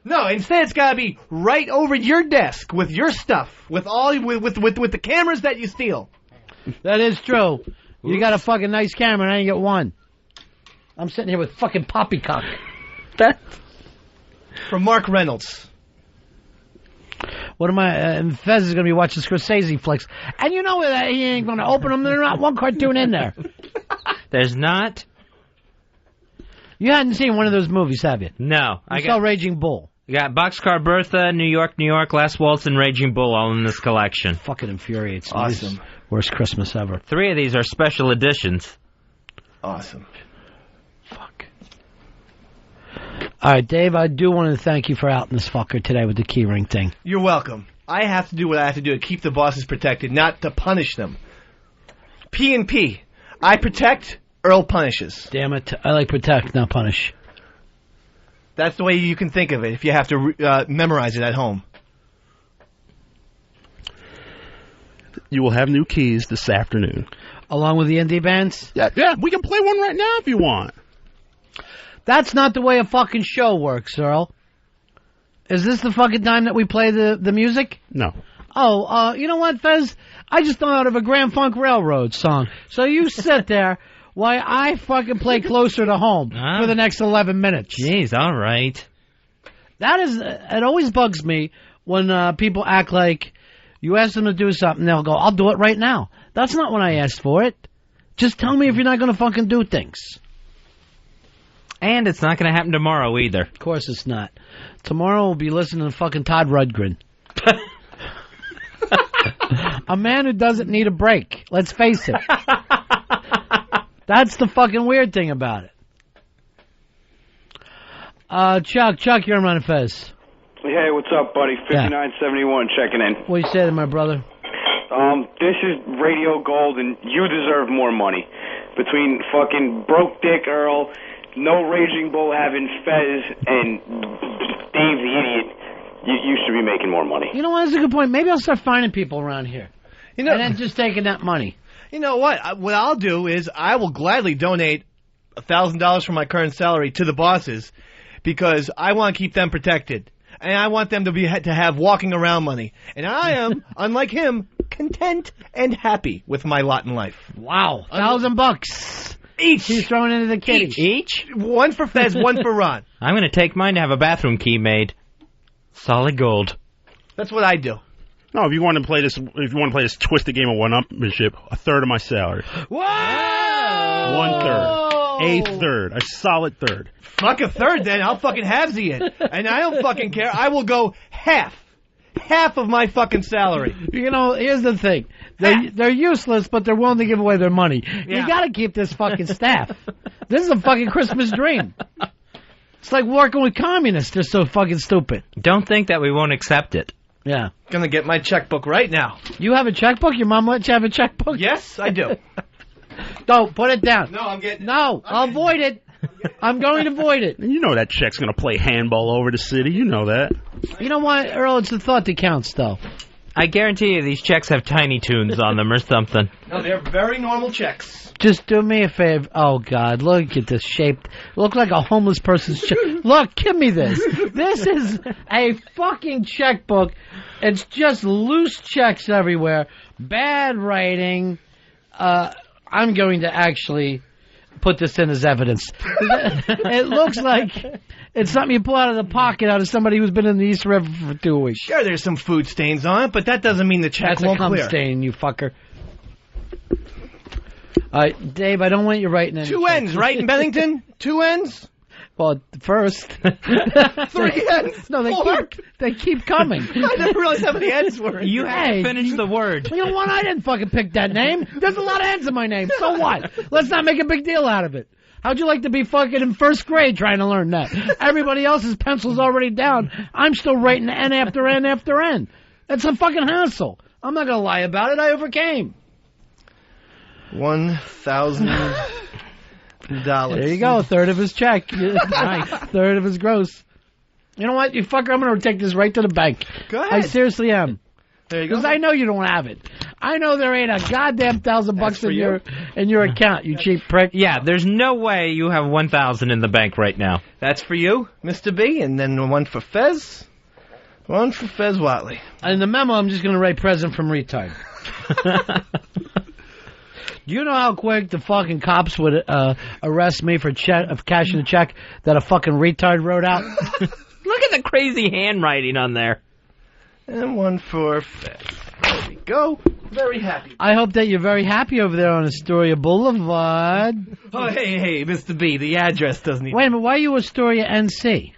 No, instead it's got to be right over your desk with your stuff, with the cameras that you steal. That is true. You got a fucking nice camera and I ain't get one. I'm sitting here with fucking poppycock. From Mark Reynolds. What am I? And Fez is going to be watching Scorsese flicks. And you know that he ain't going to open them. There's not one cartoon in there. There's not? You hadn't seen one of those movies, have you? No. I saw Raging Bull. You got Boxcar Bertha, New York, Last Waltz, and Raging Bull all in this collection. Fucking infuriates me. Awesome. Worst Christmas ever. 3 of these are special editions. Awesome. Fuck. All right, Dave, I do want to thank you for outing this fucker today with the keyring thing. You're welcome. I have to do what I have to do to keep the bosses protected, not to punish them. P&P. I protect, Earl punishes. Damn it. I like protect, not punish. That's the way you can think of it if you have to memorize it at home. You will have new keys this afternoon. Along with the indie bands? Yeah, we can play one right now if you want. That's not the way a fucking show works, Earl. Is this the fucking time that we play the music? No. Oh, you know what, Fez? I just thought of a Grand Funk Railroad song. So you sit there while I fucking play Closer to Home for the next 11 minutes. Jeez, all right. It always bugs me when people act like you ask them to do something, they'll go, I'll do it right now. That's not when I asked for it. Just tell me if you're not going to fucking do things. And it's not going to happen tomorrow either. Of course it's not. Tomorrow we'll be listening to fucking Todd Rundgren. A man who doesn't need a break. Let's face it. That's the fucking weird thing about it. Chuck, you're on Ron and Fez. Hey, what's up, buddy? 5971 checking in. What do you say to my brother? This is radio gold, and you deserve more money. Between fucking broke dick Earl, no Raging Bull having Fez, and Dave the idiot, you should be making more money. You know what? That's a good point. Maybe I'll start finding people around here. And then just taking that money. You know what? What I'll do is I will gladly donate $1,000 from my current salary to the bosses because I want to keep them protected. And I want them to have walking around money. And I am, unlike him, content and happy with my lot in life. Wow, $1,000 each. He's throwing into the kitty. Each? One for Fez, one for Ron. I'm going to take mine to have a bathroom key made. Solid gold. That's what I do. No, if you want to play this twisted game of one-upmanship, a third of my salary. Whoa! 1/3. A third. A solid third. Fuck a third, then. I'll fucking halvesy it. And I don't fucking care. I will go half. Half of my fucking salary. You know, here's the thing. They're useless, but they're willing to give away their money. Yeah. You gotta keep this fucking staff. This is a fucking Christmas dream. It's like working with communists. They're so fucking stupid. Don't think that we won't accept it. Yeah. Gonna get my checkbook right now. You have a checkbook? Your mom let you have a checkbook? Yes, I do. Don't put it down. No, I'm getting. No, I'll void it. I'm going to void it. And you know that check's going to play handball over the city. You know that. You know what, Earl? It's the thought that counts, though. I guarantee you these checks have Tiny Toons on them or something. No, they're very normal checks. Just do me a favor. Oh, God, look at this shape. Look like a homeless person's check. Look, give me this. This is a fucking checkbook. It's just loose checks everywhere. Bad writing. I'm going to actually put this in as evidence. It looks like it's something you pull out of the pocket out of somebody who's been in the East River for 2 weeks. Sure, there's some food stains on it, but that doesn't mean the check That's won't a cum clear. stain, you fucker. All right, Dave, I don't want you writing any 2 ends, right, in Bennington? 2 ends? Well, first. 3 ends? No, they keep coming. I never realized how many ends were. You have to finish the word. You know what? I didn't fucking pick that name. There's a lot of ends in my name. So what? Let's not make a big deal out of it. How'd you like to be fucking in first grade trying to learn that? Everybody else's pencil's already down. I'm still writing N after N after N. That's a fucking hassle. I'm not going to lie about it. I overcame. $1,000. There you go. A third of his check. Nice. Third of his gross. You know what, you fucker? I'm going to take this right to the bank. Go ahead. I seriously am. There you go. Because I know you don't have it. I know there ain't a goddamn $1,000 in your account, you cheap prick. Yeah, there's no way you have 1,000 in the bank right now. That's for you, Mr. B, and then one for Fez. One for Fez Watley. In the memo, I'm just going to write present from retard. Do you know how quick the fucking cops would arrest me for cashing a check that a fucking retard wrote out? Look at the crazy handwriting on there. And one for Fez. There we go. Very happy. I hope that you're very happy over there on Astoria Boulevard. Oh, hey, Mr. B, the address doesn't even... Wait a minute, why are you Astoria, NC?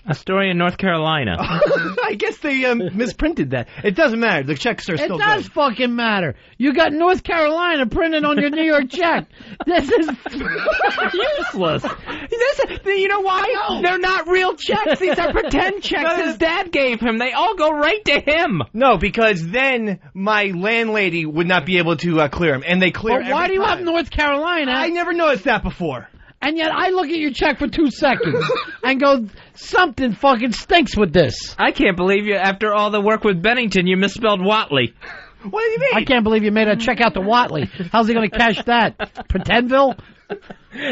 Astoria, North Carolina. I guess they misprinted that. It doesn't matter. The checks are still good. It does fucking matter. You got North Carolina printed on your New York check. This is useless. You know why? They're not real checks. These are pretend checks his dad gave him. They all go right to him. No, because then my landlady would not be able to clear him, and they clear But why do you have North Carolina? I never noticed that before. And yet I look at your check for 2 seconds and go, something fucking stinks with this. I can't believe you, after all the work with Bennington, you misspelled Watley. What do you mean? I can't believe you made a check out to Watley. How's he going to cash that? Pretendville?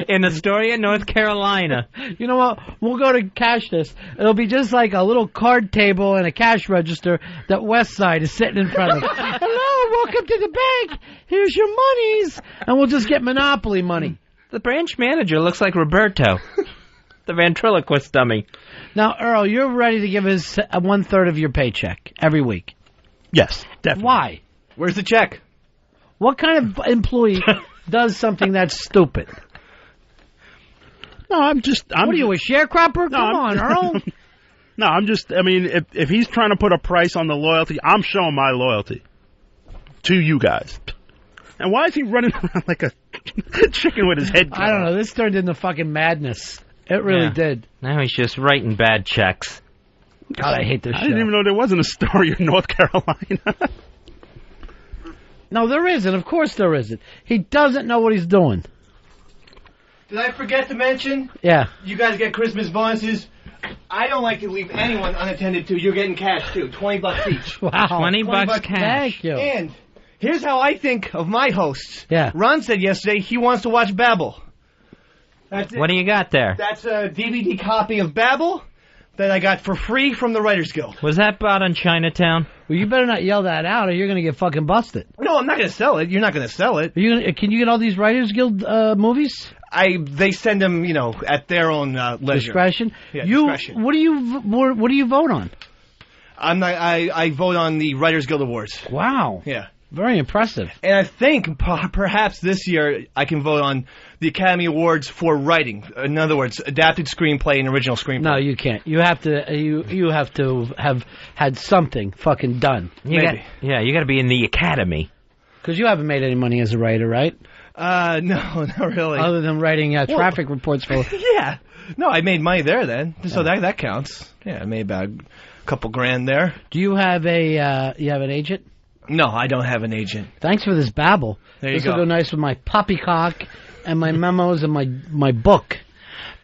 In Astoria, North Carolina. You know what? We'll go to cash this. It'll be just like a little card table and a cash register that West Side is sitting in front of. Hello, welcome to the bank. Here's your monies. And we'll just get Monopoly money. The branch manager looks like Roberto, the ventriloquist dummy. Now, Earl, you're ready to give us 1/3 of your paycheck every week. Yes, definitely. Why? Where's the check? What kind of employee does something that's stupid? No, what are you, a sharecropper? Come on, Earl. No, I mean, if he's trying to put a price on the loyalty, I'm showing my loyalty to you guys. And why is he running around like a chicken with his head cut I don't know. This turned into fucking madness. It really did. Now he's just writing bad checks. God, I hate this show. I didn't even know there wasn't a story in North Carolina. No, there isn't. Of course there isn't. He doesn't know what he's doing. Did I forget to mention? Yeah. You guys get Christmas bonuses. I don't like to leave anyone unattended to. You're getting cash, too. $20 each. Wow. 20 bucks cash. Thank you. And here's how I think of my hosts. Yeah. Ron said yesterday he wants to watch Babel. What do you got there? That's a DVD copy of Babel. that I got for free from the Writers Guild. Was that bought on Chinatown? Well, you better not yell that out, or you're going to get fucking busted. No, I'm not going to sell it. You're not going to sell it. Can you get all these Writers Guild movies? They send them, at their own leisure. Discretion. Yeah, discretion. What do you vote on? I vote on the Writers Guild Awards. Wow. Yeah. Very impressive. And I think perhaps this year I can vote on the Academy Awards for writing. In other words, adapted screenplay and original screenplay. No, you can't. You have to have had something fucking done. You got to be in the Academy. Because you haven't made any money as a writer, right? No, not really. Other than writing traffic reports for. Yeah. No, I made money there then, so that counts. Yeah, I made about a couple grand there. Do you have an agent? No, I don't have an agent. Thanks for this babble. There you this go. will go nice with my poppycock and my memos and my book.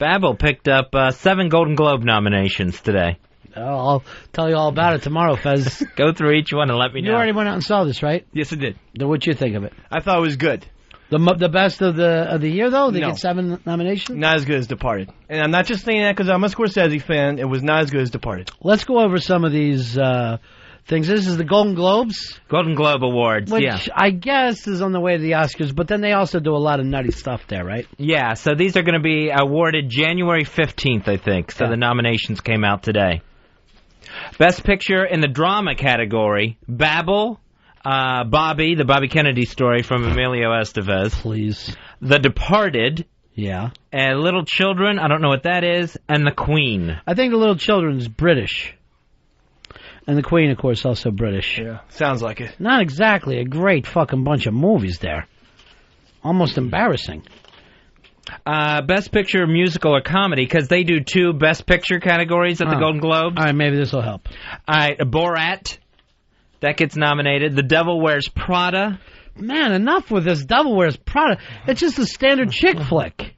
Babel picked up 7 Golden Globe nominations today. I'll tell you all about it tomorrow, Fez. Go through each one and let me know. You already went out and saw this, right? Yes, I did. What'd you think of it? I thought it was good. The best of the year, though? They No. get 7 nominations? Not as good as Departed. And I'm not just saying that because I'm a Scorsese fan. It was not as good as Departed. Let's go over some of these things. This is the Golden Globes. Golden Globe Awards, which yeah. I guess is on the way to the Oscars, but then they also do a lot of nutty stuff there, right? Yeah, so these are going to be awarded January 15th, I think. So the nominations came out today. Best Picture in the Drama category, Babel, Bobby, the Bobby Kennedy story from Emilio Estevez. Please. The Departed. Yeah. And Little Children, I don't know what that is, and The Queen. I think The Little Children is British. And The Queen, of course, also British. Yeah, sounds like it. Not exactly a great fucking bunch of movies there. Almost embarrassing. Best Picture musical or comedy, because they do 2 Best Picture categories at the Golden Globes. All right, maybe this will help. All right, Borat, that gets nominated. The Devil Wears Prada. Man, enough with this Devil Wears Prada. It's just a standard chick flick.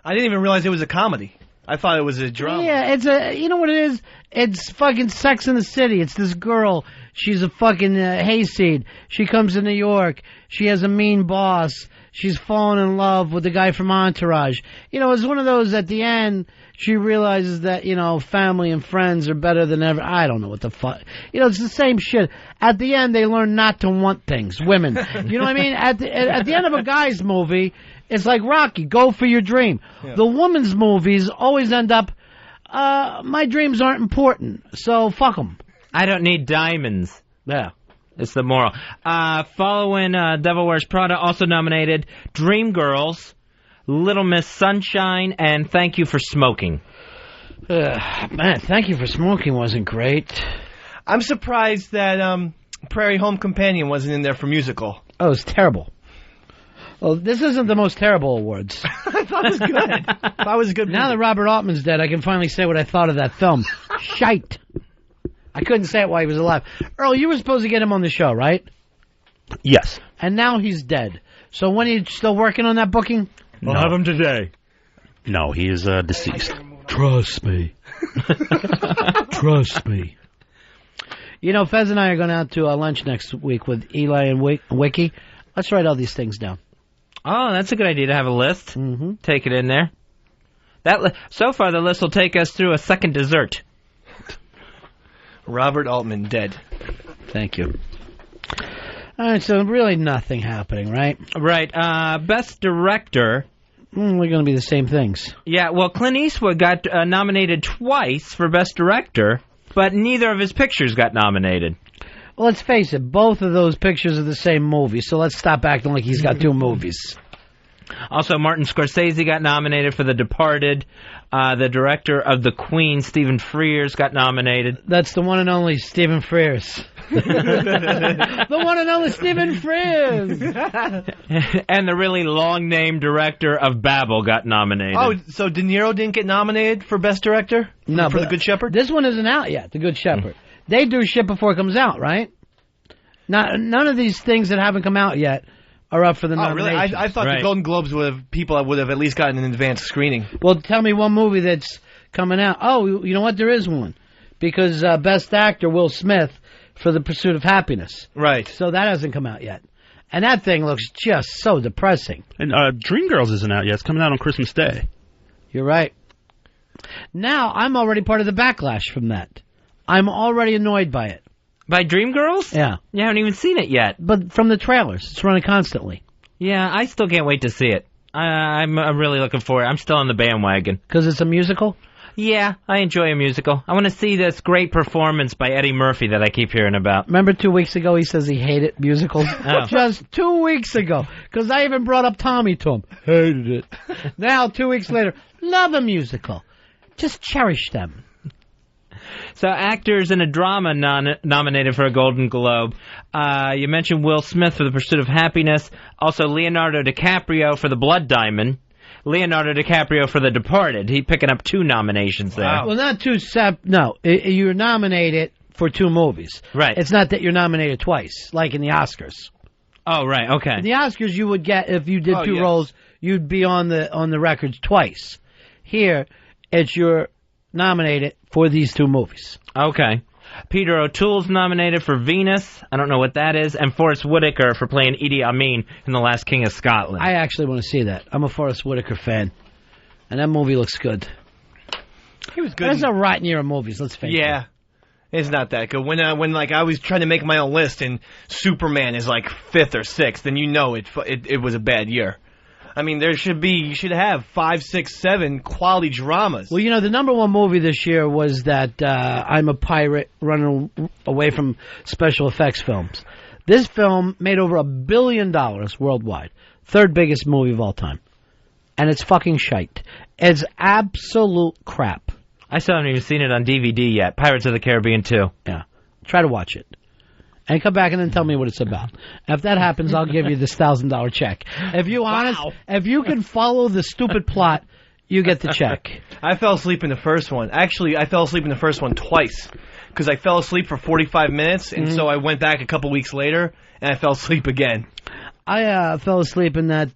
I didn't even realize it was a comedy. I thought it was a drama. Yeah, you know what it is? It's fucking Sex in the City. It's this girl. She's a fucking hayseed. She comes to New York. She has a mean boss. She's fallen in love with the guy from Entourage. It's one of those at the end, she realizes that, family and friends are better than ever. I don't know what the fuck. It's the same shit. At the end, they learn not to want things. Women. You know what I mean? At the end of a guy's movie, it's like Rocky, go for your dream. Yeah. The woman's movies always end up, my dreams aren't important, so fuck them. I don't need diamonds. Yeah. It's the moral. Following Devil Wears Prada, also nominated Dreamgirls, Little Miss Sunshine, and Thank You for Smoking. Man, Thank You for Smoking wasn't great. I'm surprised that Prairie Home Companion wasn't in there for musical. Oh, it was terrible. Well, this isn't the most terrible awards. I thought it was good. I thought it was a good movie. Now that Robert Altman's dead, I can finally say what I thought of that film. Shite. I couldn't say it while he was alive. Earl, you were supposed to get him on the show, right? Yes. And now he's dead. So when are you still working on that booking? I'll have him today. No, he is deceased. Trust me. Trust me. Fez and I are going out to lunch next week with Eli and Wiki. Let's write all these things down. Oh, that's a good idea to have a list. Mm-hmm. Take it in there. So far, the list will take us through a second dessert. Robert Altman dead. Thank you. All right, so really nothing happening, right? Right. Best Director. We're going to be the same things. Yeah, well, Clint Eastwood got nominated twice for Best Director, but neither of his pictures got nominated. Well, let's face it, both of those pictures are the same movie, so let's stop acting like he's got 2 movies. Also, Martin Scorsese got nominated for The Departed. The director of The Queen, Stephen Frears, got nominated. That's the one and only Stephen Frears. The one and only Stephen Frears. And the really long-named director of Babel got nominated. Oh, so De Niro didn't get nominated for Best Director? No, for The Good Shepherd? This one isn't out yet, The Good Shepherd. They do shit before it comes out, right? None of these things that haven't come out yet are up for the nomination. Really? I thought the Golden Globes people would have at least gotten an advanced screening. Well, tell me one movie that's coming out. Oh, you know what? There is one. Because Best Actor, Will Smith, for The Pursuit of Happiness. Right. So that hasn't come out yet. And that thing looks just so depressing. And Dreamgirls isn't out yet. It's coming out on Christmas Day. You're right. Now I'm already part of the backlash from that. I'm already annoyed by it. By Dreamgirls? Yeah. You haven't even seen it yet. But from the trailers, it's running constantly. Yeah, I still can't wait to see it. I'm really looking for it. I'm still on the bandwagon. Because it's a musical? Yeah, I enjoy a musical. I want to see this great performance by Eddie Murphy that I keep hearing about. Remember 2 weeks ago he says he hated musicals? Oh. Just 2 weeks ago. Because I even brought up Tommy to him. Hated it. Now, 2 weeks later, love a musical. Just cherish them. So actors in a drama nominated for a Golden Globe. You mentioned Will Smith for The Pursuit of Happiness. Also Leonardo DiCaprio for The Blood Diamond. Leonardo DiCaprio for The Departed. He's picking up 2 nominations there. Wow. Well, not 2 No, you're nominated for 2 movies. Right. It's not that you're nominated twice, like in the Oscars. Oh, right, okay. In the Oscars, you would get, if you did 2 roles, you'd be on the records twice. Here, it's you're nominated for these 2 movies. Okay. Peter O'Toole's nominated for Venus. I don't know what that is. And Forrest Whitaker for playing Idi Amin in The Last King of Scotland. I actually want to see that. I'm a Forrest Whitaker fan. And that movie looks good. He was good. There's a rotten year of movies, let's face it. Yeah. It's not that good. When like I was trying to make my own list and Superman is like 5th or 6th, then you know it was a bad year. I mean, you should have 5, 6, 7 quality dramas. Well, you know, the number 1 movie this year was that I'm a Pirate running away from special effects films. This film made over $1 billion worldwide. 3rd biggest movie of all time. And it's fucking shite. It's absolute crap. I still haven't even seen it on DVD yet. Pirates of the Caribbean 2. Yeah. Try to watch it. And come back and then tell me what it's about. If that happens, I'll give you this $1,000 check. If you if you can follow the stupid plot, you get the check. I fell asleep in the first one. Actually, I fell asleep in the first one twice. Because I fell asleep for 45 minutes, and so I went back a couple weeks later, and I fell asleep again. I fell asleep in that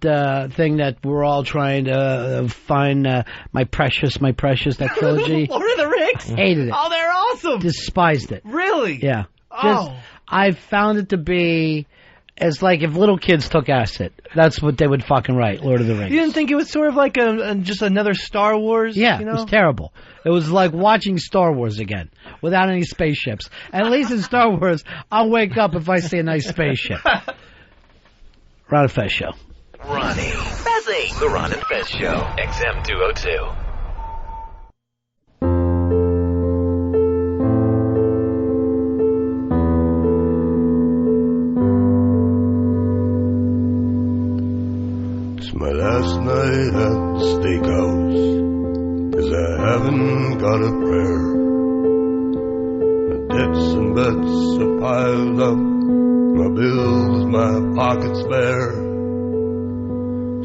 thing that we're all trying to find, My Precious, that trilogy. Lord of the Rings? Hated it. Oh, they're awesome! Despised it. Really? Yeah. Oh. I found it to be as like if little kids took acid. That's what they would fucking write, Lord of the Rings. You didn't think it was sort of like just another Star Wars? Yeah, you know? It was terrible. It was like watching Star Wars again, without any spaceships. At least in Star Wars, I'll wake up if I see a nice spaceship. Ron and Fez Show. Ronnie. Fezzy. The Ron and Fez Show. XM 202. My last night at the steakhouse, 'cause I haven't got a prayer. My debts and bets are piled up, my bills, my pockets bare.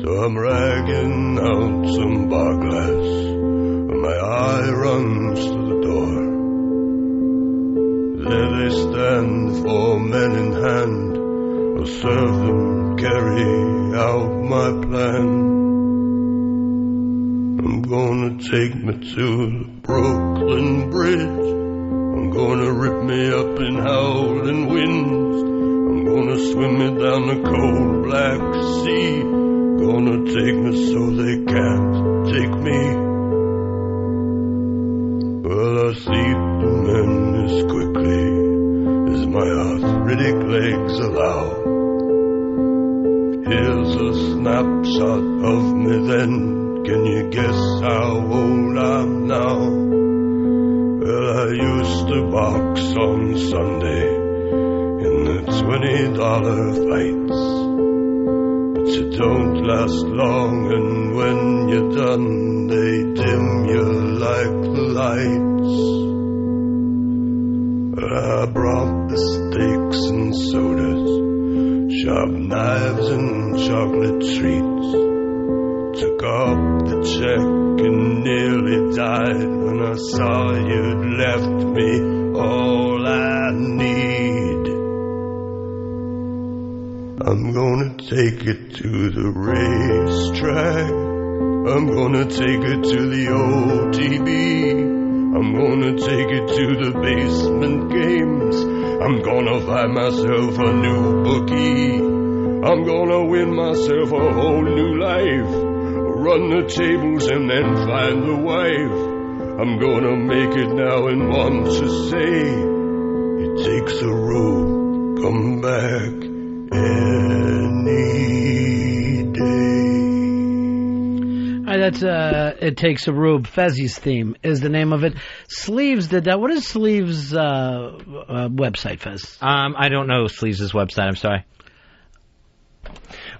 So I'm ragging out some bar glass, and my eye runs to the door. There they stand, 4 men in hand, I'll serve them, carry out my plan. I'm gonna take me to the Brooklyn Bridge. I'm gonna rip me up in howling winds. I'm gonna swim me down the cold black sea. Gonna take me so they can't take me. Well, I see the men as quickly as my arthritic legs allow. Here's a snapshot of me then. Can you guess how old I'm now? Well, I used to box on Sunday in the $20 fights. But you don't last long, and when you're done, they dim you like the lights. I brought the steaks and sodas, sharp knives and chocolate treats. Took up the check and nearly died when I saw you'd left me all I need. I'm gonna take it to the racetrack. I'm gonna take it to the OTB. I'm gonna take it to the basement games. I'm gonna find myself a new bookie. I'm gonna win myself a whole new life. Run the tables and then find the wife. I'm gonna make it now and want to say it takes a road come back any day. All right, that's It Takes a Rube. Fezzi's theme is the name of it. Sleeves did that. What is Sleeves' website, Fez? I don't know Sleeves' website. I'm sorry.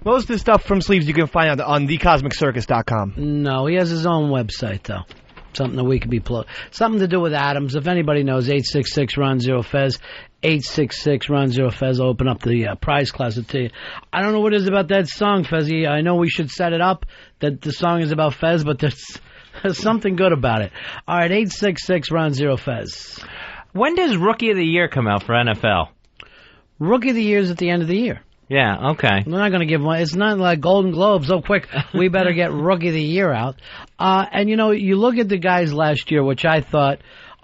Most of the stuff from Sleeves you can find on thecosmiccircus.com. No, he has his own website, though. Something that we could be something to do with atoms. If anybody knows, 866-RON-0-FEZ, 866-RON-0-FEZ. I'll open up the prize closet to you. I don't know what it is about that song, Fezzy. I know we should set it up that the song is about Fez, but there's something good about it. All right, 866-RON-0-FEZ. When does Rookie of the Year come out for NFL? Rookie of the Year is at the end of the year. Yeah, okay. We're not going to give one. It's not like Golden Globes. So quick, we better get Rookie of the Year out. And, you know, you look at the guys last year, which I thought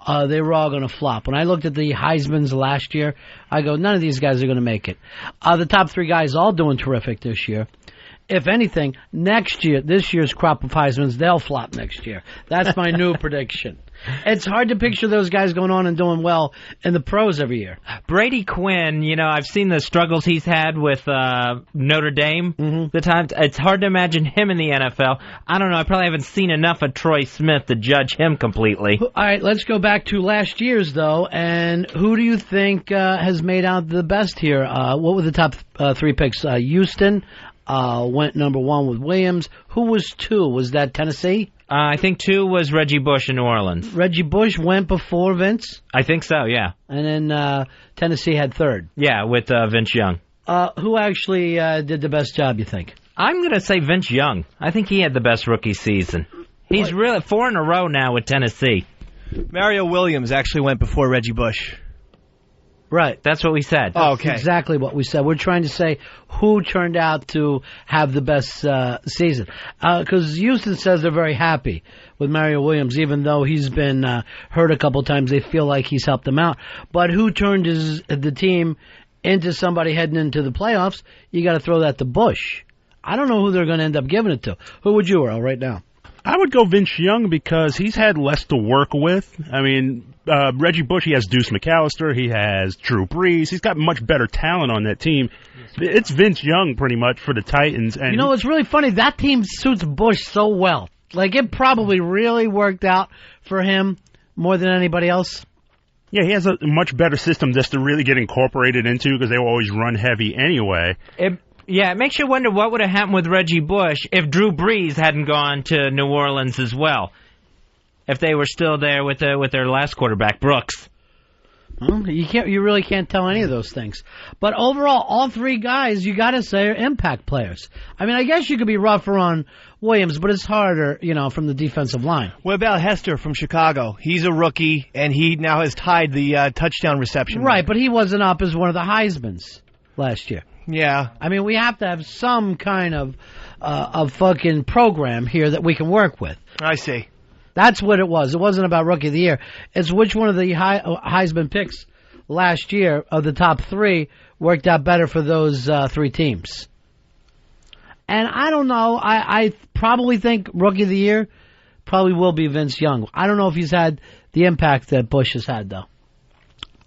they were all going to flop. When I looked at the Heismans last year, I go, none of these guys are going to make it. The top three guys all doing terrific this year. If anything, next year, this year's crop of Heismans, they'll flop next year. That's my new prediction. It's hard to picture those guys going on and doing well in the pros every year. Brady Quinn, you know, I've seen the struggles he's had with Notre Dame. The times it's hard to imagine him in the NFL. I don't know. I probably haven't seen enough of Troy Smith to judge him completely. All right, let's go back to last year's, though. And who do you think has made out the best here? What were the top three picks? Houston went number one with Williams. Who was two? Was that Tennessee? I think two was Reggie Bush in New Orleans. Reggie Bush went before Vince? I think so, yeah. And then Tennessee had third. Yeah, with Vince Young. Who actually did the best job, you think? I'm going to say Vince Young. I think he had the best rookie season. He's really 4 in a row now with Tennessee. Mario Williams actually went before Reggie Bush. Right. That's what we said. That's exactly what we said. We're trying to say who turned out to have the best season. Because Houston says they're very happy with Mario Williams, even though he's been hurt a couple times. They feel like he's helped them out. But who turned the team into somebody heading into the playoffs? You got to throw that to Bush. I don't know who they're going to end up giving it to. Who would you, Earl, right now? I would go Vince Young because he's had less to work with. I mean, Reggie Bush, he has Deuce McAllister, he has Drew Brees. He's got much better talent on that team. It's Vince Young pretty much for the Titans. And you know, it's really funny. That team suits Bush so well. Like, it probably really worked out for him more than anybody else. Yeah, he has a much better system just to really get incorporated into because they will always run heavy anyway. Yeah, it makes you wonder what would have happened with Reggie Bush if Drew Brees hadn't gone to New Orleans as well. If they were still there with their last quarterback, Brooks. Well, you really can't tell any of those things. But overall, all three guys, you got to say, are impact players. I mean, I guess you could be rougher on Williams, but it's harder, you know, from the defensive line. What about Hester from Chicago? He's a rookie, and he now has tied the touchdown reception. Right, but he wasn't up as one of the Heismans last year. Yeah. I mean, we have to have some kind of fucking program here that we can work with. I see. That's what it was. It wasn't about Rookie of the Year. It's which one of the Heisman picks last year of the top three worked out better for those three teams. And I don't know. I probably think Rookie of the Year probably will be Vince Young. I don't know if he's had the impact that Bush has had, though.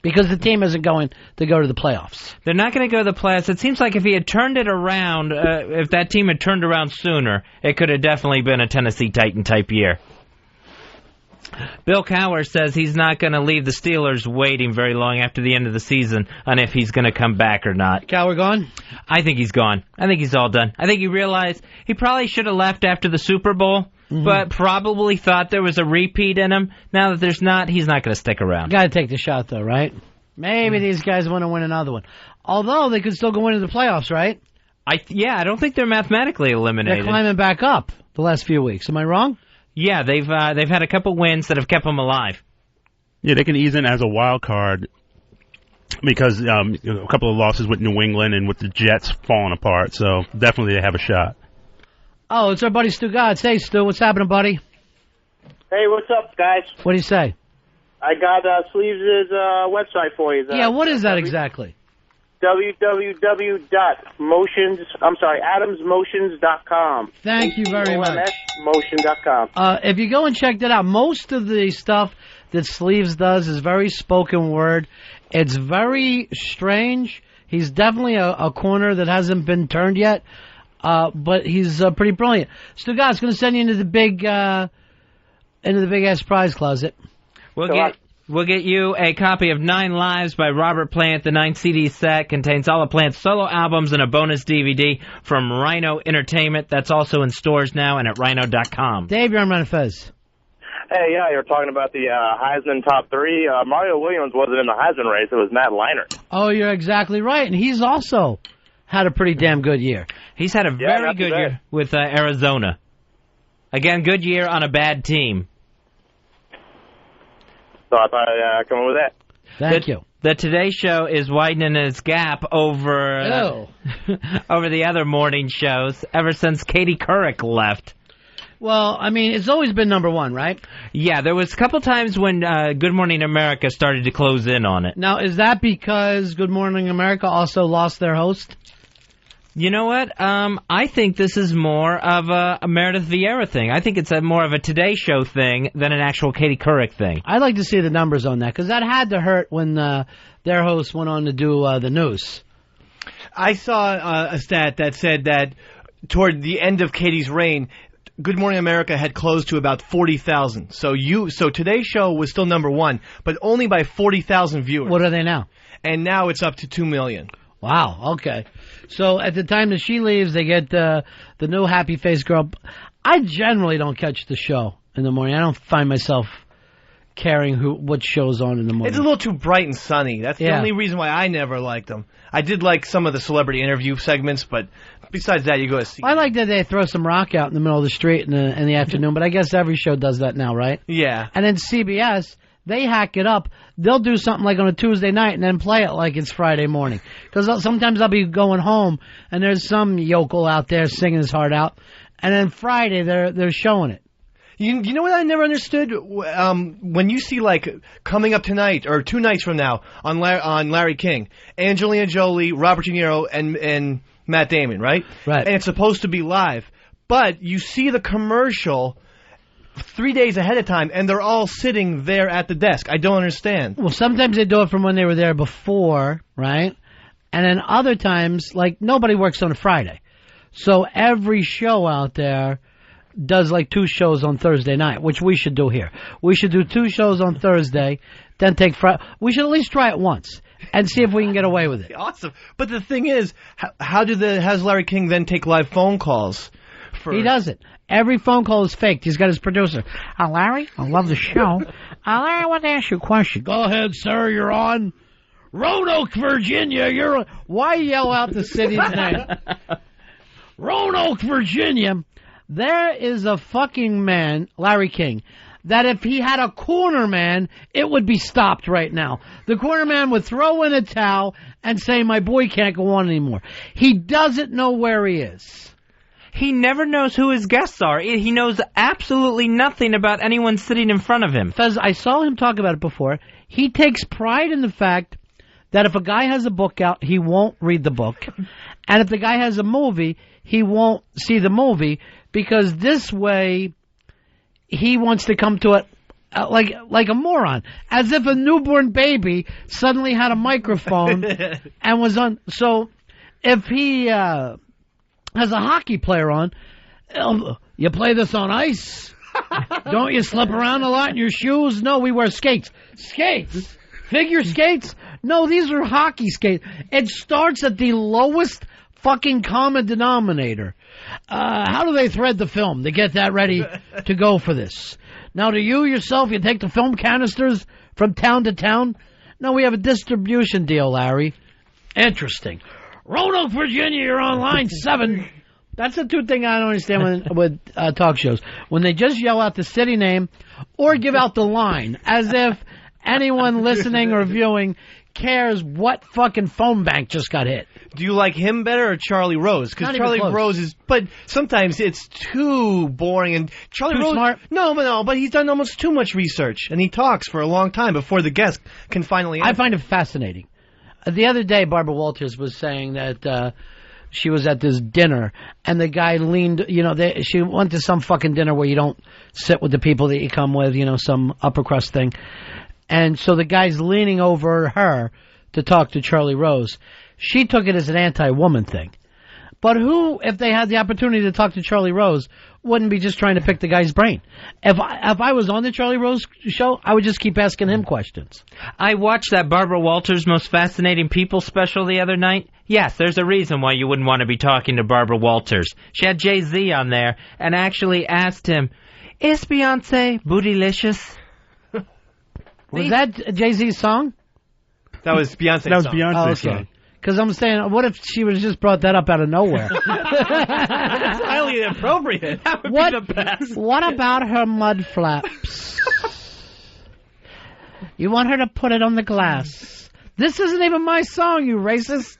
Because the team isn't going to go to the playoffs. They're not going to go to the playoffs. It seems like if he had turned it around, if that team had turned around sooner, it could have definitely been a Tennessee Titan type year. Bill Cowher says he's not going to leave the Steelers waiting very long after the end of the season on if he's going to come back or not. Cowher gone? I think he's gone. I think he's all done. I think he realized he probably should have left after the Super Bowl, but probably thought there was a repeat in him. Now that there's not, he's not going to stick around. Got to take the shot, though, right? Maybe these guys want to win another one. Although they could still go into the playoffs, right? I don't think they're mathematically eliminated. They're climbing back up the last few weeks. Am I wrong? Yeah, they've had a couple wins that have kept them alive. Yeah, they can ease in as a wild card because a couple of losses with New England and with the Jets falling apart. So definitely they have a shot. Oh, it's our buddy Stu Gods. Hey, Stu, what's happening, buddy? Hey, what's up, guys? What do you say? I got Sleeves' website for you. Yeah, what is that exactly? adamsmotions.com. Thank you very much. OMSmotion.com. If you go and check that out, most of the stuff that Sleeves does is very spoken word. It's very strange. He's definitely a corner that hasn't been turned yet, but he's pretty brilliant. Stugat's going to send you into the big ass prize closet. We'll get you a copy of 9 Lives by Robert Plant. The 9 CD set contains all of Plant's solo albums and a bonus DVD from Rhino Entertainment. That's also in stores now and at rhino.com. Dave, you're on Ron and Fez. Hey, yeah, you're talking about the Heisman top 3. Mario Williams wasn't in the Heisman race. It was Matt Leinart. Oh, you're exactly right. And he's also had a pretty damn good year. He's had a very good year with Arizona. Again, good year on a bad team. So I thought I'd come up with that. Thank you. The Today Show is widening its gap over over the other morning shows ever since Katie Couric left. Well, I mean, it's always been number one, right? Yeah, there was a couple times when Good Morning America started to close in on it. Now, is that because Good Morning America also lost their host? You know what? I think this is more of a Meredith Vieira thing. I think it's more of a Today Show thing than an actual Katie Couric thing. I'd like to see the numbers on that, because that had to hurt when their host went on to do the news. I saw a stat that said that toward the end of Katie's reign, Good Morning America had closed to about 40,000. So Today's Show was still number one, but only by 40,000 viewers. What are they now? And now it's up to 2 million. Wow, okay. So at the time that she leaves, they get the new Happy Face Girl. I generally don't catch the show in the morning. I don't find myself caring what show's on in the morning. It's a little too bright and sunny. That's the only reason why I never liked them. I did like some of the celebrity interview segments, but besides that, you go to see. I like that they throw some rock out in the middle of the street in the afternoon, but I guess every show does that now, right? Yeah. And then CBS, they hack it up. They'll do something like on a Tuesday night and then play it like it's Friday morning. Because sometimes I'll be going home and there's some yokel out there singing his heart out, and then Friday they're showing it. You know what I never understood? When you see, like, coming up tonight, or 2 nights from now, on Larry King, Angelina Jolie, Robert De Niro, and Matt Damon, right? Right. And it's supposed to be live. But you see the commercial 3 days ahead of time, and they're all sitting there at the desk. I don't understand. Well, sometimes they do it from when they were there before, right? And then other times, like, nobody works on a Friday. So every show out there does like 2 shows on Thursday night, which we should do here. We should do 2 shows on Thursday, then take Friday. We should at least try it once and see if we can get away with it. Awesome. But the thing is, has Larry King then take live phone calls? He doesn't. Every phone call is faked. He's got his producer. Larry, I love the show. Larry, I want to ask you a question. Go ahead, sir. You're on Roanoke, Virginia. Why yell out the city's name? Roanoke, Virginia. There is a fucking man, Larry King, that if he had a corner man, it would be stopped right now. The corner man would throw in a towel and say, my boy can't go on anymore. He doesn't know where he is. He never knows who his guests are. He knows absolutely nothing about anyone sitting in front of him. Fez, I saw him talk about it before. He takes pride in the fact that if a guy has a book out, he won't read the book. And if the guy has a movie, he won't see the movie, because this way he wants to come to it like a moron, as if a newborn baby suddenly had a microphone and was on. So if he has a hockey player on, you play this on ice? Don't you slip around a lot in your shoes? No, we wear skates. Skates? Figure skates? No, these are hockey skates. It starts at the lowest fucking common denominator. How do they thread the film to get that ready to go for this? Now, do you yourself, you take the film canisters from town to town? No, we have a distribution deal, Larry. Interesting. Roanoke, Virginia, you're on line 7. That's the 2 things I don't understand with talk shows. When they just yell out the city name or give out the line, as if anyone listening or viewing cares what fucking phone bank just got hit. Do you like him better or Charlie Rose? Because Charlie Rose is, but sometimes it's too boring. And Charlie Rose, smart? No, but he's done almost too much research, and he talks for a long time before the guest can finally answer. I find it fascinating. The other day, Barbara Walters was saying that she was at this dinner, and the guy leaned, she went to some fucking dinner where you don't sit with the people that you come with, some upper crust thing. And so the guy's leaning over her to talk to Charlie Rose. She took it as an anti-woman thing. But who, if they had the opportunity to talk to Charlie Rose, wouldn't be just trying to pick the guy's brain? If I was on the Charlie Rose show, I would just keep asking him questions. I watched that Barbara Walters Most Fascinating People special the other night. Yes, there's a reason why you wouldn't want to be talking to Barbara Walters. She had Jay-Z on there and actually asked him, is Beyonce bootylicious? Was that Jay-Z's song? That was Beyonce's song. That was Beyonce's song. Because I'm saying, what if she would have just brought that up out of nowhere? It's highly inappropriate. That would be the best. What about her mud flaps? You want her to put it on the glass. This isn't even my song, you racist.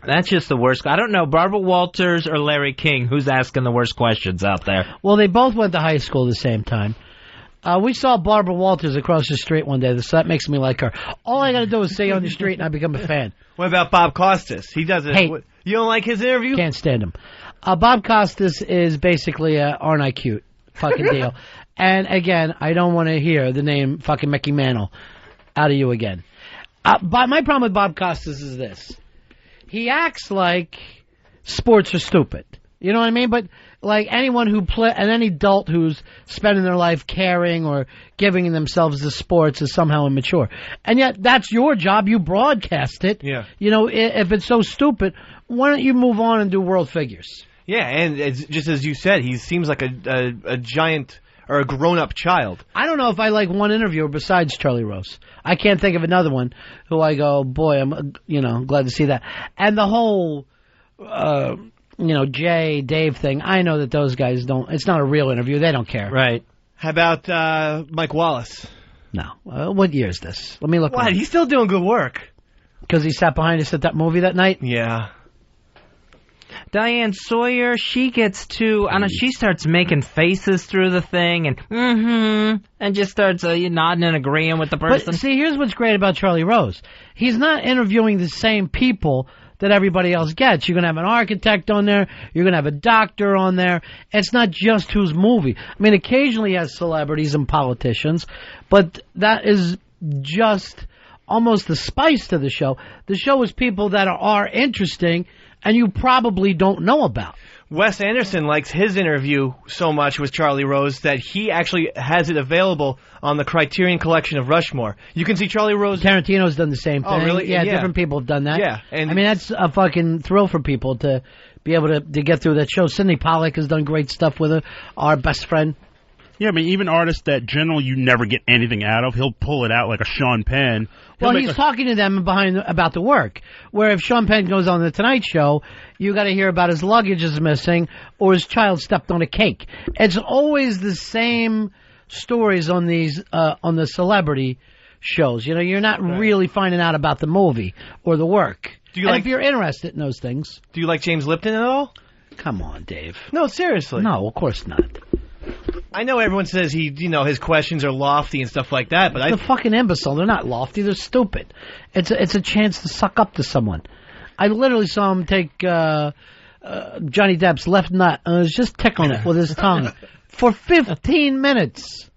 That's just the worst. I don't know, Barbara Walters or Larry King, who's asking the worst questions out there? Well, they both went to high school at the same time. We saw Barbara Walters across the street one day, so that makes me like her. All I got to do is say on the street and I become a fan. What about Bob Costas? He does it. Hey. You don't like his interview? Can't stand him. Bob Costas is basically a aren't I cute fucking deal. And again, I don't want to hear the name fucking Mickey Mantle out of you again. But my problem with Bob Costas is this. He acts like sports are stupid. You know what I mean? But like anyone and any adult who's spending their life caring or giving themselves to sports is somehow immature. And yet that's your job. You broadcast it. Yeah. If it's so stupid, why don't you move on and do world figures? Yeah, and it's just as you said, he seems like a giant or a grown-up child. I don't know if I like one interviewer besides Charlie Rose. I can't think of another one who I go, boy, I'm glad to see that. And the whole Jay, Dave thing, I know that those guys don't, it's not a real interview. They don't care. Right. How about Mike Wallace? No. What year is this? Let me look. What? He's still doing good work. Because he sat behind us at that movie that night? Yeah. Diane Sawyer, she gets to, I don't know, she starts making faces through the thing and just starts nodding and agreeing with the person. But see, here's what's great about Charlie Rose. He's not interviewing the same people that everybody else gets. You're going to have an architect on there. You're going to have a doctor on there. It's not just whose movie. I mean, occasionally he has celebrities and politicians, but that is just almost the spice to the show. The show is people that are interesting and you probably don't know about. Wes Anderson likes his interview so much with Charlie Rose that he actually has it available on the Criterion Collection of Rushmore. You can see Charlie Rose. Tarantino's done the same thing. Oh, really? Yeah, different people have done that. Yeah. And I mean, that's a fucking thrill for people to be able to get through that show. Sidney Pollack has done great stuff with her, our best friend. Yeah, I mean, even artists that generally you never get anything out of, he'll pull it out like a Sean Penn. Well, he's talking to them about the work. Where if Sean Penn goes on the Tonight Show, you got to hear about his luggage is missing or his child stepped on a cake. It's always the same stories on these on the celebrity shows. You're not really finding out about the movie or the work. If you're interested in those things, do you like James Lipton at all? Come on, Dave. No, seriously. No, of course not. I know everyone says his questions are lofty and stuff like that, but the fucking imbecile. They're not lofty. They're stupid. It's a chance to suck up to someone. I literally saw him take Johnny Depp's left nut and was just tickling it with his tongue for 15 minutes.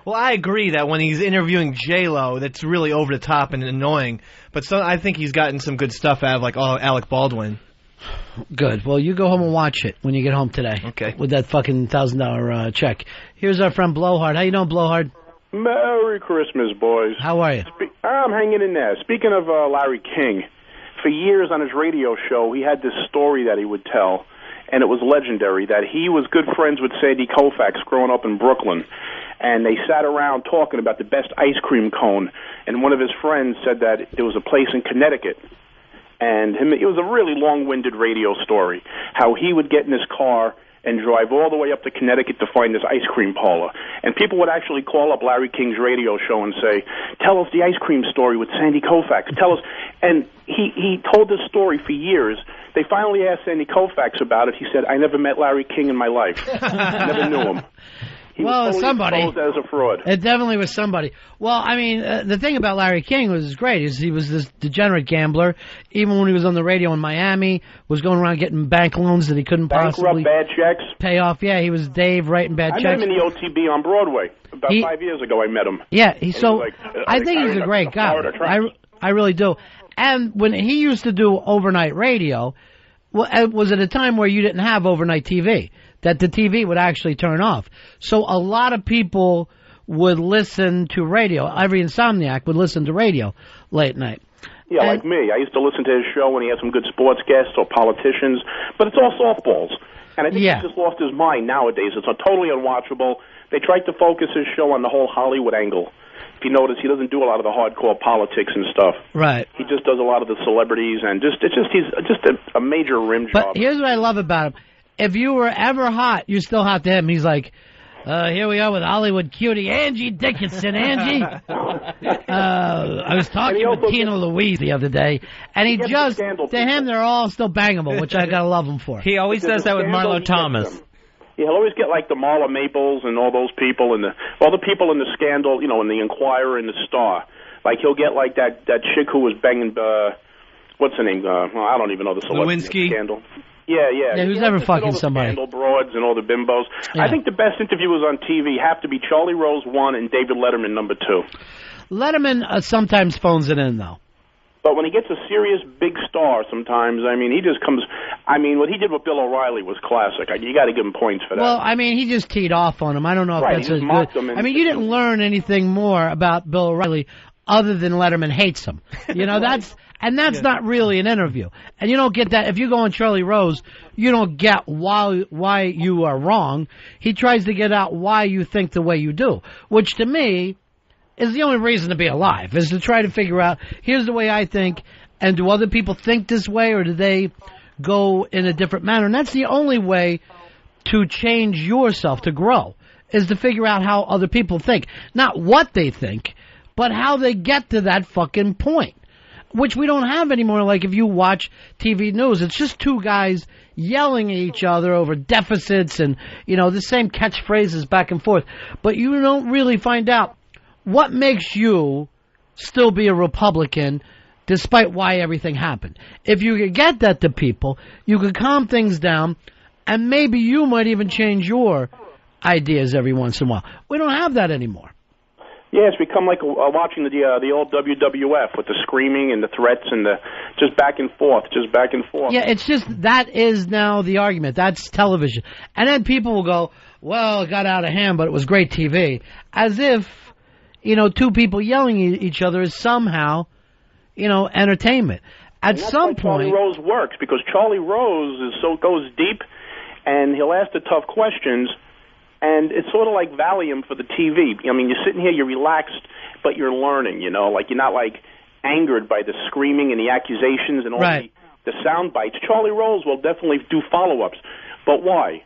Well, I agree that when he's interviewing J-Lo, that's really over the top and annoying. But I think he's gotten some good stuff out of Alec Baldwin. Good. Well, you go home and watch it when you get home today. Okay. With that fucking $1,000 check. Here's our friend Blowhard. How you doing, Blowhard? Merry Christmas, boys. How are you? I'm hanging in there. Speaking of Larry King, for years on his radio show, he had this story that he would tell, and it was legendary, that he was good friends with Sandy Koufax growing up in Brooklyn, and they sat around talking about the best ice cream cone, and one of his friends said that there was a place in Connecticut. And it was a really long-winded radio story, how he would get in his car and drive all the way up to Connecticut to find this ice cream parlor. And people would actually call up Larry King's radio show and say, tell us the ice cream story with Sandy Koufax. Tell us. And he told this story for years. They finally asked Sandy Koufax about it. He said, I never met Larry King in my life. Never knew him. He was totally somebody. exposed as a fraud. It definitely was somebody. Well, I mean, the thing about Larry King was great is he was this degenerate gambler. Even when he was on the radio in Miami, was going around getting bank loans that he couldn't possibly bad checks. pay off. Yeah, he was Dave writing bad checks. I met him in the OTB on Broadway about 5 years ago. I met him. Yeah, I I think he's a great guy. I really do. And when he used to do overnight radio, well, it was at a time where you didn't have overnight TV, that the TV would actually turn off. So a lot of people would listen to radio. Every insomniac would listen to radio late night. Yeah, like me. I used to listen to his show when he had some good sports guests or politicians, but it's all softballs. And I think he's just lost his mind nowadays. It's totally unwatchable. They tried to focus his show on the whole Hollywood angle. If you notice, he doesn't do a lot of the hardcore politics and stuff. Right. He just does a lot of the celebrities, and he's just a major rim job. But here's what I love about him. If you were ever hot, you're still hot to him. He's like, here we are with Hollywood cutie Angie Dickinson. Angie. I was talking with Tina Louise the other day, and he just, to him, they're all still bangable, which I gotta love him for. He always does that with Marlo Thomas. He'll always get like the Marla Maples and all those people, and all the people in the Scandal, in the Inquirer and the Star. Like he'll get like that chick who was banging, what's her name? I don't even know the celebrity. Lewinsky? Scandal. Yeah, who's ever fucking all the somebody? Scandal broads and all the bimbos. Yeah. I think the best interviewers on TV have to be Charlie Rose 1 and David Letterman number 2. Letterman sometimes phones it in, though. But when he gets a serious big star sometimes, I mean, he just comes... I mean, what he did with Bill O'Reilly was classic. You got to give him points for that. Well, I mean, he just teed off on him. I don't know if that's he as just mocked good. him I mean, you didn't learn anything more about Bill O'Reilly other than Letterman hates him. That's not really an interview. And you don't get that. If you go on Charlie Rose, you don't get why you are wrong. He tries to get out why you think the way you do, which to me is the only reason to be alive, is to try to figure out, here's the way I think, and do other people think this way, or do they go in a different manner? And that's the only way to change yourself, to grow, is to figure out how other people think. Not what they think, but how they get to that fucking point, which we don't have anymore. Like if you watch TV news, it's just two guys yelling at each other over deficits and, the same catchphrases back and forth. But you don't really find out what makes you still be a Republican despite why everything happened. If you could get that to people, you could calm things down, and maybe you might even change your ideas every once in a while. We don't have that anymore. Yeah, it's become like watching the old WWF with the screaming and the threats and the just back and forth. Yeah, it's just that is now the argument. That's television. And then people will go, well, it got out of hand, but it was great TV. As if, two people yelling at each other is somehow, entertainment. At some point, Charlie Rose works because Charlie Rose goes deep, and he'll ask the tough questions, and it's sort of like Valium for the TV. I mean, you're sitting here, you're relaxed, but you're learning. Like you're not like angered by the screaming and the accusations and all the sound bites. Charlie Rose will definitely do follow-ups, but why?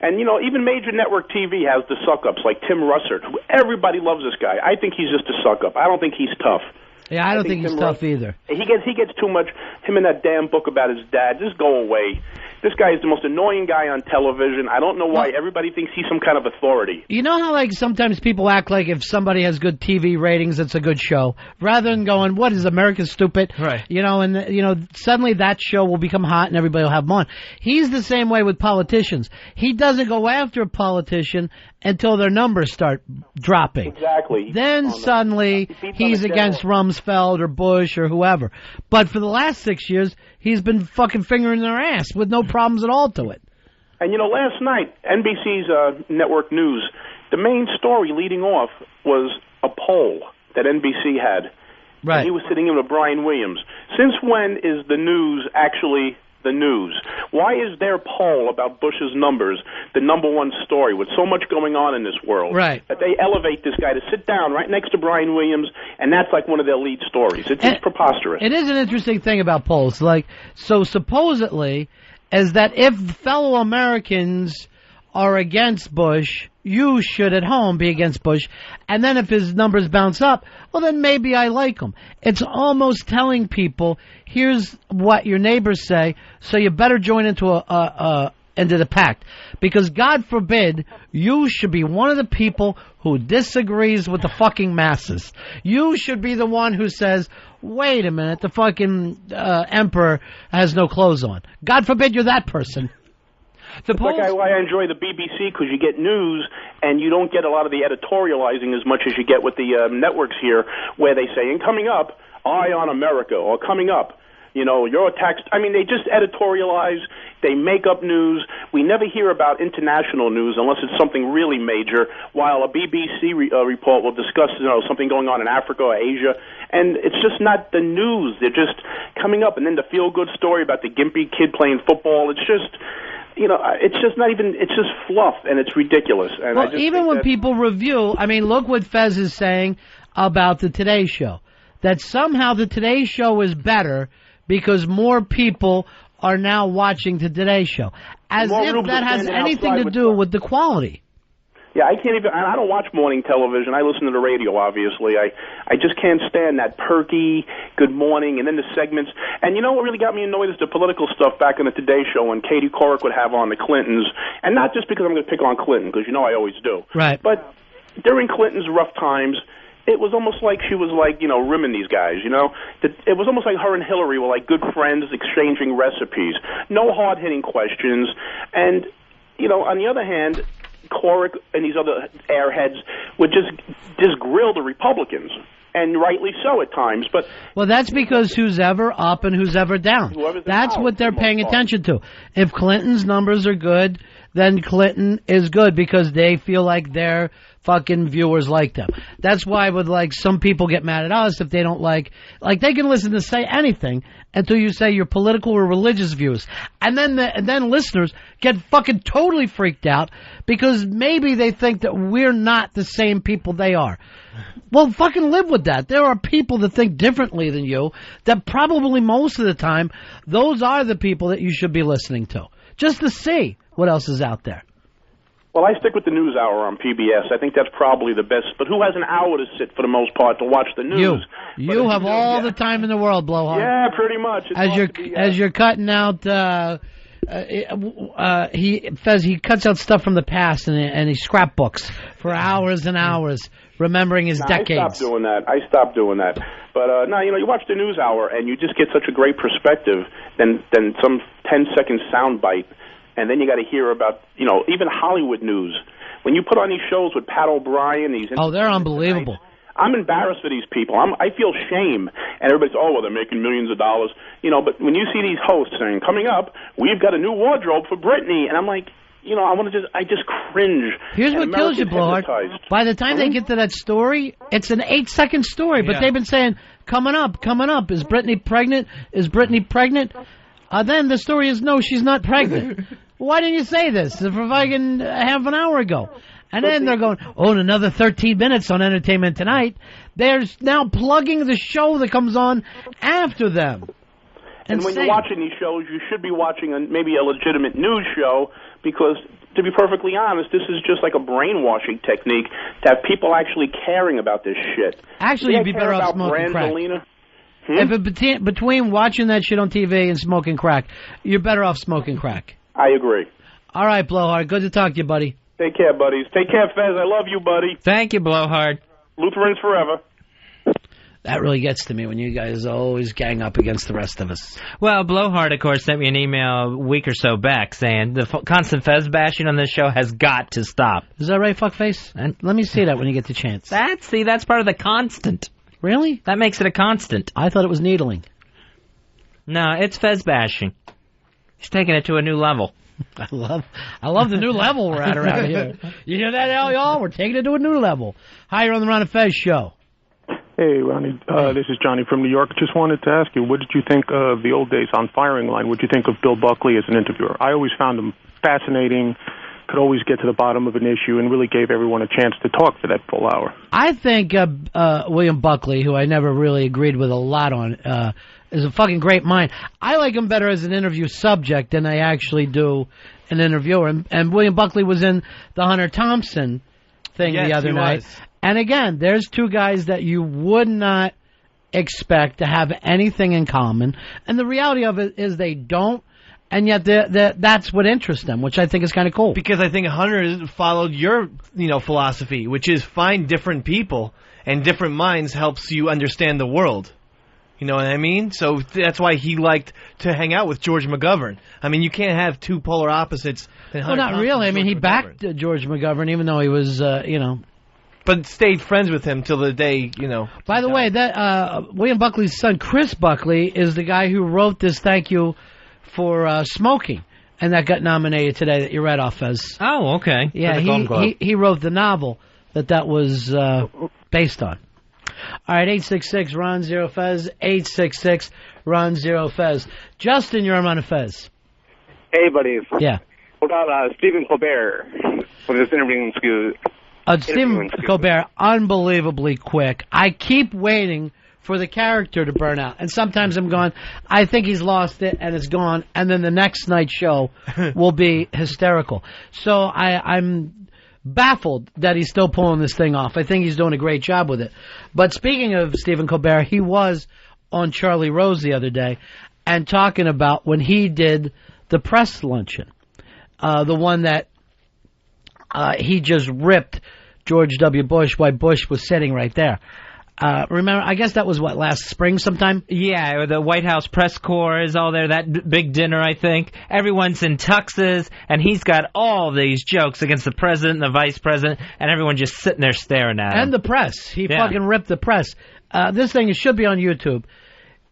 And, even major network TV has the suck-ups, like Tim Russert. Everybody loves this guy. I think he's just a suck-up. I don't think he's tough. Yeah, I don't think he's tough either. He gets too much. Him in that damn book about his dad. Just go away. This guy is the most annoying guy on television. I don't know why everybody thinks he's some kind of authority. You know how, sometimes people act like if somebody has good TV ratings, it's a good show, rather than going, what is America stupid? Right. Suddenly that show will become hot and everybody will have them on. He's the same way with politicians. He doesn't go after a politician until their numbers start dropping. Exactly. Then suddenly he's against Rumsfeld or Bush or whoever. But for the last 6 years, he's been fucking fingering their ass with no problems at all to it. And, last night, NBC's network news, the main story leading off was a poll that NBC had. Right. And he was sitting in with Brian Williams. Since when is the news actually the news? Why is their poll about Bush's numbers the number one story with so much going on in this world? Right. That they elevate this guy to sit down right next to Brian Williams, and that's like one of their lead stories. It's preposterous. It is an interesting thing about polls. So supposedly, is that if fellow Americans are against Bush, you should at home be against Bush. And then if his numbers bounce up, well, then maybe I like him. It's almost telling people, here's what your neighbors say, so you better join into into the pact. Because God forbid you should be one of the people who disagrees with the fucking masses. You should be the one who says, wait a minute, the fucking emperor has no clothes on. God forbid you're that person. That's why I enjoy the BBC, because you get news and you don't get a lot of the editorializing as much as you get with the networks here, where they say, and coming up, Eye on America, or coming up, you know, your tax. I mean, they just editorialize. They make up news. We never hear about international news unless it's something really major, while a BBC report will discuss, you know, something going on in Africa or Asia. And it's just not the news. They're just coming up. And then the feel-good story about the gimpy kid playing football. It's just, you know, it's just not even, it's just fluff, and it's ridiculous. And well, even when people review, I mean, look what Fez is saying about the Today Show. That somehow the Today Show is better because more people are now watching the Today Show. As if that has anything to do with the quality. Yeah, I can't even, I don't watch morning television. I listen to the radio, obviously. I just can't stand that perky, good morning, and then the segments. And you know what really got me annoyed is the political stuff back in the Today Show when Katie Couric would have on the Clintons. And not just because I'm going to pick on Clinton, because you know I always do. Right. But during Clinton's rough times, it was almost like she was like, you know, rimming these guys, you know. It was almost like her and Hillary were like good friends exchanging recipes. No hard-hitting questions. And, you know, on the other hand, Couric and these other airheads would just grill the Republicans, and rightly so at times. But well, that's because who's ever up and who's ever down. That's what they're paying attention to. If Clinton's numbers are good, then Clinton is good because they feel like their fucking viewers like them. That's why with like some people get mad at us if they don't like they can listen to say anything until you say your political or religious views. And then listeners get fucking totally freaked out because maybe they think that we're not the same people they are. Well, fucking live with that. There are people that think differently than you that probably most of the time those are the people that you should be listening to. Just to see what else is out there. Well, I stick with the news hour on PBS. I think that's probably the best. But who has an hour to sit, for the most part, to watch the news? You have all the time in the world, Blowhard. Yeah, pretty much. As you're cutting out, he cuts out stuff from the past and he scrapbooks for hours and hours, remembering his decades. I stopped doing that. But no, you know, you watch the news hour and you just get such a great perspective than some 10-second soundbite. And then you got to hear about, you know, even Hollywood news. When you put on these shows with Pat O'Brien, they're unbelievable. I'm embarrassed for these people. I feel shame. And everybody's, well, they're making millions of dollars. You know, but when you see these hosts saying, coming up, we've got a new wardrobe for Britney. And I'm like, you know, I just cringe. Here's what kills you, Blowhard. By the time they get to that story, it's an 8-second story. But they've been saying, coming up. Is Britney pregnant? Then the story is, no, she's not pregnant. Why didn't you say this for fucking half an hour ago? And then they're going, in another 13 minutes on Entertainment Tonight. They're now plugging the show that comes on after them. And when you're watching these shows, you should be watching maybe a legitimate news show because, to be perfectly honest, this is just like a brainwashing technique to have people actually caring about this shit. Actually, you'd be better off smoking crack. If between watching that shit on TV and smoking crack, you're better off smoking crack. I agree. All right, Blowhard. Good to talk to you, buddy. Take care, buddies. Take care, Fez. I love you, buddy. Thank you, Blowhard. Lutherans forever. That really gets to me when you guys always gang up against the rest of us. Well, Blowhard, of course, sent me an email a week or so back saying the constant Fez bashing on this show has got to stop. Is that right, fuckface? And let me see that when you get the chance. That's part of the constant. Really? That makes it a constant. I thought it was needling. No, it's Fez bashing. He's taking it to a new level. I love the new level we're at around here. You hear that, y'all? We're taking it to a new level. Hi, you're on the Ron and Fez show. Hey, Ronnie. This is Johnny from New York. Just wanted to ask you, what did you think of the old days on Firing Line? What did you think of Bill Buckley as an interviewer? I always found him fascinating, could always get to the bottom of an issue, and really gave everyone a chance to talk for that full hour. I think William Buckley, who I never really agreed with a lot on, is a fucking great mind. I like him better as an interview subject than I actually do an interviewer. And William Buckley was in the Hunter Thompson thing the other night. And again, there's two guys that you would not expect to have anything in common. And the reality of it is they don't. and yet that's what interests them, which I think is kind of cool. Because I think Hunter followed your, philosophy, which is find different people, and different minds helps you understand the world. You know what I mean? So that's why he liked to hang out with George McGovern. I mean, you can't have two polar opposites. Well, not really. I mean, he backed George McGovern, even though he was, But stayed friends with him till the day, By the way, that William Buckley's son, Chris Buckley, is the guy who wrote this thank you for smoking, and that got nominated today that you read off as. Oh, okay. Yeah, he wrote the novel that was based on. All right, 866-RON-0-FEZ, 866-RON-0-FEZ. Justin, you're on Ron and Fez. Hey, buddies. Yeah. What about Stephen Colbert with his interviewing skills? Stephen Colbert, unbelievably quick. I keep waiting for the character to burn out. And sometimes I'm going, I think he's lost it and it's gone. And then the next night's show will be hysterical. So I'm baffled that he's still pulling this thing off. I think he's doing a great job with it. But speaking of Stephen Colbert, he was on Charlie Rose the other day and talking about when he did the press luncheon, the one that he just ripped George W. Bush while Bush was sitting right there. Remember, I guess that was, last spring sometime? Yeah, the White House press corps is all there, that big dinner, I think. Everyone's in tuxes, and he's got all these jokes against the president and the vice president, and everyone just sitting there staring at him. And the press. He fucking ripped the press. This thing should be on YouTube.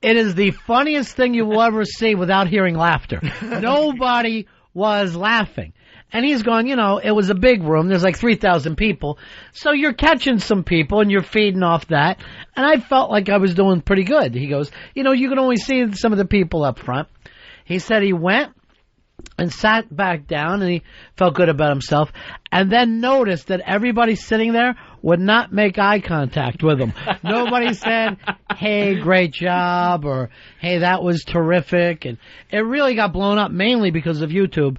It is the funniest thing you will ever see without hearing laughter. Nobody was laughing. And he's going, it was a big room. There's like 3,000 people. So you're catching some people and you're feeding off that. And I felt like I was doing pretty good. He goes, you can only see some of the people up front. He said he went and sat back down and he felt good about himself. And then noticed that everybody sitting there would not make eye contact with him. Nobody said, hey, great job, or hey, that was terrific. And it really got blown up mainly because of YouTube.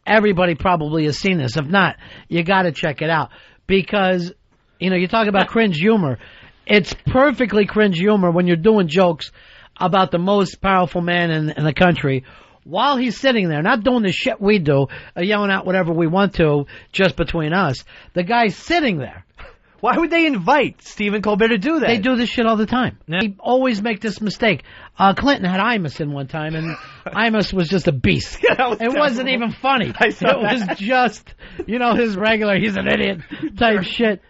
Everybody probably has seen this. If not, you got to check it out. Because, you talk about cringe humor. It's perfectly cringe humor when you're doing jokes about the most powerful man in the country while he's sitting there, not doing the shit we do, yelling out whatever we want to just between us. The guy's sitting there. Why would they invite Stephen Colbert to do that? They do this shit all the time. Yeah. They always make this mistake. Clinton had Imus in one time, and Imus was just a beast. It wasn't even funny. It was just, his regular, he's an idiot type shit.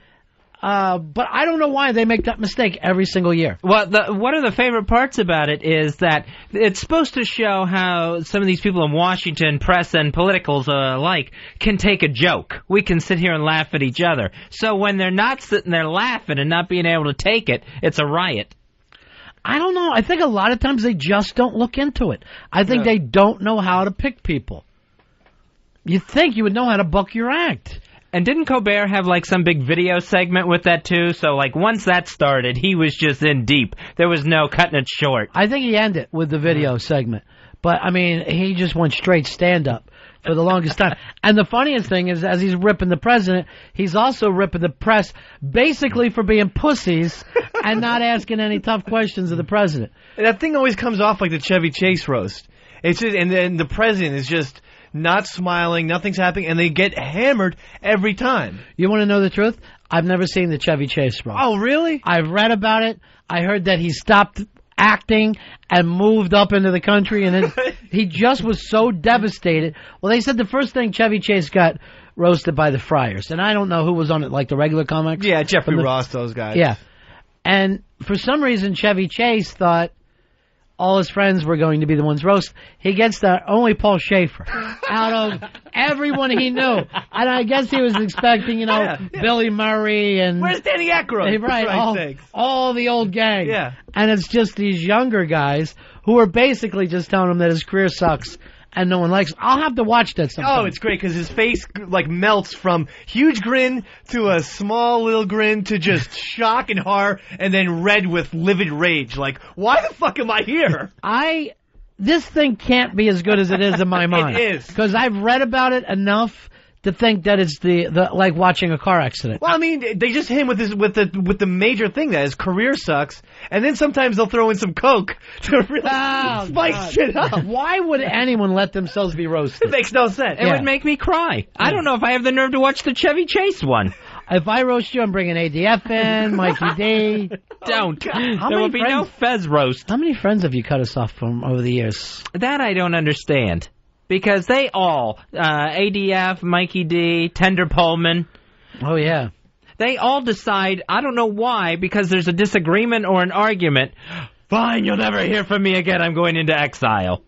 But I don't know why they make that mistake every single year. Well, one of the favorite parts about it is that it's supposed to show how some of these people in Washington, press and politicals alike, can take a joke. We can sit here and laugh at each other. So when they're not sitting there laughing and not being able to take it, it's a riot. I don't know. I think a lot of times they just don't look into it. I think they don't know how to pick people. You'd think you would know how to book your act. And didn't Colbert have, some big video segment with that, too? So, once that started, he was just in deep. There was no cutting it short. I think he ended with the video segment. But, he just went straight stand-up for the longest time. And the funniest thing is, as he's ripping the president, he's also ripping the press basically for being pussies and not asking any tough questions of the president. And that thing always comes off like the Chevy Chase roast. It's just, and then the president is just not smiling, nothing's happening, and they get hammered every time. You want to know the truth? I've never seen the Chevy Chase roast. Oh, really? I've read about it. I heard that he stopped acting and moved up into the country, and then he just was so devastated. Well, they said the first thing Chevy Chase got roasted by the Friars, and I don't know who was on it, like the regular comics. Yeah, Jeffrey Ross, those guys. Yeah. And for some reason, Chevy Chase thought all his friends were going to be the ones roast. He gets only Paul Schaefer out of everyone he knew. And I guess he was expecting, Billy Murray and... Where's Danny Aykroyd? Right, all the old gang. Yeah. And it's just these younger guys who are basically just telling him that his career sucks and no one likes him. I'll have to watch that sometime. Oh, it's great because his face melts from huge grin to a small little grin to just shock and horror and then red with livid rage. Why the fuck am I here? This thing can't be as good as it is in my mind. It is. Because I've read about it enough to think that it's the like watching a car accident. Well, I mean, they just hit him with the major thing that his career sucks, and then sometimes they'll throw in some coke to really spice shit up. Why would anyone let themselves be roasted? It makes no sense. It would make me cry. I don't know if I have the nerve to watch the Chevy Chase one. If I roast you, I'm bringing ADF in, Mikey D. Don't. There will be no Fez roast. How many friends have you cut us off from over the years? That I don't understand. Because they all, ADF, Mikey D, Tender Pullman. Oh, yeah. They all decide, I don't know why, because there's a disagreement or an argument. Fine, you'll never hear from me again. I'm going into exile.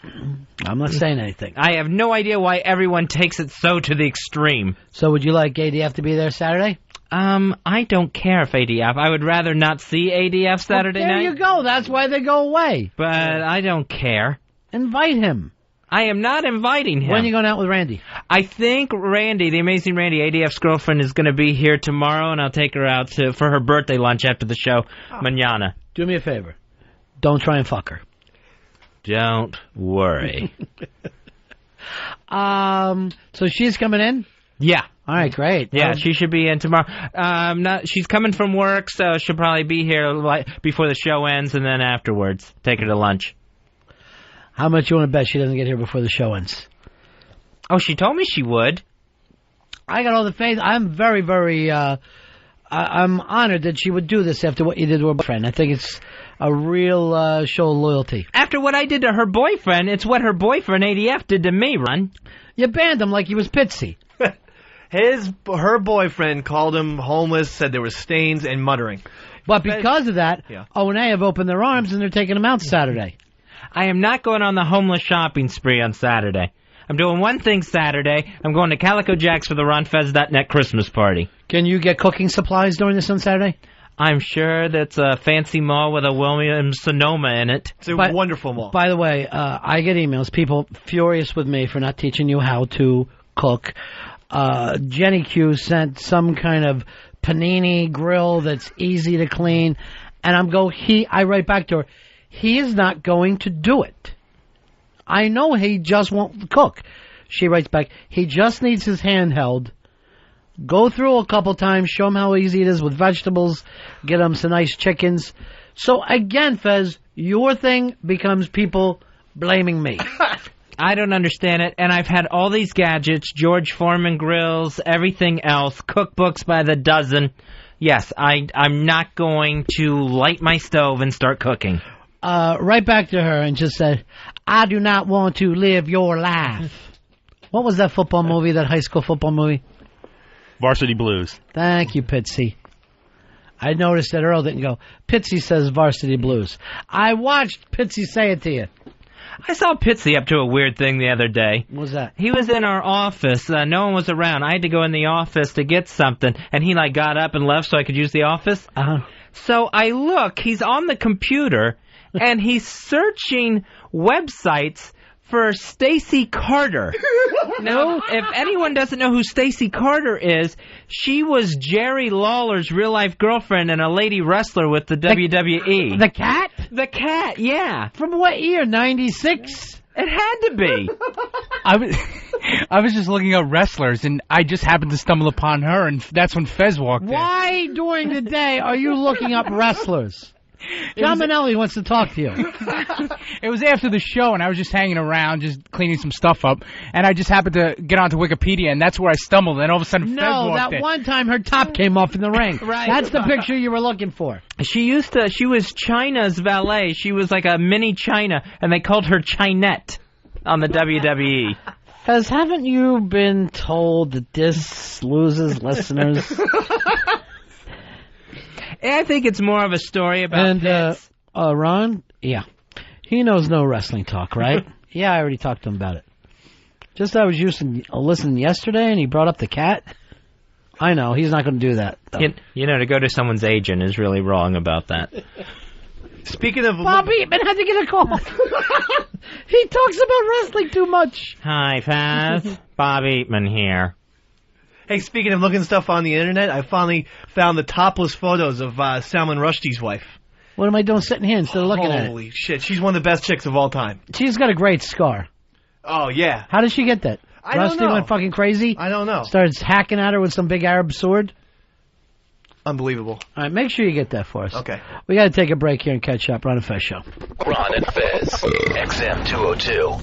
I'm not saying anything. I have no idea why everyone takes it so to the extreme. So would you like ADF to be there Saturday? I don't care if ADF. I would rather not see ADF Saturday night. There you go. That's why they go away. But I don't care. Invite him. I am not inviting him. When are you going out with Randy? I think Randy, the amazing Randy, ADF's girlfriend, is going to be here tomorrow, and I'll take her out for her birthday lunch after the show, mañana. Do me a favor. Don't try and fuck her. Don't worry. So she's coming in? Yeah. All right, great. Yeah, she should be in tomorrow. She's coming from work, so she'll probably be here before the show ends and then afterwards. Take her to lunch. How much you want to bet she doesn't get here before the show ends? Oh, she told me she would. I got all the faith. I'm very, very... I'm honored that she would do this after what you did to her boyfriend. I think it's a real show of loyalty. After what I did to her boyfriend, it's what her boyfriend, ADF, did to me, Ron. You banned him like he was Pitsy. Her boyfriend called him homeless, said there were stains and muttering. But because of that, O&A have opened their arms and they're taking him out Saturday. I am not going on the homeless shopping spree on Saturday. I'm doing one thing Saturday. I'm going to Calico Jack's for the RonFez.net Christmas party. Can you get cooking supplies during this on Saturday? I'm sure that's a fancy mall with a Williams-Sonoma in it. It's a wonderful mall. By the way, I get emails, people furious with me for not teaching you how to cook. Jenny Q sent some kind of panini grill that's easy to clean, and I write back to her, he is not going to do it. I know he just won't cook. She writes back, he just needs his handheld. Go through a couple times, show him how easy it is with vegetables, get him some nice chickens. So again, Fez, your thing becomes people blaming me. I don't understand it, and I've had all these gadgets, George Foreman grills, everything else, cookbooks by the dozen. Yes, I'm not going to light my stove and start cooking. Right back to her and just said, I do not want to live your life. What was that football movie, that high school football movie? Varsity Blues. Thank you, Pitsy. I noticed that Earl didn't go, Pitsy says Varsity Blues. I watched Pitsy say it to you. I saw Pitsy up to a weird thing the other day. What was that? He was in our office. No one was around. I had to go in the office to get something, and he got up and left so I could use the office. So I look. He's on the computer, and he's searching websites for Stacey Carter. Now, if anyone doesn't know who Stacey Carter is, she was Jerry Lawler's real-life girlfriend and a lady wrestler with the WWE. The cat? The cat, yeah. From what year, 96? It had to be. I was just looking up wrestlers, and I just happened to stumble upon her, and that's when Fez walked in. Why during the day are you looking up wrestlers? John Manelli wants to talk to you. It was after the show, and I was just hanging around, just cleaning some stuff up, and I just happened to get onto Wikipedia, and that's where I stumbled, and all of a sudden Fez walked in. No, that one time her top came off in the ring. Right. That's the picture you were looking for. She was Chyna's valet. She was like a mini Chyna, and they called her Chynette on the WWE. Fez, haven't you been told that this loses listeners? I think it's more of a story about pets. Ron? Yeah. He knows no wrestling talk, right? Yeah, I already talked to him about it. Just I was listening yesterday, and he brought up the cat. I know, he's not going to do that. To go to someone's agent is really wrong about that. Speaking of... Bob Eatman had to get a call. He talks about wrestling too much. Hi, Faz. Bob Eatman here. Hey, speaking of looking stuff on the internet, I finally found the topless photos of Salman Rushdie's wife. What am I doing sitting here instead of looking at it? Holy shit, she's one of the best chicks of all time. She's got a great scar. Oh, yeah. How did she get that? I don't Rusty know. went fucking crazy? I don't know. Started hacking at her with some big Arab sword? Unbelievable. All right, make sure you get that for us. Okay. We got to take a break here and catch up. Ron and Fez Show. Ron and Fez, XM 202.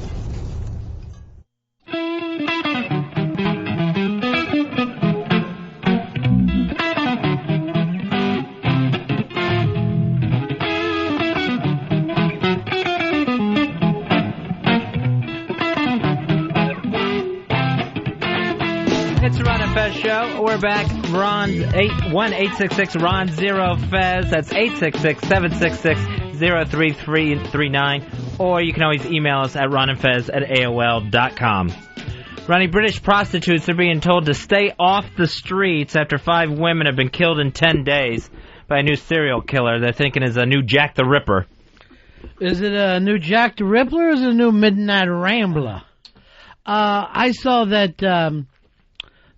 It's the Ron and Fez Show. We're back. Ron 1-866-RON-0-FEZ. That's 866-766-0339. Or you can always email us at ronandfez@aol.com. Ronnie, British prostitutes are being told to stay off the streets after 5 women have been killed in 10 days by a new serial killer they're thinking is a new Jack the Ripper. Is it a new Jack the Ripper or is it a new Midnight Rambler? I saw that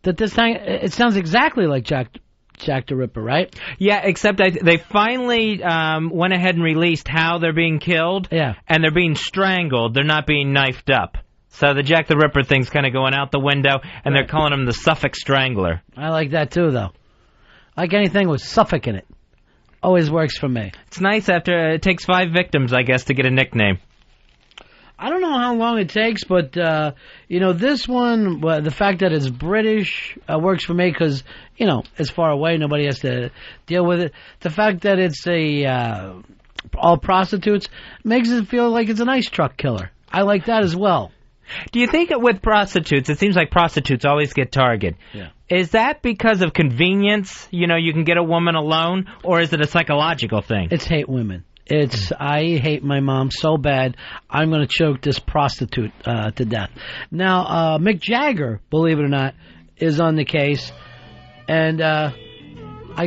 this thing, it sounds exactly like Jack the Ripper, right? Yeah, except they finally went ahead and released how they're being killed. Yeah. And they're being strangled. They're not being knifed up. So the Jack the Ripper thing's kind of going out the window, and they're calling him the Suffolk Strangler. I like that too, though. I like anything with Suffolk in it. Always works for me. It's nice after it takes 5 victims, I guess, to get a nickname. I don't know how long it takes, but, this one, the fact that it's British works for me because, it's far away. Nobody has to deal with it. The fact that it's all prostitutes makes it feel like it's an ice truck killer. I like that as well. Do you think with prostitutes, it seems like prostitutes always get targeted. Yeah. Is that because of convenience? You can get a woman alone, or is it a psychological thing? It's hate women. I hate my mom so bad, I'm going to choke this prostitute to death. Now, Mick Jagger, believe it or not, is on the case. And I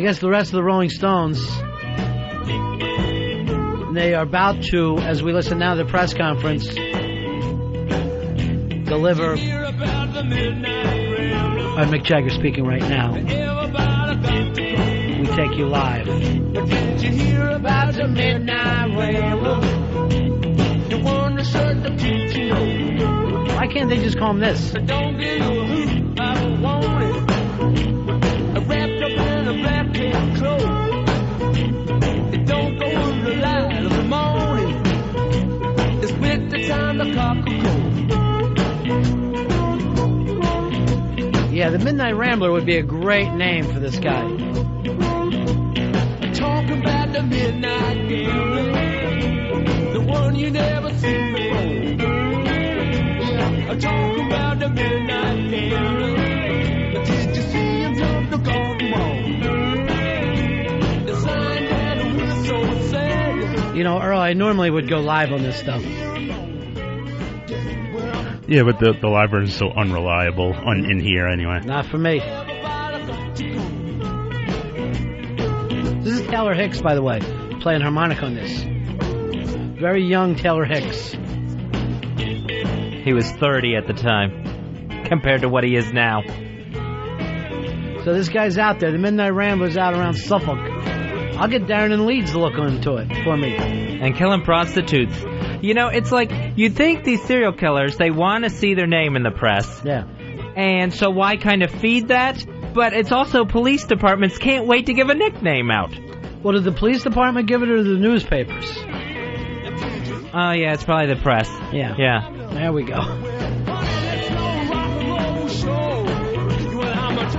guess the rest of the Rolling Stones, they are about to, as we listen now to the press conference, deliver. Mick Jagger speaking right now. We take you live. Did you hear about the midnight railroad? The one that shut the teaching road. Why can't they just call him this? Don't give you a hoot, I don't want it. Wrapped up in a black cat clothes. It don't go in the light of the morning. It's with the time the cock will crow. Yeah, the Midnight Rambler would be a great name for this guy. Talking about the midnight gambler, the one you never seen before. Talking about the midnight gambler, did you see him jump the garden wall? The sign down the whistle said. Earl, I normally would go live on this stuff. Yeah, but the live version is so unreliable in here anyway. Not for me. This is Taylor Hicks, by the way, playing harmonica on this. Very young Taylor Hicks. He was 30 at the time, compared to what he is now. So this guy's out there. The Midnight Rambler's out around Suffolk. I'll get Darren and Leeds to look into it for me. And killing prostitutes. It's like, you think these serial killers, they want to see their name in the press. Yeah. And so why kind of feed that? But it's also police departments can't wait to give a nickname out. Well, did the police department give it or the newspapers? Oh, yeah, it's probably the press. Yeah. Yeah. There we go.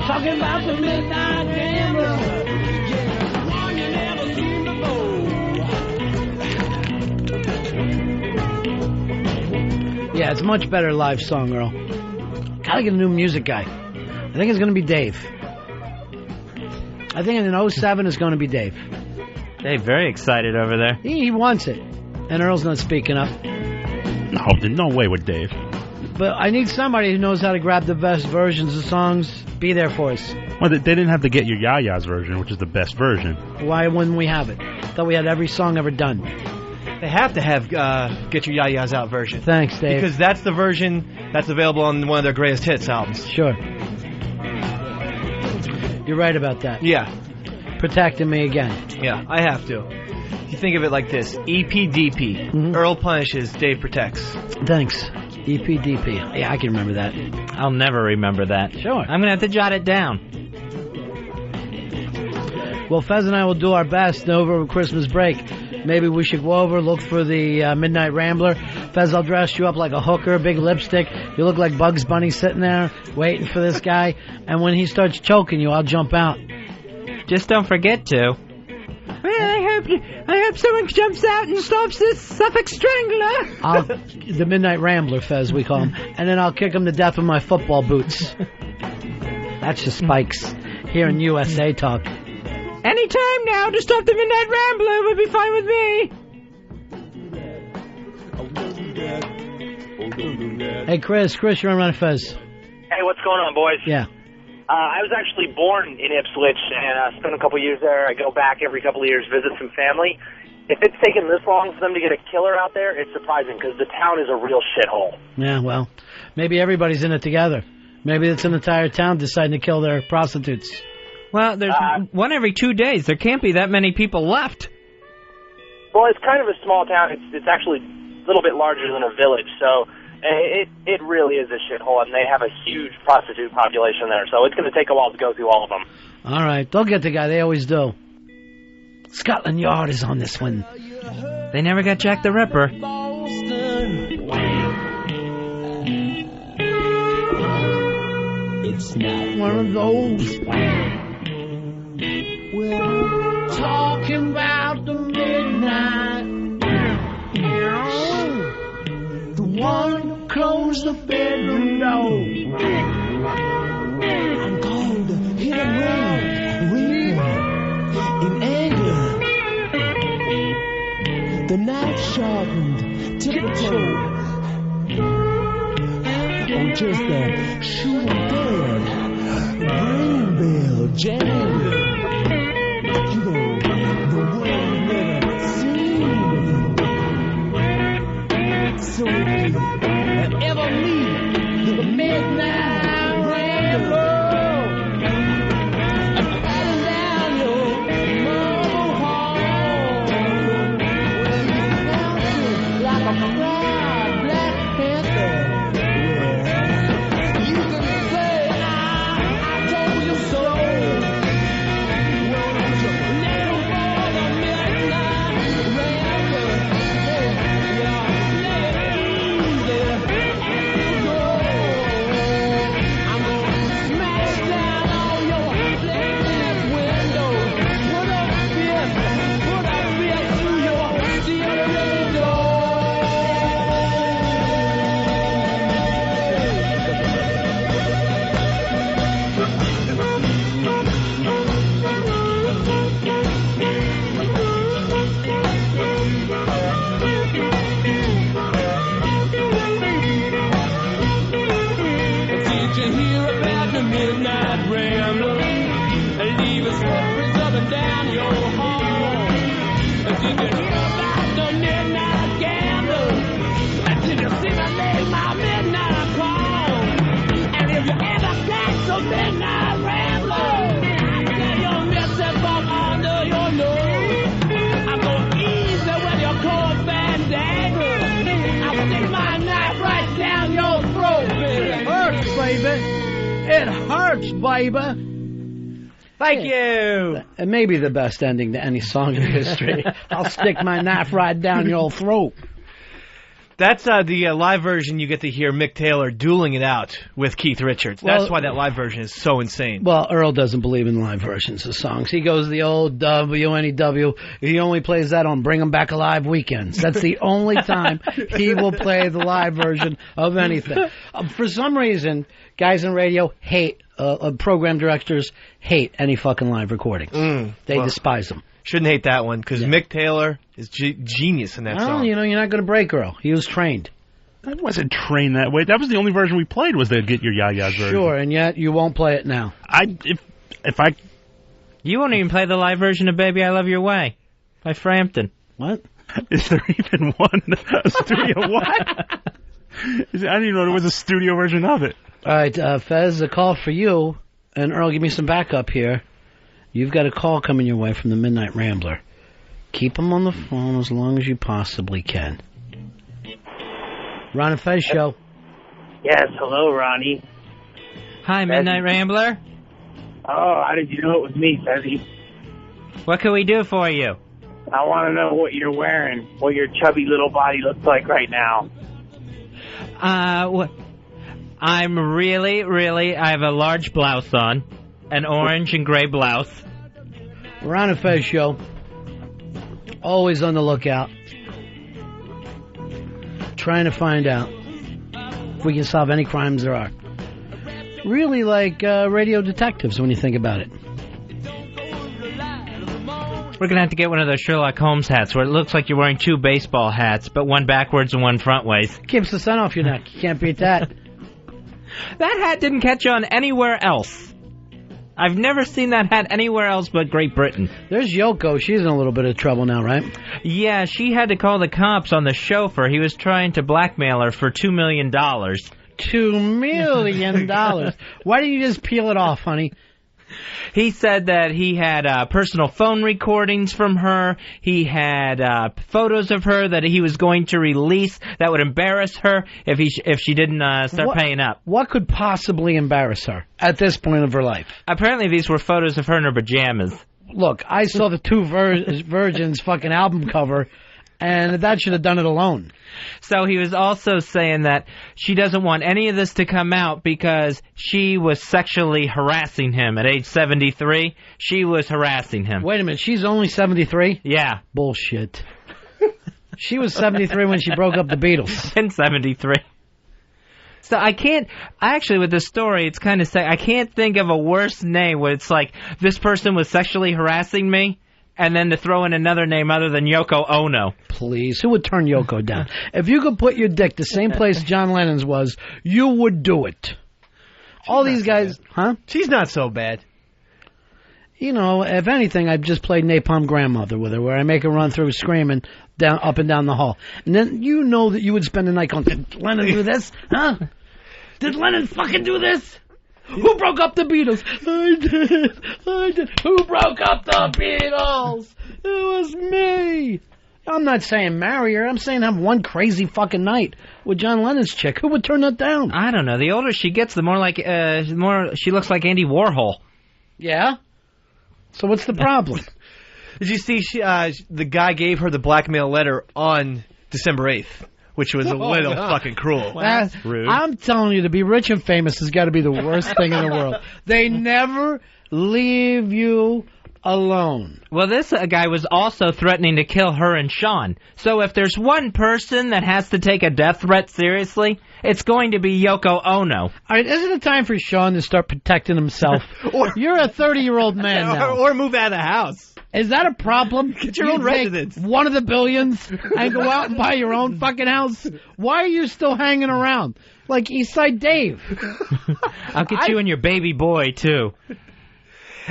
Talking about the midnight gambler. Yeah, it's a much better live song, Earl. Gotta get a new music guy. I think it's gonna be Dave. I think in 07 it's gonna be Dave. Dave, very excited over there. He wants it. And Earl's not speaking up. No, there's no way with Dave. But I need somebody who knows how to grab the best versions of songs. Be there for us. Well, they didn't have the Get Your Yayas version, which is the best version. Why wouldn't we have it? Thought we had every song ever done. They have to have Get Your Yayas Out version. Thanks, Dave. Because that's the version that's available on one of their greatest hits albums. Sure. You're right about that. Yeah. Protecting me again. Yeah, I have to. You think of it like this. EPDP. Earl punishes, Dave protects. Thanks. EPDP. Yeah, I can remember that. I'll never remember that. Sure. I'm going to have to jot it down. Well, Fez and I will do our best over Christmas break. Maybe we should go over, look for the Midnight Rambler. Fez, I'll dress you up like a hooker, big lipstick. You look like Bugs Bunny sitting there waiting for this guy. And when he starts choking you, I'll jump out. Just don't forget to. Well, I hope someone jumps out and stops this Suffolk Strangler. The Midnight Rambler, Fez, we call him. And then I'll kick him to death with my football boots. That's just Spikes here in USA Talk. Anytime now to stop the Midnight Rambler would be fine with me. Hey, Chris, you're on Ron and Fez. Hey, what's going on, boys? Yeah. I was actually born in Ipswich and spent a couple years there. I go back every couple of years, visit some family. If it's taken this long for them to get a killer out there, it's surprising because the town is a real shithole. Yeah, well, maybe everybody's in it together. Maybe it's an entire town deciding to kill their prostitutes. Well, there's one every 2 days. There can't be that many people left. Well, it's kind of a small town. It's actually a little bit larger than a village, so it really is a shithole, and they have a huge prostitute population there, so it's going to take a while to go through all of them. All right, they'll get the guy. They always do. Scotland Yard is on this one. They never got Jack the Ripper. It's not one of those. We're talking about the midnight. The one who closed the bedroom door. I'm going to hit a ring in anger. The knife sharpened, tiptoe. Oh, just a shoe dead, ring bell jam. You know, the world never seen before. So if you ever meet the midnight rambler, riding down your marble hall, like a proud Black Panther. It hurts, baby. Thank you. It may be the best ending to any song in history. I'll stick my knife right down your throat. That's the live version. You get to hear Mick Taylor dueling it out with Keith Richards. That's why that live version is so insane. Well, Earl doesn't believe in live versions of songs. He goes the old WNEW. He only plays that on Bring 'em Back Alive weekends. That's the only time he will play the live version of anything. For some reason, guys in radio hate, program directors hate any fucking live recordings. They despise them. Shouldn't hate that one, because Mick Taylor is genius in that song. You know, you're not going to break Earl. He was trained. I wasn't trained that way. That was the only version we played, was the Get Your Ya-Ya's version. Sure, and yet you won't play it now. You won't even play the live version of Baby I Love Your Way by Frampton. What? Is there even one? A studio what? I didn't even know there was a studio version of it. All right, Fez, a call for you. And Earl, give me some backup here. You've got a call coming your way from the Midnight Rambler. Keep him on the phone as long as you possibly can. Ron and Fez show. Yes, hello, Ronnie. Hi, Midnight Rambler. Oh, how did you know it was me, Fezzy? What can we do for you? I want to know what you're wearing, what your chubby little body looks like right now. I'm really, I have a large blouse on, an orange and gray blouse. Ron and Fez show. Always on the lookout. Trying to find out if we can solve any crimes there are. Really like radio detectives when you think about it. We're going to have to get one of those Sherlock Holmes hats where it looks like you're wearing two baseball hats, but one backwards and one frontways. Keeps the sun off your neck. You can't beat that. That hat didn't catch on anywhere else. I've never seen that hat anywhere else but Great Britain. There's Yoko. She's in a little bit of trouble now, right? Yeah, she had to call the cops on the chauffeur. He was trying to blackmail her for $2 million. $2 million. Why didn't you just peel it off, honey? He said that he had personal phone recordings from her. He had photos of her that he was going to release that would embarrass her if she didn't start paying up. What could possibly embarrass her at this point of her life? Apparently these were photos of her in her pajamas. Look, I saw the Two Virgins fucking album cover, and that should have done it alone. So he was also saying that she doesn't want any of this to come out because she was sexually harassing him at age 73. She was harassing him. Wait a minute, she's only 73? Yeah. Bullshit. She was 73 when she broke up the Beatles. In 73. So actually with this story, it's kind of sad. I can't think of a worse name where it's like, this person was sexually harassing me. And then to throw in another name other than Yoko Ono. Please, who would turn Yoko down? If you could put your dick the same place John Lennon's was, you would do it. All these guys, huh? She's not so bad. You know, if anything, I've just played Napalm Grandmother with her, where I make her run through screaming up and down the hall. And then you know that you would spend the night going, did Lennon do this? Huh? Did Lennon fucking do this? Who broke up the Beatles? I did. Who broke up the Beatles? It was me. I'm not saying marry her. I'm saying have one crazy fucking night with John Lennon's chick. Who would turn that down? I don't know. The older she gets, the more she looks like Andy Warhol. Yeah? So what's the problem? Did you see the guy gave her the blackmail letter on December 8th? Which was a little fucking cruel. That's rude. I'm telling you, to be rich and famous has got to be the worst thing in the world. They never leave you alone. Well, this guy was also threatening to kill her and Sean. So if there's one person that has to take a death threat seriously, it's going to be Yoko Ono. All right, isn't it time for Sean to start protecting himself? You're a 30-year-old man now. Or move out of the house. Is that a problem? Get your own residence. One of the billions and go out and buy your own fucking house? Why are you still hanging around? Like Eastside Dave. I'll get you and your baby boy, too.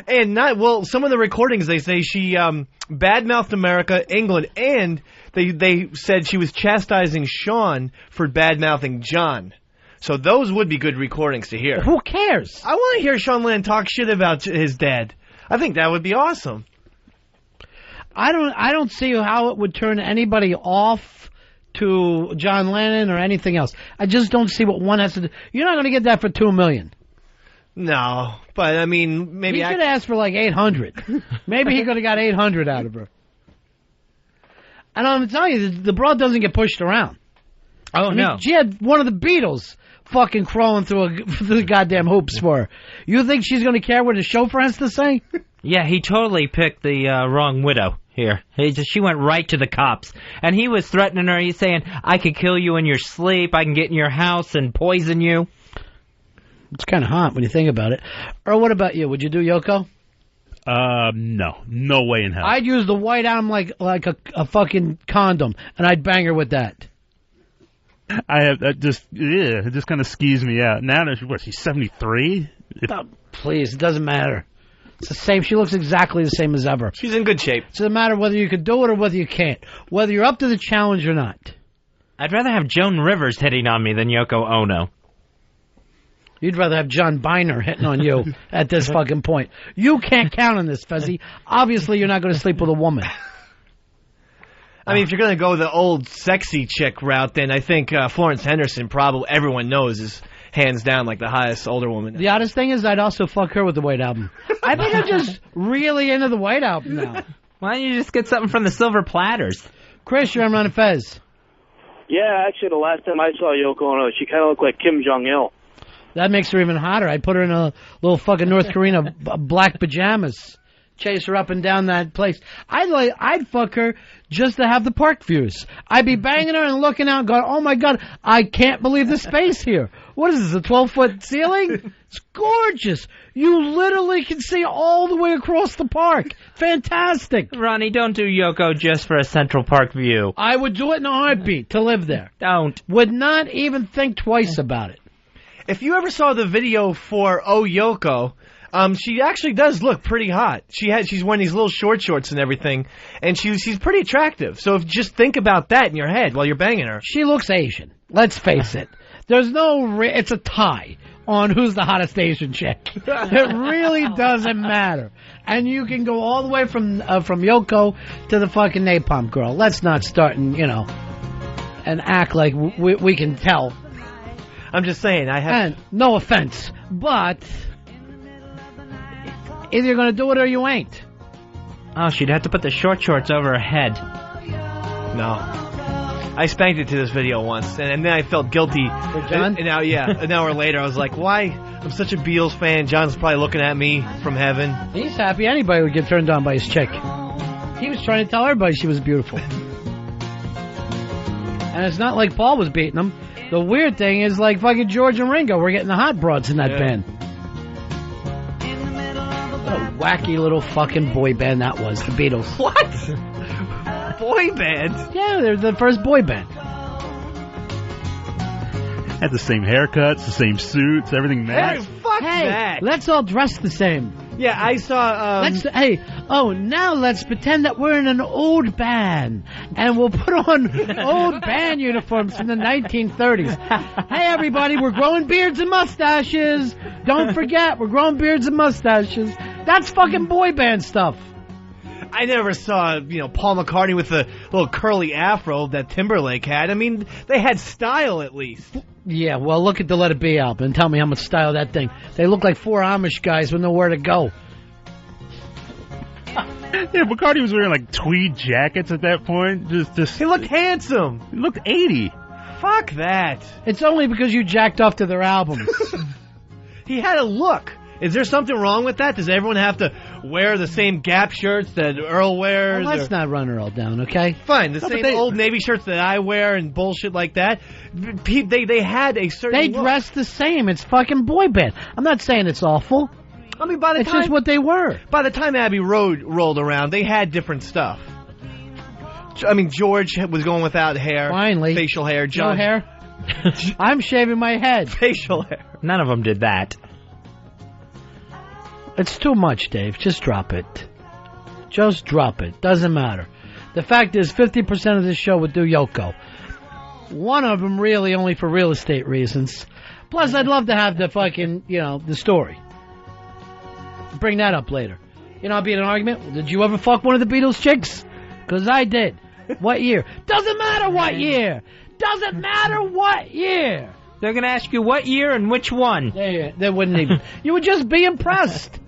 And some of the recordings, they say she badmouthed America, England, and they said she was chastising Sean for badmouthing John. So those would be good recordings to hear. Who cares? I want to hear Sean Lennon talk shit about his dad. I think that would be awesome. I don't see how it would turn anybody off to John Lennon or anything else. I just don't see what one has to do. You're not going to get that for $2 million. No, but I mean, maybe he could ask for like 800. Maybe he could have got 800 out of her. And I'm telling you, the broad doesn't get pushed around. Oh, no. She had one of the Beatles fucking crawling through the goddamn hoops for her. You think she's going to care what the chauffeur has to say? Yeah, he totally picked the wrong widow here. She went right to the cops. And he was threatening her. He's saying, I could kill you in your sleep. I can get in your house and poison you. It's kind of hot when you think about it. Or what about you? Would you do Yoko? No. No way in hell. I'd use the white arm like a fucking condom, and I'd bang her with that. It just kind of skews me out. Now, she's 73? Please, it doesn't matter. It's the same. She looks exactly the same as ever. She's in good shape. It doesn't matter whether you can do it or whether you can't. Whether you're up to the challenge or not. I'd rather have Joan Rivers hitting on me than Yoko Ono. You'd rather have John Biner hitting on you at this fucking point. You can't count on this, Fezzy. Obviously, you're not going to sleep with a woman. I mean, if you're going to go the old sexy chick route, then I think Florence Henderson, probably everyone knows, is hands down like the hottest older woman. The oddest thing is I'd also fuck her with the White Album. I think I'm just really into the White Album now. Why don't you just get something from the silver platters? Chris, you're on Ron and Fez. Yeah, actually, the last time I saw Yoko Ono, she kind of looked like Kim Jong-il. That makes her even hotter. I'd put her in a little fucking North Korean black pajamas. Chase her up and down that place. I'd fuck her just to have the park views. I'd be banging her and looking out and going, oh my God, I can't believe the space here. What is this, a 12-foot ceiling? It's gorgeous. You literally can see all the way across the park. Fantastic. Ronnie, don't do Yoko just for a Central Park view. I would do it in a heartbeat to live there. Don't. Would not even think twice about it. If you ever saw the video for Oh Yoko, she actually does look pretty hot. She's wearing these little shorts and everything, and she's pretty attractive. So just think about that in your head while you're banging her. She looks Asian. Let's face it. There's no... it's a tie on who's the hottest Asian chick. It really doesn't matter. And you can go all the way from Yoko to the fucking Napalm Girl. Let's not start and act like we can tell. I'm just saying, And no offense, but either you're going to do it or you ain't. Oh, she'd have to put the shorts over her head. No. I spanked it to this video once, and then I felt guilty. For John? And now, an hour later, I was like, why? I'm such a Beatles fan. John's probably looking at me from heaven. He's happy anybody would get turned on by his chick. He was trying to tell everybody she was beautiful. And it's not like Paul was beating them. The weird thing is, like, fucking George and Ringo were getting the hot broads in that band. What a wacky little fucking boy band that was, the Beatles. What? Boy band? Yeah, they're the first boy band. Had the same haircuts, the same suits, everything matched. Fuck that. Let's all dress the same. Yeah, I saw... now let's pretend that we're in an old band, and we'll put on old band uniforms from the 1930s. Hey, everybody, we're growing beards and mustaches. Don't forget, we're growing beards and mustaches. That's fucking boy band stuff. I never saw, Paul McCartney with the little curly afro that Timberlake had. I mean, they had style at least. Yeah, well, look at the Let It Be album and tell me how much style that thing. They look like four Amish guys with nowhere to go. Yeah, McCartney was wearing like tweed jackets at that point. Just he looked handsome. He looked 80. Fuck that. It's only because you jacked off to their albums. He had a look. Is there something wrong with that? Does everyone have to wear the same Gap shirts that Earl wears? Well, let's not run Earl down, okay? Fine, same Old Navy shirts that I wear and bullshit like that. They had a certain They look. dress the same. It's fucking boy band. I'm not saying it's awful. I mean, it's just what they were. By the time Abbey Road rolled around, they had different stuff. I mean, George was going without hair. Finally. Facial hair. No John. hair? I'm shaving my head. Facial hair. None of them did that. It's too much, Dave. Just drop it. Just drop it. Doesn't matter. The fact is, 50% of this show would do Yoko. One of them really only for real estate reasons. Plus, I'd love to have the fucking, the story. Bring that up later. I'll be in an argument. Did you ever fuck one of the Beatles chicks? Because I did. What year? Doesn't matter what year. Doesn't matter what year. They're going to ask you what year and which one. They wouldn't even. You would just be impressed.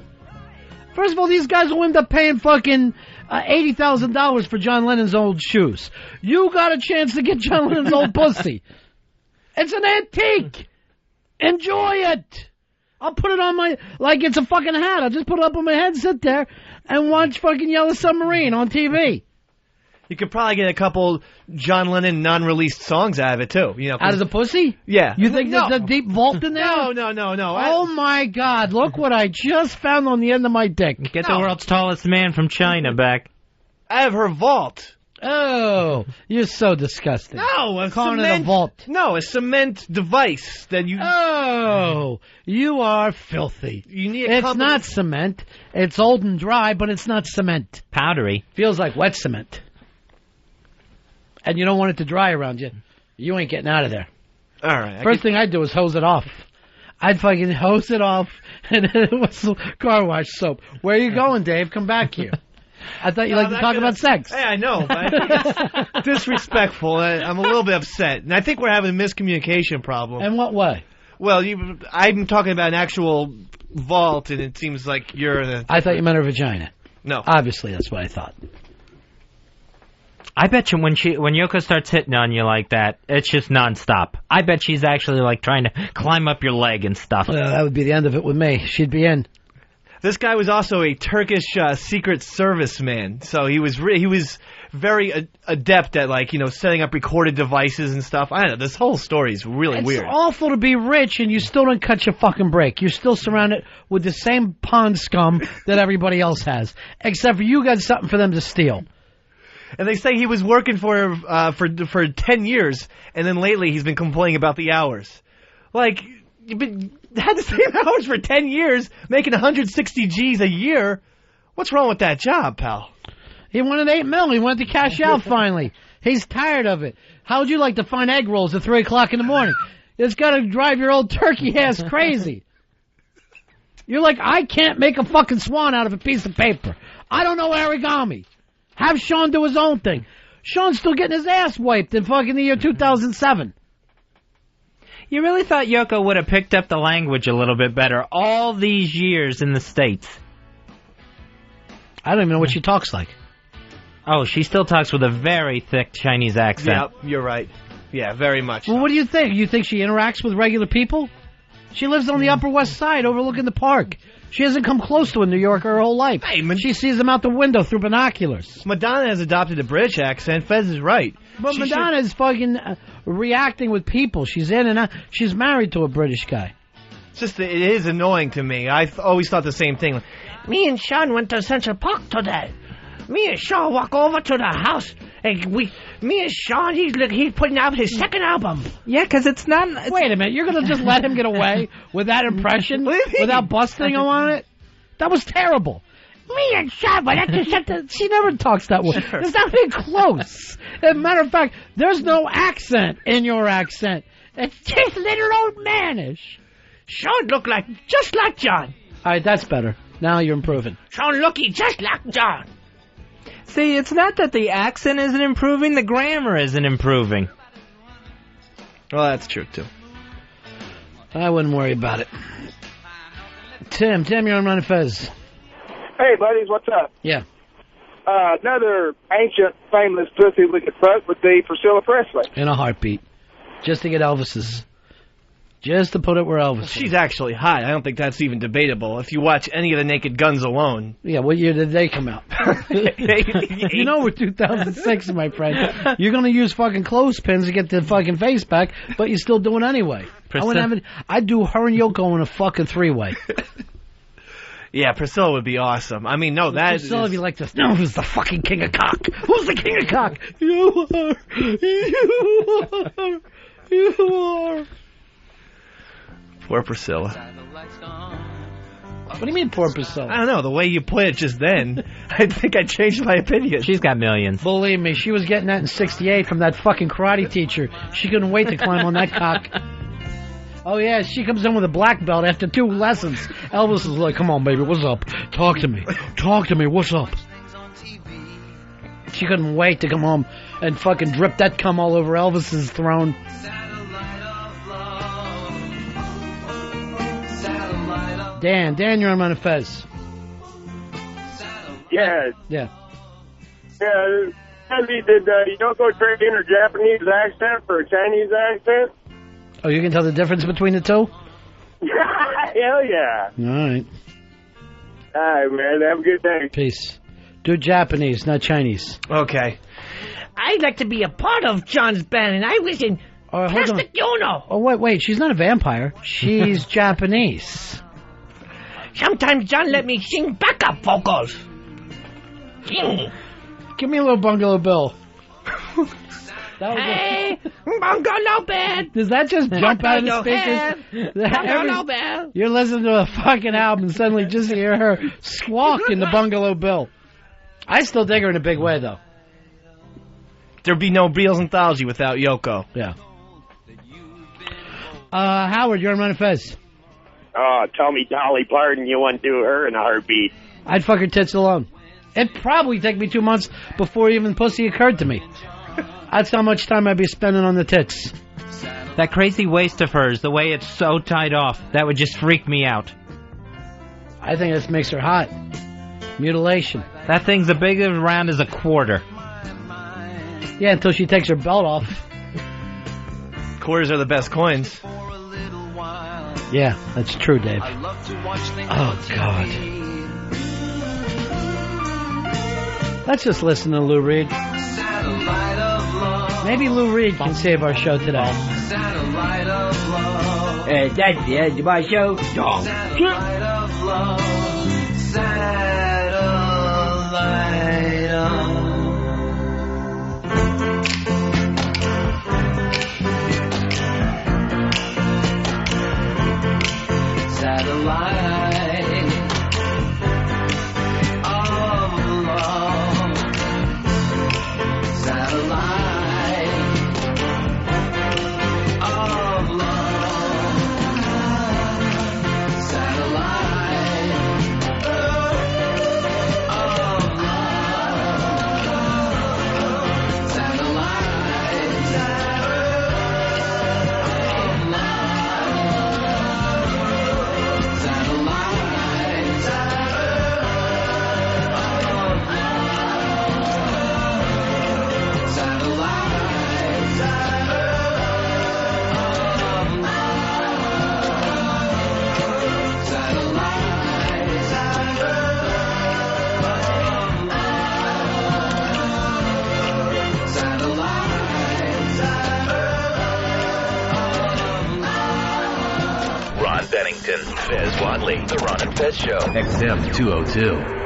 First of all, these guys will end up paying fucking $80,000 for John Lennon's old shoes. You got a chance to get John Lennon's old pussy. It's an antique. Enjoy it. I'll put it on like it's a fucking hat. I'll just put it up on my head, sit there, and watch fucking Yellow Submarine on TV. You could probably get a couple John Lennon non-released songs out of it, too. Out of the pussy? Yeah. You think there's a deep vault in there? No. Oh, my God. Look what I just found on the end of my dick. Get the world's tallest man from China back. I have her vault. Oh, you're so disgusting. No, a calling cement, it a vault. No, a cement device that you... Oh, you are filthy. You need it's not cement. It's old and dry, but it's not cement. Powdery. Feels like wet cement. And you don't want it to dry around you. You ain't getting out of there. All right. First thing I'd do is hose it off. I'd fucking hose it off and then it was car wash soap. Where are you going, Dave? Come back here. I thought you liked to talk about sex. Hey, I know, but I think it's disrespectful. I'm a little bit upset, and I think we're having a miscommunication problem. In what way? Well, I'm talking about an actual vault, and it seems like you're the... I thought you meant her vagina. No. Obviously, that's what I thought. I bet you when Yoko starts hitting on you like that, it's just nonstop. I bet she's actually like trying to climb up your leg and stuff. Well, that would be the end of it with me. She'd be in. This guy was also a Turkish Secret Service man, so he was very adept at setting up recorded devices and stuff. I don't know. This whole story is really weird. It's awful to be rich and you still don't cut your fucking break. You're still surrounded with the same pond scum that everybody else has, except for you got something for them to steal. And they say he was working for 10 years, and then lately he's been complaining about the hours. Like, you've had the same hours for 10 years, making 160 G's a year. What's wrong with that job, pal? He wanted $8 million. He wanted to cash out finally. He's tired of it. How would you like to find egg rolls at 3 o'clock in the morning? It's got to drive your old turkey ass crazy. You're like, I can't make a fucking swan out of a piece of paper. I don't know origami. Have Sean do his own thing. Sean's still getting his ass wiped in fucking the year 2007. You really thought Yoko would have picked up the language a little bit better all these years in the States? I don't even know what she talks like. Oh, she still talks with a very thick Chinese accent. Yep, you're right. Yeah, very much. Well, what do you think? You think she interacts with regular people? She lives on the Upper West Side overlooking the park. She hasn't come close to a New Yorker her whole life. Hey, she sees them out the window through binoculars. Madonna has adopted a British accent. Fez is right. But Madonna is fucking reacting with people. She's in and out. She's married to a British guy. It's just that it is annoying to me. I've always thought the same thing. Me and Sean went to Central Park today. Me and Sean walk over to the house, and me and Sean, he's putting out his second album. Yeah, because it's not... Wait a minute, you're going to just let him get away with that impression without busting him on it? That was terrible. Me and Sean, she never talks that way. There's nothing close. As a matter of fact, there's no accent in your accent. It's just little old manish. Sean look just like John. All right, that's better. Now you're improving. Sean looky just like John. See, it's not that the accent isn't improving, the grammar isn't improving. Well, that's true, too. I wouldn't worry about it. Tim, you're on Ron and Fez. Hey, buddies, what's up? Yeah. Another ancient, famous pussy we could fuck would be Priscilla Presley. In a heartbeat. Just to get Elvis's. Just to put it where Elvis is. She's actually hot. I don't think that's even debatable. If you watch any of the Naked Guns alone. Yeah, what year did they come out? You know we're 2006, my friend. You're going to use fucking clothespins to get the fucking face back, but you still do it anyway. I'd do her and Yoko in a fucking three-way. Yeah, Priscilla would be awesome. I mean, no, that Priscilla is... would be like this. No, who's the fucking king of cock? Who's the king of cock? You are. You are. Poor Priscilla. What do you mean, poor Priscilla? I don't know. The way you put it just then, I think I changed my opinion. She's got millions. Believe me, she was getting that in '68 from that fucking karate teacher. She couldn't wait to climb on that cock. Oh, yeah, she comes in with a black belt after 2 lessons. Elvis is like, come on, baby, what's up? Talk to me. Talk to me, what's up? She couldn't wait to come home and fucking drip that cum all over Elvis's throne. Dan, you're on Ron and Fez. Yeah. Yeah. Yeah. Did Yoko trade in her Japanese accent for a Chinese accent? Oh, you can tell the difference between the two? Hell yeah. All right. All right, man. Have a good day. Peace. Do Japanese, not Chinese. Okay. I'd like to be a part of John's band, and I was in Plastic Uno. Oh, wait. She's not a vampire. She's Japanese. Sometimes John let me sing backup vocals. Give me a little Bungalow Bill. Hey, Bungalow Bill. Does that just jump out of the speakers? Bungalow Bill. You're listening to a fucking album and suddenly just hear her squawk in the Bungalow Bill. I still dig her in a big way, though. There'd be no Beatles anthology without Yoko. Yeah. Howard, you're on Ron and Fez. Oh, tell me Dolly Parton, you wouldn't do her in a heartbeat. I'd fuck her tits alone. It'd probably take me 2 months before even pussy occurred to me. That's how much time I'd be spending on the tits. That crazy waist of hers, the way it's so tied off, that would just freak me out. I think this makes her hot. Mutilation. That thing's as big around as a quarter. Yeah, until she takes her belt off. Quarters are the best coins. Yeah, that's true, Dave. Oh, God. Let's just listen to Lou Reed. Maybe Lou Reed can save our show today. That's the end of my show. Satellite of love. Satellite of Ron Bennington, Fez Wadley, The Ron and Fez Show. XM 202.